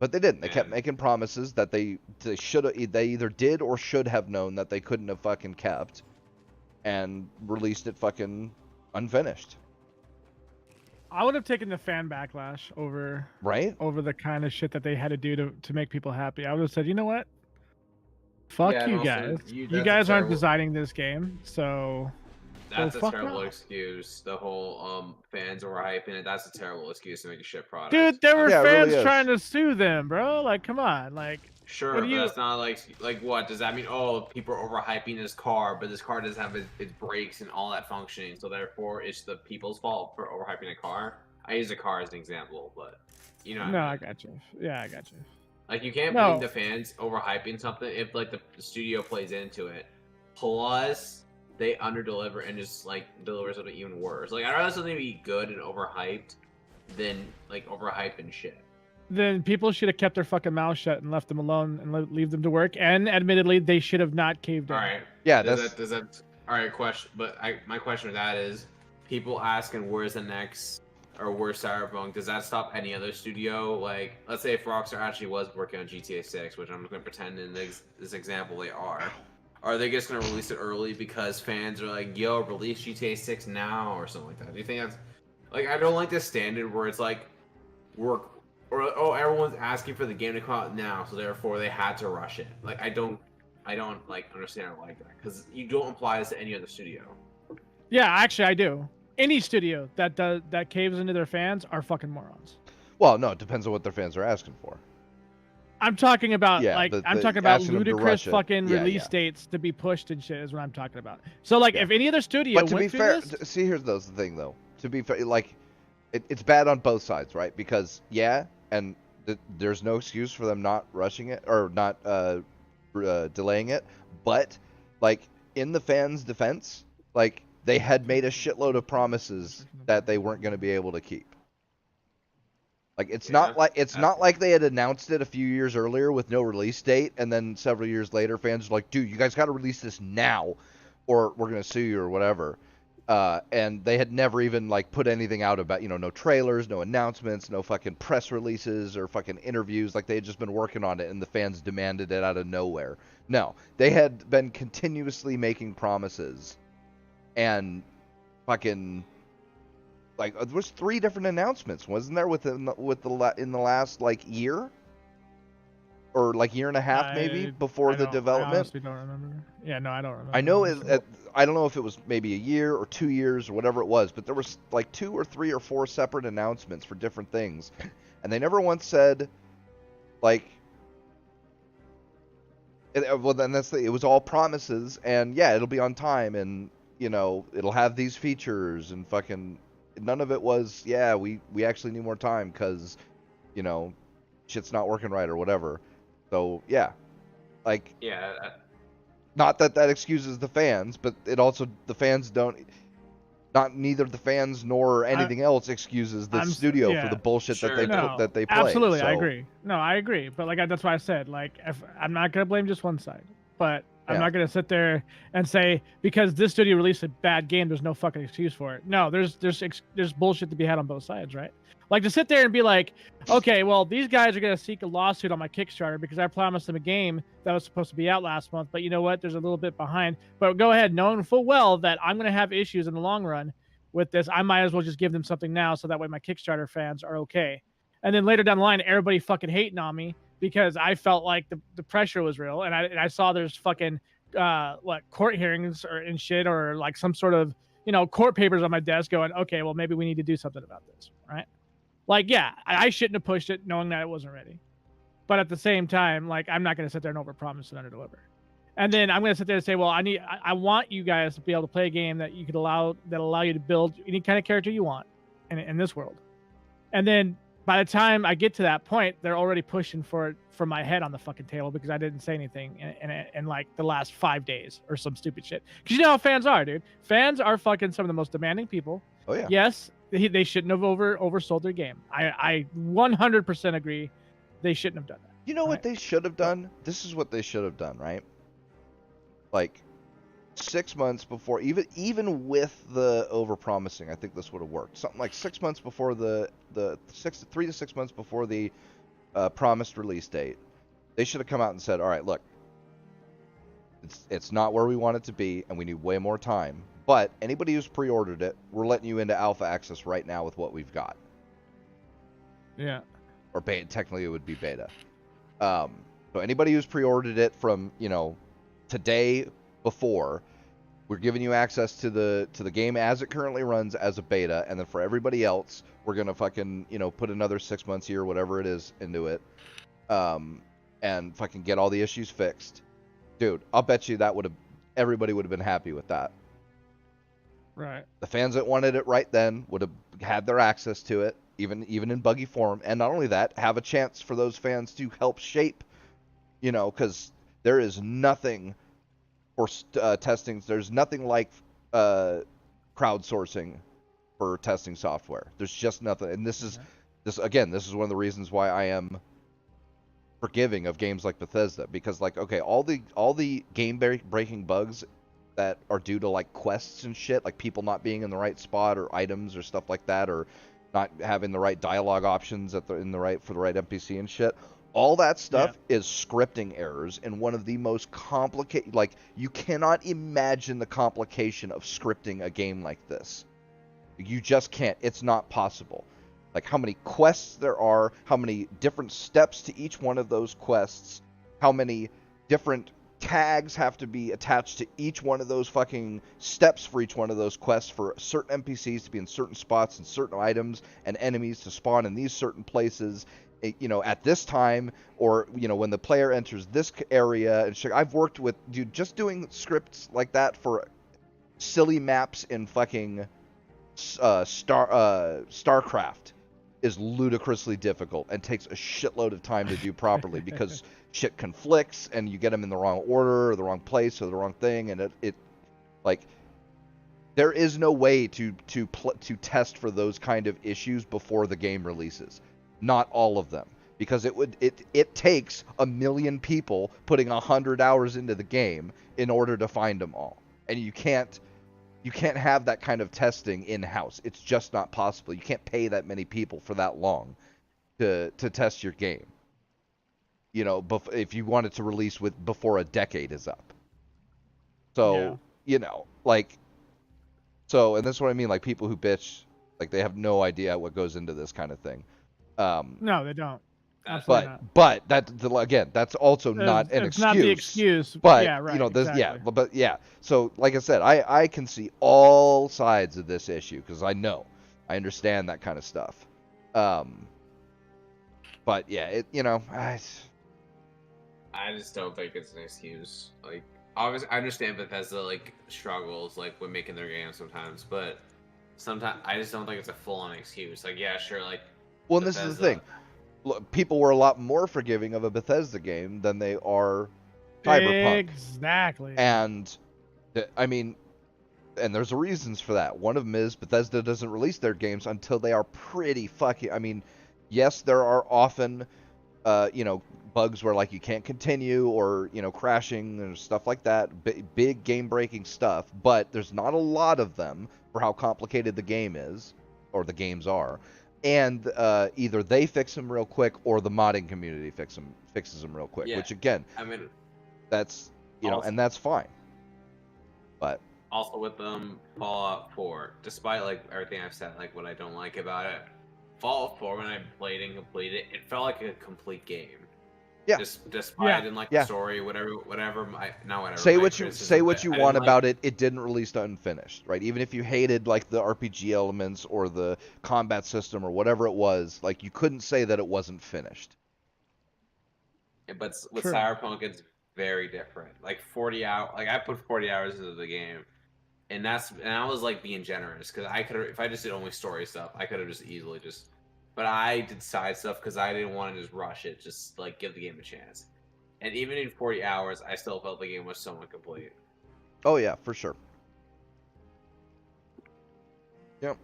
But they didn't. They kept making promises that they either did or should have known that they couldn't have fucking kept, and released it fucking unfinished. I would have taken the fan backlash over the kind of shit that they had to do to make people happy. I would have said, you know what? Fuck Yeah, you also, guys. you- You that's guys a aren't terrible- designing this game, so That's go a fuck terrible off. excuse. The whole fans overhyping it. That's a terrible excuse to make a shit product. Dude, there were Yeah, it fans really is. trying to sue them, bro. Like, come on, like. Sure, What but do you- that's not like what does that mean? Oh, people are overhyping this car, but this car doesn't have its brakes and all that functioning, so therefore it's the people's fault for overhyping a car. I use a car as an example, but you know. No, I got you. Yeah, I got you. Like, you can't blame the fans overhyping something if like the studio plays into it. Plus, they underdeliver and just like deliver something even worse. Like, I'd rather something be good and overhyped than like overhyped and shit. Then people should have kept their fucking mouth shut and left them alone and leave them to work. And admittedly, they should have not caved in. All right. Yeah, does that all right? Question, but my question with that is, people asking where's the next or where's Cyberpunk? Does that stop any other studio? Like, let's say if Rockstar actually was working on GTA 6, which I'm going to pretend in this example they are they just going to release it early because fans are like, yo, release GTA 6 now or something like that? Do you think that's like, I don't like this standard where it's like everyone's asking for the game to come out now, so therefore they had to rush it. Like, I don't like understand or like that because you don't apply this to any other studio. Yeah, actually, I do. Any studio that caves into their fans are fucking morons. Well, no, it depends on what their fans are asking for. I'm talking about I'm talking about asking them to ludicrous rush it. fucking Yeah, release yeah. dates to be pushed and shit is what I'm talking about. So like, if any other studio But to be went through fair, this, see, here's the thing though. To be fair, like, it's bad on both sides, right? Because and there's no excuse for them not rushing it or not delaying it. But like, in the fans' defense, like, they had made a shitload of promises that they weren't going to be able to keep. Like, it's not like they had announced it a few years earlier with no release date, and then several years later, fans are like, "Dude, you guys got to release this now, or we're gonna sue you or whatever." And they had never even like put anything out about, no trailers, no announcements, no fucking press releases or fucking interviews. Like, they had just been working on it, and the fans demanded it out of nowhere. No, they had been continuously making promises. And fucking, like, there was 3 different announcements, wasn't there, in the last like year, or like year and a half maybe before the development? I honestly don't remember. Yeah, no, I don't remember. I know I don't know if it was maybe a year or 2 years or whatever it was, but there was like 2 or 3 or 4 separate announcements for different things, and they never once said, like, well, then it was all promises, and yeah, it'll be on time, and it'll have these features, and fucking none of it was, yeah, we actually need more time because, shit's not working right or whatever. So, yeah. Like, Yeah. not that excuses the fans, but it also, the fans neither the fans nor anything else excuses the studio for the bullshit that they play. Absolutely, so. I agree. No, I agree. But like, that's why I said, like, if I'm not gonna blame just one side, but I'm Yeah. not gonna sit there and say because this studio released a bad game, there's no fucking excuse for it. No, there's bullshit to be had on both sides, right? Like to sit there and be like, okay, well these guys are gonna seek a lawsuit on my Kickstarter because I promised them a game that was supposed to be out last month, but you know what? There's a little bit behind. But go ahead, knowing full well that I'm gonna have issues in the long run with this, I might as well just give them something now so that way my Kickstarter fans are okay. And then later down the line, everybody fucking hating on me because I felt like the pressure was real, and I saw there's fucking court hearings or and shit or like some sort of court papers on my desk going, okay, well maybe we need to do something about this, right? Like, yeah, I shouldn't have pushed it knowing that it wasn't ready, but at the same time, like I'm not going to sit there and overpromise and underdeliver. And then I'm going to sit there and say, well, I want you guys to be able to play a game that you could allow you to build any kind of character you want in this world. And then by the time I get to that point, they're already pushing for my head on the fucking table because I didn't say anything in like the last 5 days or some stupid shit. Because you know how fans are, dude. Fans are fucking some of the most demanding people. Oh yeah. Yes, they shouldn't have oversold their game. I 100% agree. They shouldn't have done that. You know what they should have done? This is what they should have done, right? Like 6 months before, even with the overpromising, I think this would have worked. Something like 6 months before the 3 to 6 months before the promised release date, they should have come out and said, "All right, look, it's not where we want it to be, and we need way more time. But anybody who's pre-ordered it, we're letting you into alpha access right now with what we've got." Yeah. Or beta. Technically, it would be beta. So anybody who's pre-ordered it from today before, we're giving you access to the game as it currently runs as a beta, and then for everybody else, we're gonna fucking put another 6 months here, whatever it is, into it, and fucking get all the issues fixed. Dude, I'll bet you everybody would have been happy with that. Right. The fans that wanted it right then would have had their access to it, even in buggy form, and not only that, have a chance for those fans to help shape, because there is nothing for testing. There's nothing like crowdsourcing for testing software. There's just nothing, and this is one of the reasons why I am forgiving of games like Bethesda, because like, okay, all the game breaking bugs that are due to like quests and shit, like people not being in the right spot or items or stuff like that, or not having the right dialogue options for the right NPC and shit. All that stuff is scripting errors, and one of the most complicated, like, you cannot imagine the complication of scripting a game like this. You just can't. It's not possible. Like, how many quests there are, how many different steps to each one of those quests, how many different tags have to be attached to each one of those fucking steps for each one of those quests for certain NPCs to be in certain spots and certain items and enemies to spawn in these certain places, at this time, or, when the player enters this area. And shit. I've worked with, dude, just doing scripts like that for silly maps in fucking StarCraft is ludicrously difficult and takes a shitload of time to do properly because shit conflicts and you get them in the wrong order or the wrong place or the wrong thing, and it like, there is no way to test for those kind of issues before the game releases. Not all of them, because it takes 1 million people putting 100 hours into the game in order to find them all, and you can't have that kind of testing in-house. It's just not possible. You can't pay that many people for that long to test your game. If you want it to release before a decade is up. So, and that's what I mean, like, people who bitch, like, they have no idea what goes into this kind of thing. No, they don't. Absolutely not. But that's also not an excuse. It's not the excuse. But yeah, right, exactly. but So, like I said, I can see all sides of this issue because I understand that kind of stuff. But yeah, I just don't think it's an excuse. Like, obviously, I understand Bethesda like struggles like when making their games sometimes, but sometimes I just don't think it's a full-on excuse. Like, yeah, sure, like. Well, and this is the thing. People were a lot more forgiving of a Bethesda game than they are Cyberpunk. Exactly. And and there's reasons for that. One of them is Bethesda doesn't release their games until they are pretty fucking. Yes, there are often you know, bugs where like you can't continue or, you know, crashing and stuff like that. Big game-breaking stuff, but there's not a lot of them for how complicated the game is, or the games are. And either they fix them real quick or the modding community fixes them real quick. Yeah. Which again, I mean, that's, you know, and that's fine. But also with Fallout 4, despite like everything I've said, like what I don't like about it, Fallout 4 when I played and completed it, it felt like a complete game. Yeah. Despite I didn't like the story, whatever. Say what you want about it. it. It didn't release unfinished, right? Even if you hated like the RPG elements or the combat system or whatever it was, like you couldn't say that it wasn't finished. But with Cyberpunk, it's very different. Like 40 hours, like I put 40 hours into the game, and I was like being generous because I could, if I just did only story stuff, I could have just easily just. But I did side stuff because I didn't want to just rush it, just like give the game a chance. And even in 40 hours, I still felt the game was somewhat complete. Oh yeah, for sure. Yep.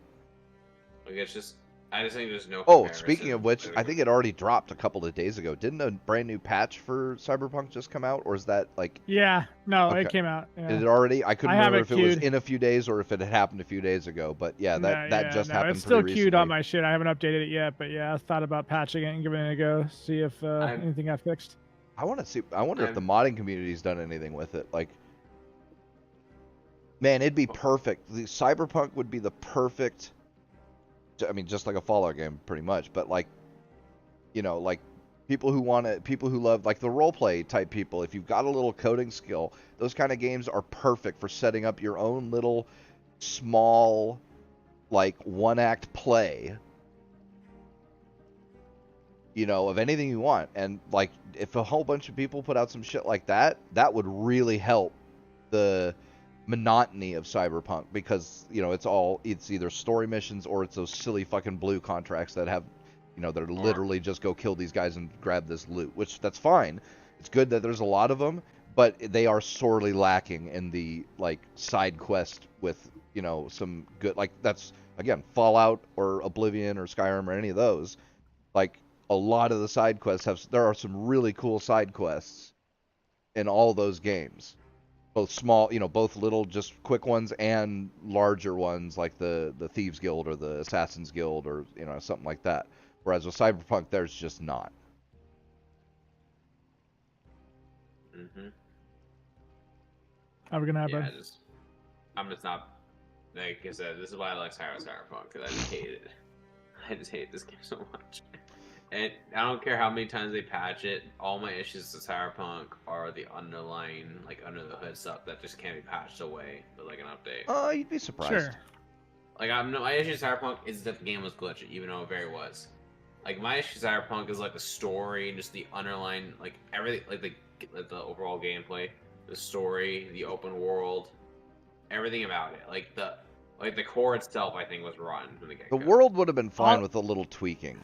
Like it's just, I just think there's no. Oh, speaking of which, I think it already dropped a couple of days ago. Didn't a brand new patch for Cyberpunk just come out, or is that like? Yeah, no, okay. It came out. Yeah. Did it already? I couldn't remember if it was queued. in a few days or if it had happened a few days ago. But yeah, that just happened. It's still pretty queued recently. on my shit. I haven't updated it yet, but yeah, I thought about patching it and giving it a go, see if anything got fixed. I want to see. I wonder if the modding community's done anything with it. Like, man, it'd be perfect. The Cyberpunk would be the perfect. I mean, just like a Fallout game, pretty much. But like, you know, like people who want it, people who love like the roleplay type people. If you've got a little coding skill, those kind of games are perfect for setting up your own little small, like one-act play. You know, of anything you want. And like, if a whole bunch of people put out some shit like that, that would really help the monotony of Cyberpunk, because you know it's either story missions or it's those silly fucking blue contracts that have, you know, that are literally just go kill these guys and grab this loot, which that's fine. It's good that there's a lot of them, but they are sorely lacking in the like side quest with, you know, some good, like that's again Fallout or Oblivion or Skyrim or any of those. Like a lot of the side quests there are some really cool side quests in all those games. Both small, you know, both little, just quick ones and larger ones like the Thieves Guild or the Assassin's Guild or, you know, something like that. Whereas with Cyberpunk, there's just not. Mm-hmm. How are we gonna have I'm just not, like I said, this is why I like Cyberpunk, because I just hate it. I just hate this game so much. And I don't care how many times they patch it, all my issues with Cyberpunk are the underlying, like, under the hood stuff that just can't be patched away with, like, an update. Oh, you'd be surprised. Sure. Like, my issue with Cyberpunk is that the game was glitchy, even though it very was. Like, my issue with Cyberpunk is, like, the story, just the underlying, like, everything, like, the overall gameplay, the story, the open world, everything about it. Like, the core itself, I think, was rotten from the get-go. The world would have been fine with a little tweaking.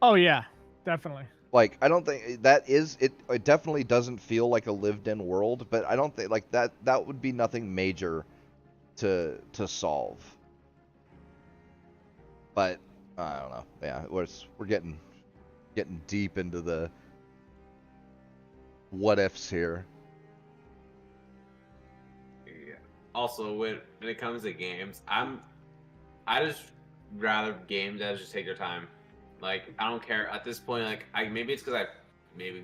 Oh yeah, definitely. Like, I don't think that is it. It definitely doesn't feel like a lived-in world, but I don't think like that would be nothing major to solve. But I don't know. Yeah, we're getting deep into the what ifs here. Yeah. Also, when it comes to games, I just rather games that just take their time. Like, I don't care at this point. Like, maybe it's because I maybe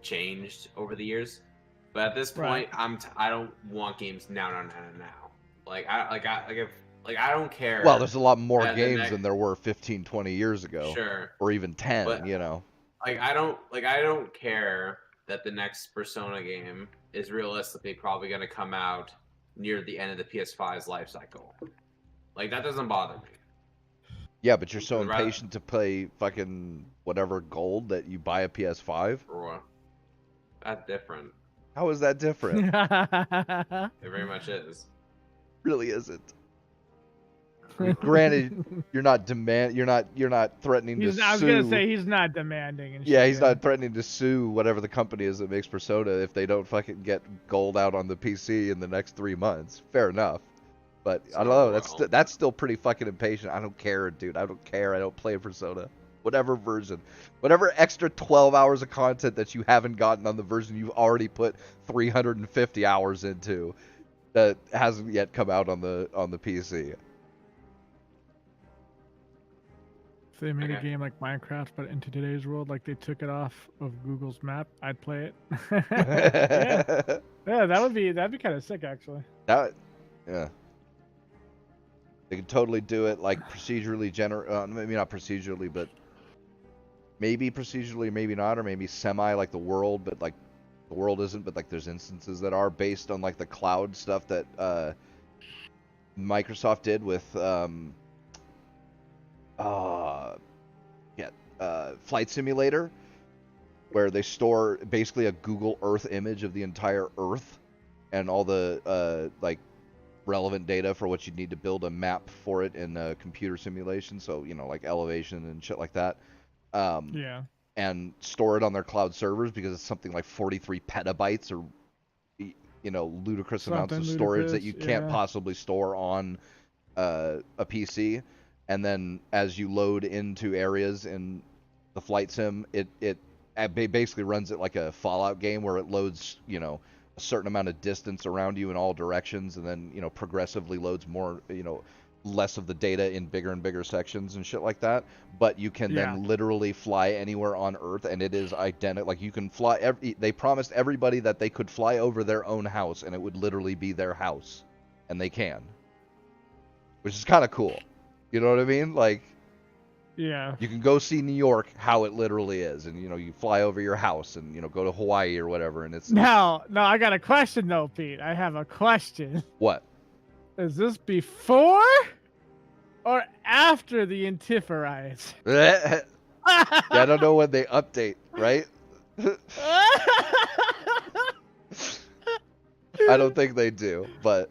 changed over the years, but at this point, I don't want games now. Like, I don't care. Well, there's a lot more games than there were 15, 20 years ago. Sure. Or even 10. But, you know. Like, I don't care that the next Persona game is realistically probably going to come out near the end of the PS5's life cycle. Like, that doesn't bother me. Yeah, but you're so impatient to play fucking whatever gold that you buy a PS5? That's different. How is that different? It very much is. Really isn't. Granted, you're not threatening to sue. I was gonna say he's not demanding. And yeah, he's not threatening to sue whatever the company is that makes Persona if they don't fucking get gold out on the PC in the next 3 months. Fair enough. But I don't know. That's still pretty fucking impatient. I don't care, dude. I don't care. I don't play Persona. whatever version, whatever extra 12 hours of content that you haven't gotten on the version you've already put 350 hours into that hasn't yet come out on the PC. If they made a game like Minecraft, but into today's world, like they took it off of Google's map, I'd play it. Yeah, that'd be kind of sick, actually. Yeah. They could totally do it like procedurally maybe not procedurally, but maybe procedurally, maybe not, or maybe semi like the world, but like the world isn't, but like there's instances that are based on like the cloud stuff that Microsoft did with Flight Simulator, where they store basically a Google Earth image of the entire Earth and all the like relevant data for what you need to build a map for it in a computer simulation, so you know, like elevation and shit like that. Yeah. And store it on their cloud servers because it's something like 43 petabytes or you know, ludicrous amounts of storage that you can't possibly store on a PC. And then as you load into areas in the flight sim, it basically runs it like a Fallout game where it loads, you know, a certain amount of distance around you in all directions, and then, you know, progressively loads more, you know, less of the data in bigger and bigger sections and shit like that. But you can then literally fly anywhere on Earth, and it is identical. Like, you can fly they promised everybody that they could fly over their own house, and it would literally be their house, and they can, which is kind of cool. You know what I mean? Like, yeah, you can go see New York how it literally is, and you know, you fly over your house, and you know, go to Hawaii or whatever, and it's no. I got a question though, Pete. I have a question. What? Is this before or after the Antifa riots? Yeah, I don't know when they update, right? I don't think they do, but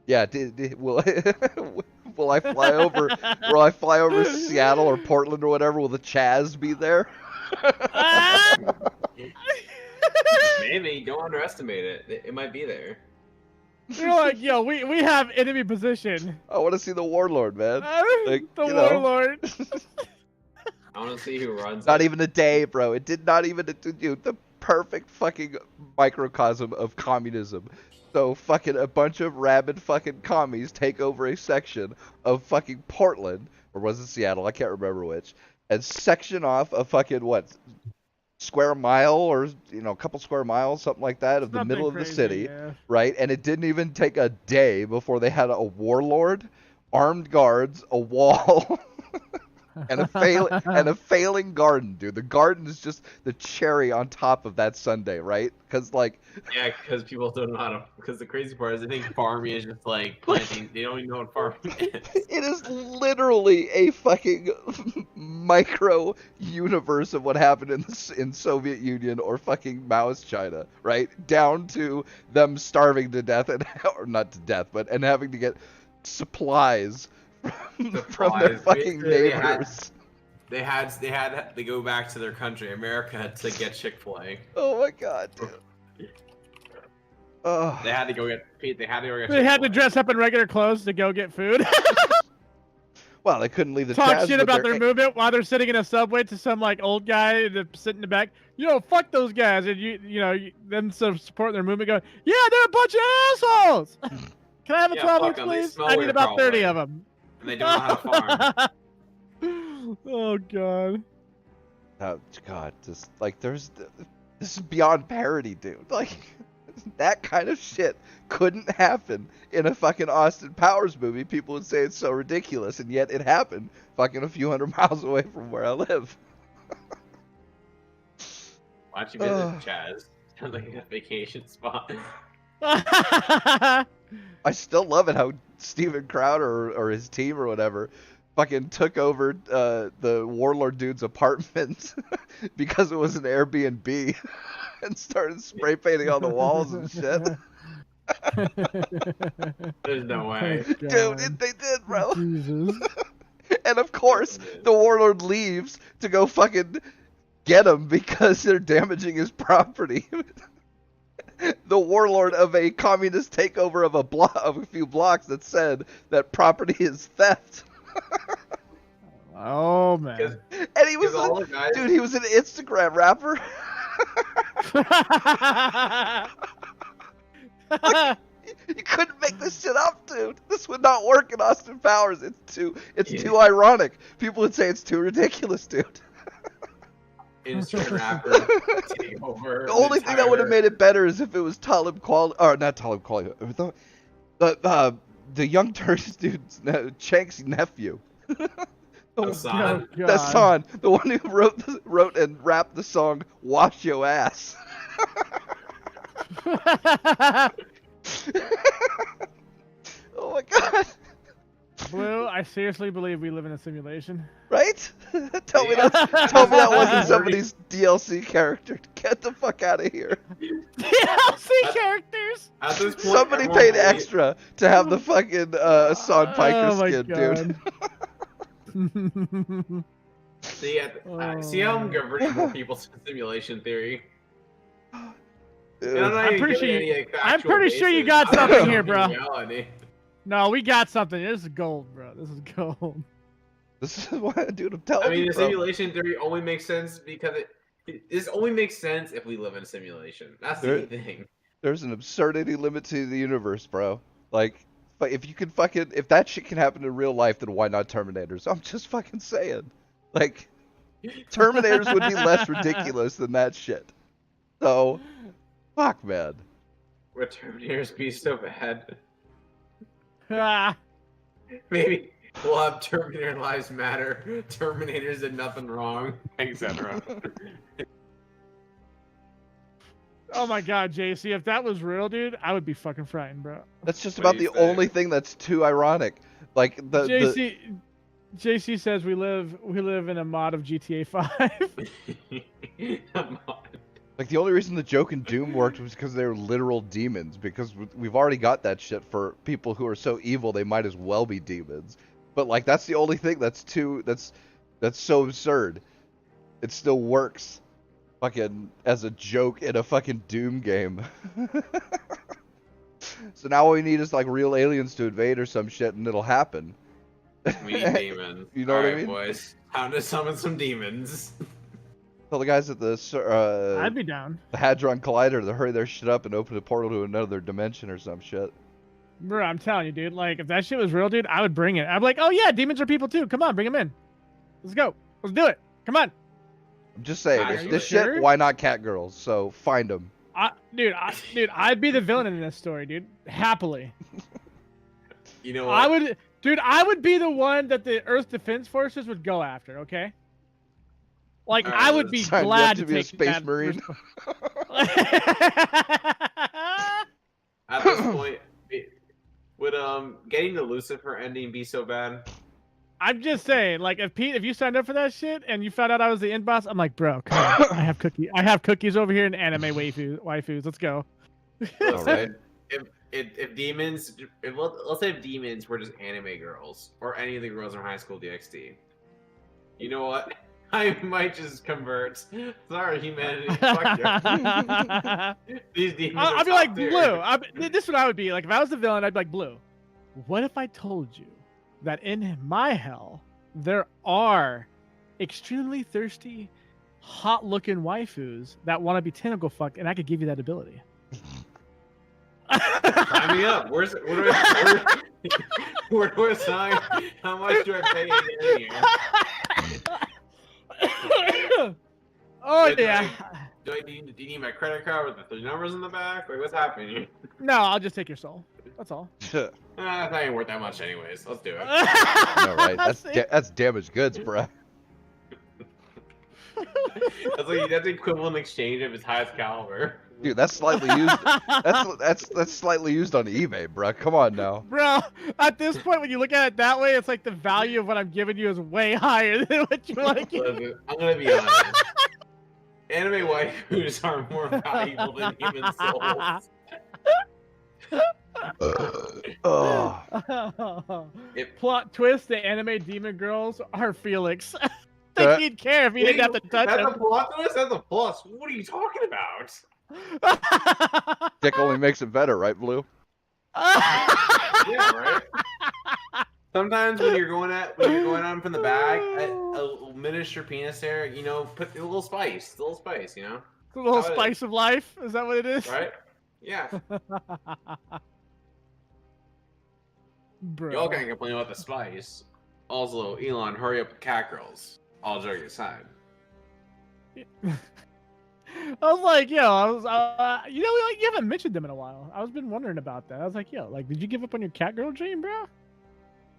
yeah, will will I fly over? Will I fly over Seattle or Portland or whatever? Will the Chaz be there? Maybe. Don't underestimate it. It might be there. You're like, yo, we have enemy position. I want to see the Warlord, man. Like, the Warlord. I want to see who runs. Not even a day, bro. It did not even do the perfect fucking microcosm of communism. So fucking a bunch of rabid fucking commies take over a section of fucking Portland, or was it Seattle? I can't remember which, and section off a fucking square mile, or you know, a couple square miles, something like that, of the middle of the city, right? And it didn't even take a day before they had a warlord, armed guards, a wall, and a failing garden, dude. The garden is just the cherry on top of that sundae, right? Because yeah, because people don't know how to. Because the crazy part is, I think farming is just like planting. They don't even know what farming is. It is literally a fucking micro universe of what happened in Soviet Union or fucking Maoist China, right? Down to them starving to death, or not to death, but having to get supplies from their fucking neighbors. They had to go back to their country, America, to get Chick-fil-A. Oh my god, dude. Oh. They had to go get They had to dress up in regular clothes to go get food. Well, they couldn't leave the talk shit about their movement while they're sitting in a subway to some like old guy sitting in the back. Yo, fuck those guys, and them supporting their movement, going, yeah, they're a bunch of assholes. Can I have a 12 inch, please? I need about 30 of them. And they don't know how to farm. Oh god. Oh god, just like this is beyond parody, dude. Like that kind of shit couldn't happen in a fucking Austin Powers movie. People would say it's so ridiculous, and yet it happened fucking a few hundred miles away from where I live. Why don't you visit Chaz? Sounds like a vacation spot. I still love it how Steven Crowder or his team or whatever fucking took over the Warlord dude's apartment because it was an Airbnb and started spray painting on the walls and shit. There's no way. Dude, they did, bro. And of course, the Warlord leaves to go fucking get him because they're damaging his property. The warlord of a communist takeover of a few blocks that said that property is theft. Oh man. And he was, all the guys. dude, he was an Instagram rapper. You couldn't make this shit up, dude. This would not work in Austin Powers. It's too ironic. People would say it's too ridiculous, dude. Instagram rapper take over. The only thing that would have made it better is if it was Talib Kweli, or not Talib Kweli, the Young Turks dude's Chank's nephew. Hassan. Oh, Hassan, the one who wrote and rapped the song "Wash Your Ass." Oh my god. Blue, I seriously believe we live in a simulation. Right? Tell me that wasn't somebody's DLC character. Get the fuck out of here. DLC characters. At this point, Somebody everyone paid will be- extra to have the fucking Hassan Piker Oh my skin, dude. See how I'm converting more people to simulation theory. Dude. And I'm pretty sure I'm pretty sure you basis. got I'm something talking here, bro. reality. No, we got something. This is gold, bro. This is gold. This is what, dude, I'm telling I mean, you, the bro. simulation theory only makes sense because this only makes sense if we live in a simulation. That's the thing. There's an absurdity limit to the universe, bro. Like, but if you can fucking, if that shit can happen in real life, then why not Terminators? I'm just fucking saying. Like, Terminators would be less ridiculous than that shit. So, fuck, man. Would Terminators be so bad? Ah, Maybe we'll have Terminator Lives Matter. Terminators did nothing wrong, etc. oh my god, JC, if that was real, dude, I would be fucking frightened, bro. That's just What about do you the only thing that's too ironic. Like, JC says we live in a mod of GTA 5. Like, the only reason the joke in Doom worked was because they were literal demons, because we've already got that shit for people who are so evil they might as well be demons. But, like, that's the only thing that's so absurd. It still works fucking as a joke in a fucking Doom game. So now all we need is, like, real aliens to invade or some shit, and it'll happen. We need demons. You know what I mean? boys. Time to summon some demons. Tell the guys at the I'd be down. the Hadron Collider to hurry their shit up and open a portal to another dimension or some shit. Bro, I'm telling you, dude. Like, if that shit was real, dude, I would bring it. I'd be like, oh yeah, demons are people too. Come on, bring them in. Let's go. Let's do it. Come on. I'm just saying, Are if you this sure? shit, why not Catgirls? So find them. Dude, I'd be the villain in this story, dude. Happily. You know what? I would be the one that the Earth Defense Forces would go after, okay? Like, Alright, I would be Sign me up glad to to be a take space that marine. At this point, would getting the Lucifer ending be so bad? I'm just saying, like, if you signed up for that shit and you found out I was the end boss, I'm like, bro, come on. I have cookies over here and anime waifus. Let's go. All right. If demons, let's say if demons were just anime girls or any of the girls from High School DxD, you know what? I might just convert. Sorry, humanity. Fuck you. These demons. I'd be like, Blue. This is what I would be like if I was the villain. I'd be like, Blue. What if I told you that in my hell there are extremely thirsty, hot-looking waifus that want to be tentacle fucked, and I could give you that ability? Sign me up. Where do I sign? How much do I pay to get in here? Oh Wait, yeah. Do you need my credit card with the 3 numbers in the back? Like, what's happening here? No, I'll just take your soul. That's all. It's not even worth that much anyways. Let's do it. All right, that's damaged goods, bruh. That's the equivalent exchange of his highest caliber. Dude, that's slightly used. That's slightly used on eBay, bruh. Come on now. Bro, at this point, when you look at it that way, it's like the value of what I'm giving you is way higher than what you want to give. Listen, I'm gonna be honest. Anime waifus are more valuable than human souls. Plot twist: the anime demon girls are Felix. Think he'd care if he didn't have to touch That's him. a plot twist? That's a plus. What are you talking about? Dick only makes it better, right, Blue? Yeah, right? Sometimes when you're going out from the bag, a miniature penis there, you know, put a little spice, you know. The little How it is. spice of life. Is that what it is? Right? Yeah. Bro. Y'all can't complain about the spice. Also, Elon, hurry up with cat girls. All joking aside. I was like, yo, you know, like, you haven't mentioned them in a while. I was been wondering about that. I was like, yo, like, did you give up on your cat girl dream, bro?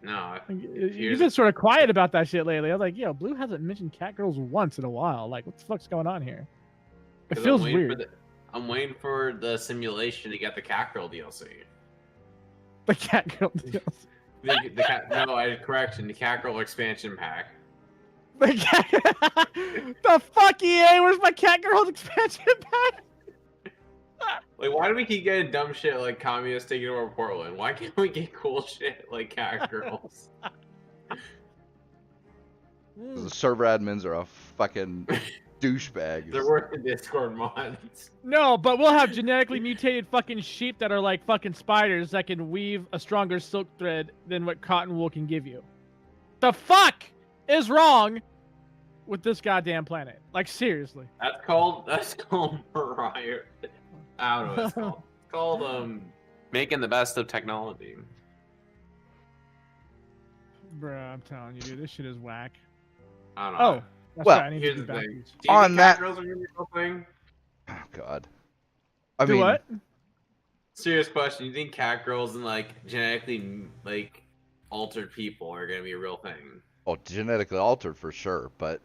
No. Like, you've been sort of quiet about that shit lately. I was like, yo, Blue hasn't mentioned cat girls once in a while. Like, what the fuck's going on here? It feels weird. I'm waiting for the simulation to get the cat girl DLC. The cat girl DLC. Correction, the cat girl expansion pack. The fuck, EA? Where's my cat girl expansion pack? Like, why do we keep getting dumb shit like communists taking over Portland? Why can't we get cool shit like cat girls? The server admins are a fucking douchebags. They're worth the Discord mods. No, but we'll have genetically mutated fucking sheep that are like fucking spiders that can weave a stronger silk thread than what cotton wool can give you. The fuck is wrong with this goddamn planet? Like, seriously. That's called Mariah. I don't know what it's called. It's called making the best of technology. Bruh, I'm telling you, dude, this shit is whack. I don't know. Oh, that's well, right. I need here's to the do thing. backwards. Do you On think that- cat girls are gonna be a real thing? Oh God. I Do mean, what? Serious question. You think cat girls and like genetically like altered people are gonna be a real thing? oh, genetically altered for sure, but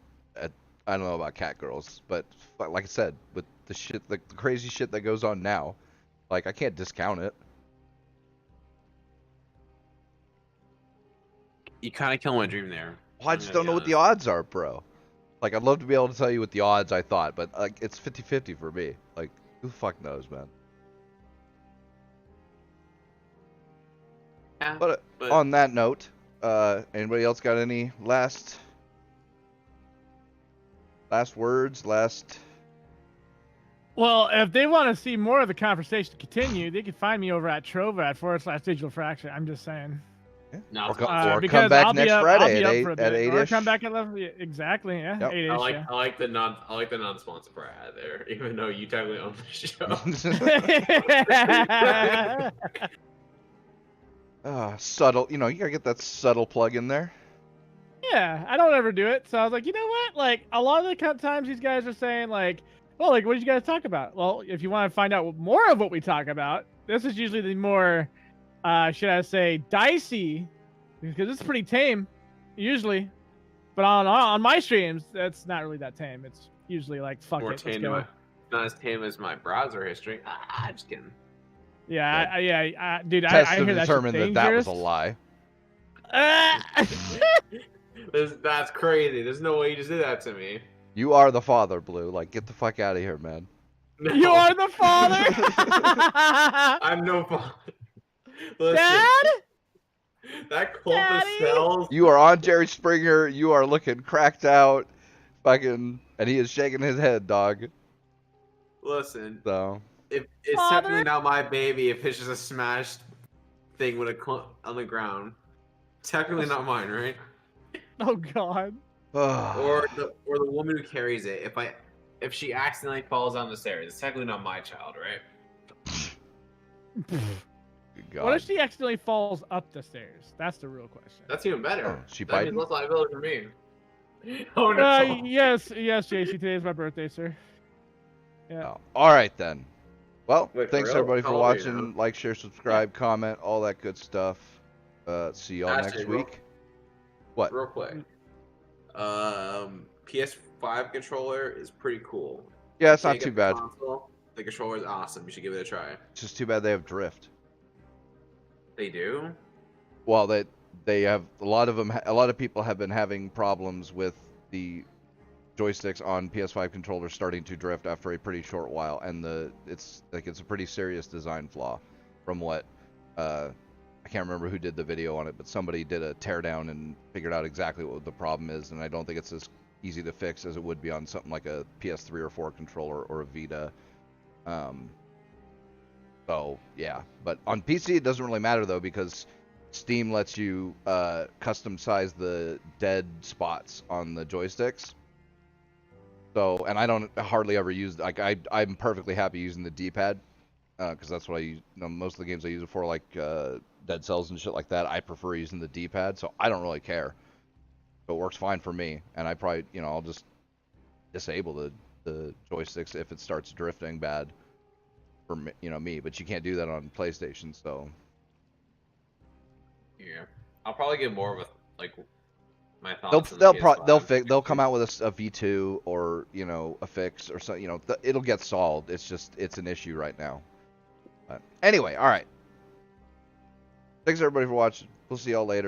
I don't know about cat girls. But like I said, with the shit, the crazy shit that goes on now, like I can't discount it. You kind of killed my dream there. Well, I just don't know what the odds are, bro. Like, I'd love to be able to tell you what the odds I thought, but like it's 50-50 for me. Like, who the fuck knows, man? Yeah, But on that note, anybody else got any last words? Well, if they want to see more of the conversation continue, they can find me over at Trova at /Digital Fraction. I'm just saying. no, Or Because come back I'll be next up- Friday I'll at be up for a bit. 8 Or ish. come back at 11. Yeah, exactly. Yeah, Yep. 8 I ish. like Yeah. I like the non-sponsor for ad there, even though you technically own the show. Subtle, you gotta get that subtle plug in there. Yeah, I don't ever do it. So I was like, you know what? Like, a lot of the times these guys are saying, like, well, like, what did you guys talk about? Well, if you want to find out more of what we talk about, this is usually the more, should I say, dicey, because it's pretty tame, usually. But on my streams, that's not really that tame. It's usually like, fuck More it, let's tame go. not as tame as my browser history. Just kidding. Yeah, dude, Test I to hear that shit determine that was dangerous. a lie. That's crazy. There's no way you just did that to me. You are the father, Blue. Like, get the fuck out of here, man. No. You are the father. I'm no father. Listen, Dad. that clump Daddy? of cells. You are on Jerry Springer. You are looking cracked out, fucking, and he is shaking his head, dog. Listen, So it's Father? technically not my baby if it's just a smashed thing with a clump on the ground. Technically not mine, right? Oh God. Or the woman who carries it. If she accidentally falls down the stairs, it's technically not my child, right? Good God. What if she accidentally falls up the stairs? That's the real question. That's even better. Oh, she that means biting? less liability for me. Oh no. Yes, JC. Today is my birthday, sir. Yeah. Oh, all right then. Well, Wait, for thanks real? everybody for How old are you watching. now? Like, share, subscribe, comment, all that good stuff. See y'all Actually, next real- week. What? Real quick. PS5 controller is pretty cool. Yeah, it's not Take too up the bad. console, the controller is awesome. You should give it a try. It's just too bad they have drift. They do? Well, they have a lot of people have been having problems with the joysticks on PS5 controllers starting to drift after a pretty short while, and it's a pretty serious design flaw from what I can't remember who did the video on it, but somebody did a teardown and figured out exactly what the problem is, and I don't think it's as easy to fix as it would be on something like a PS3 or 4 controller or a Vita. So yeah, but on PC it doesn't really matter though, because Steam lets you custom size the dead spots on the joysticks. So, and I don't hardly ever use, like, I'm perfectly happy using the D-pad, because that's what I use, most of the games I use it for, like Dead Cells and shit like that, I prefer using the D-pad, so I don't really care. So it works fine for me, and I probably, I'll just disable the joysticks if it starts drifting bad for me, me, but you can't do that on PlayStation, so. Yeah, I'll probably get more of a my thoughts. They'll come out with a V2 or a fix or something. It'll get solved. It's an issue right now. But anyway, all right. Thanks everybody for watching. We'll see y'all later.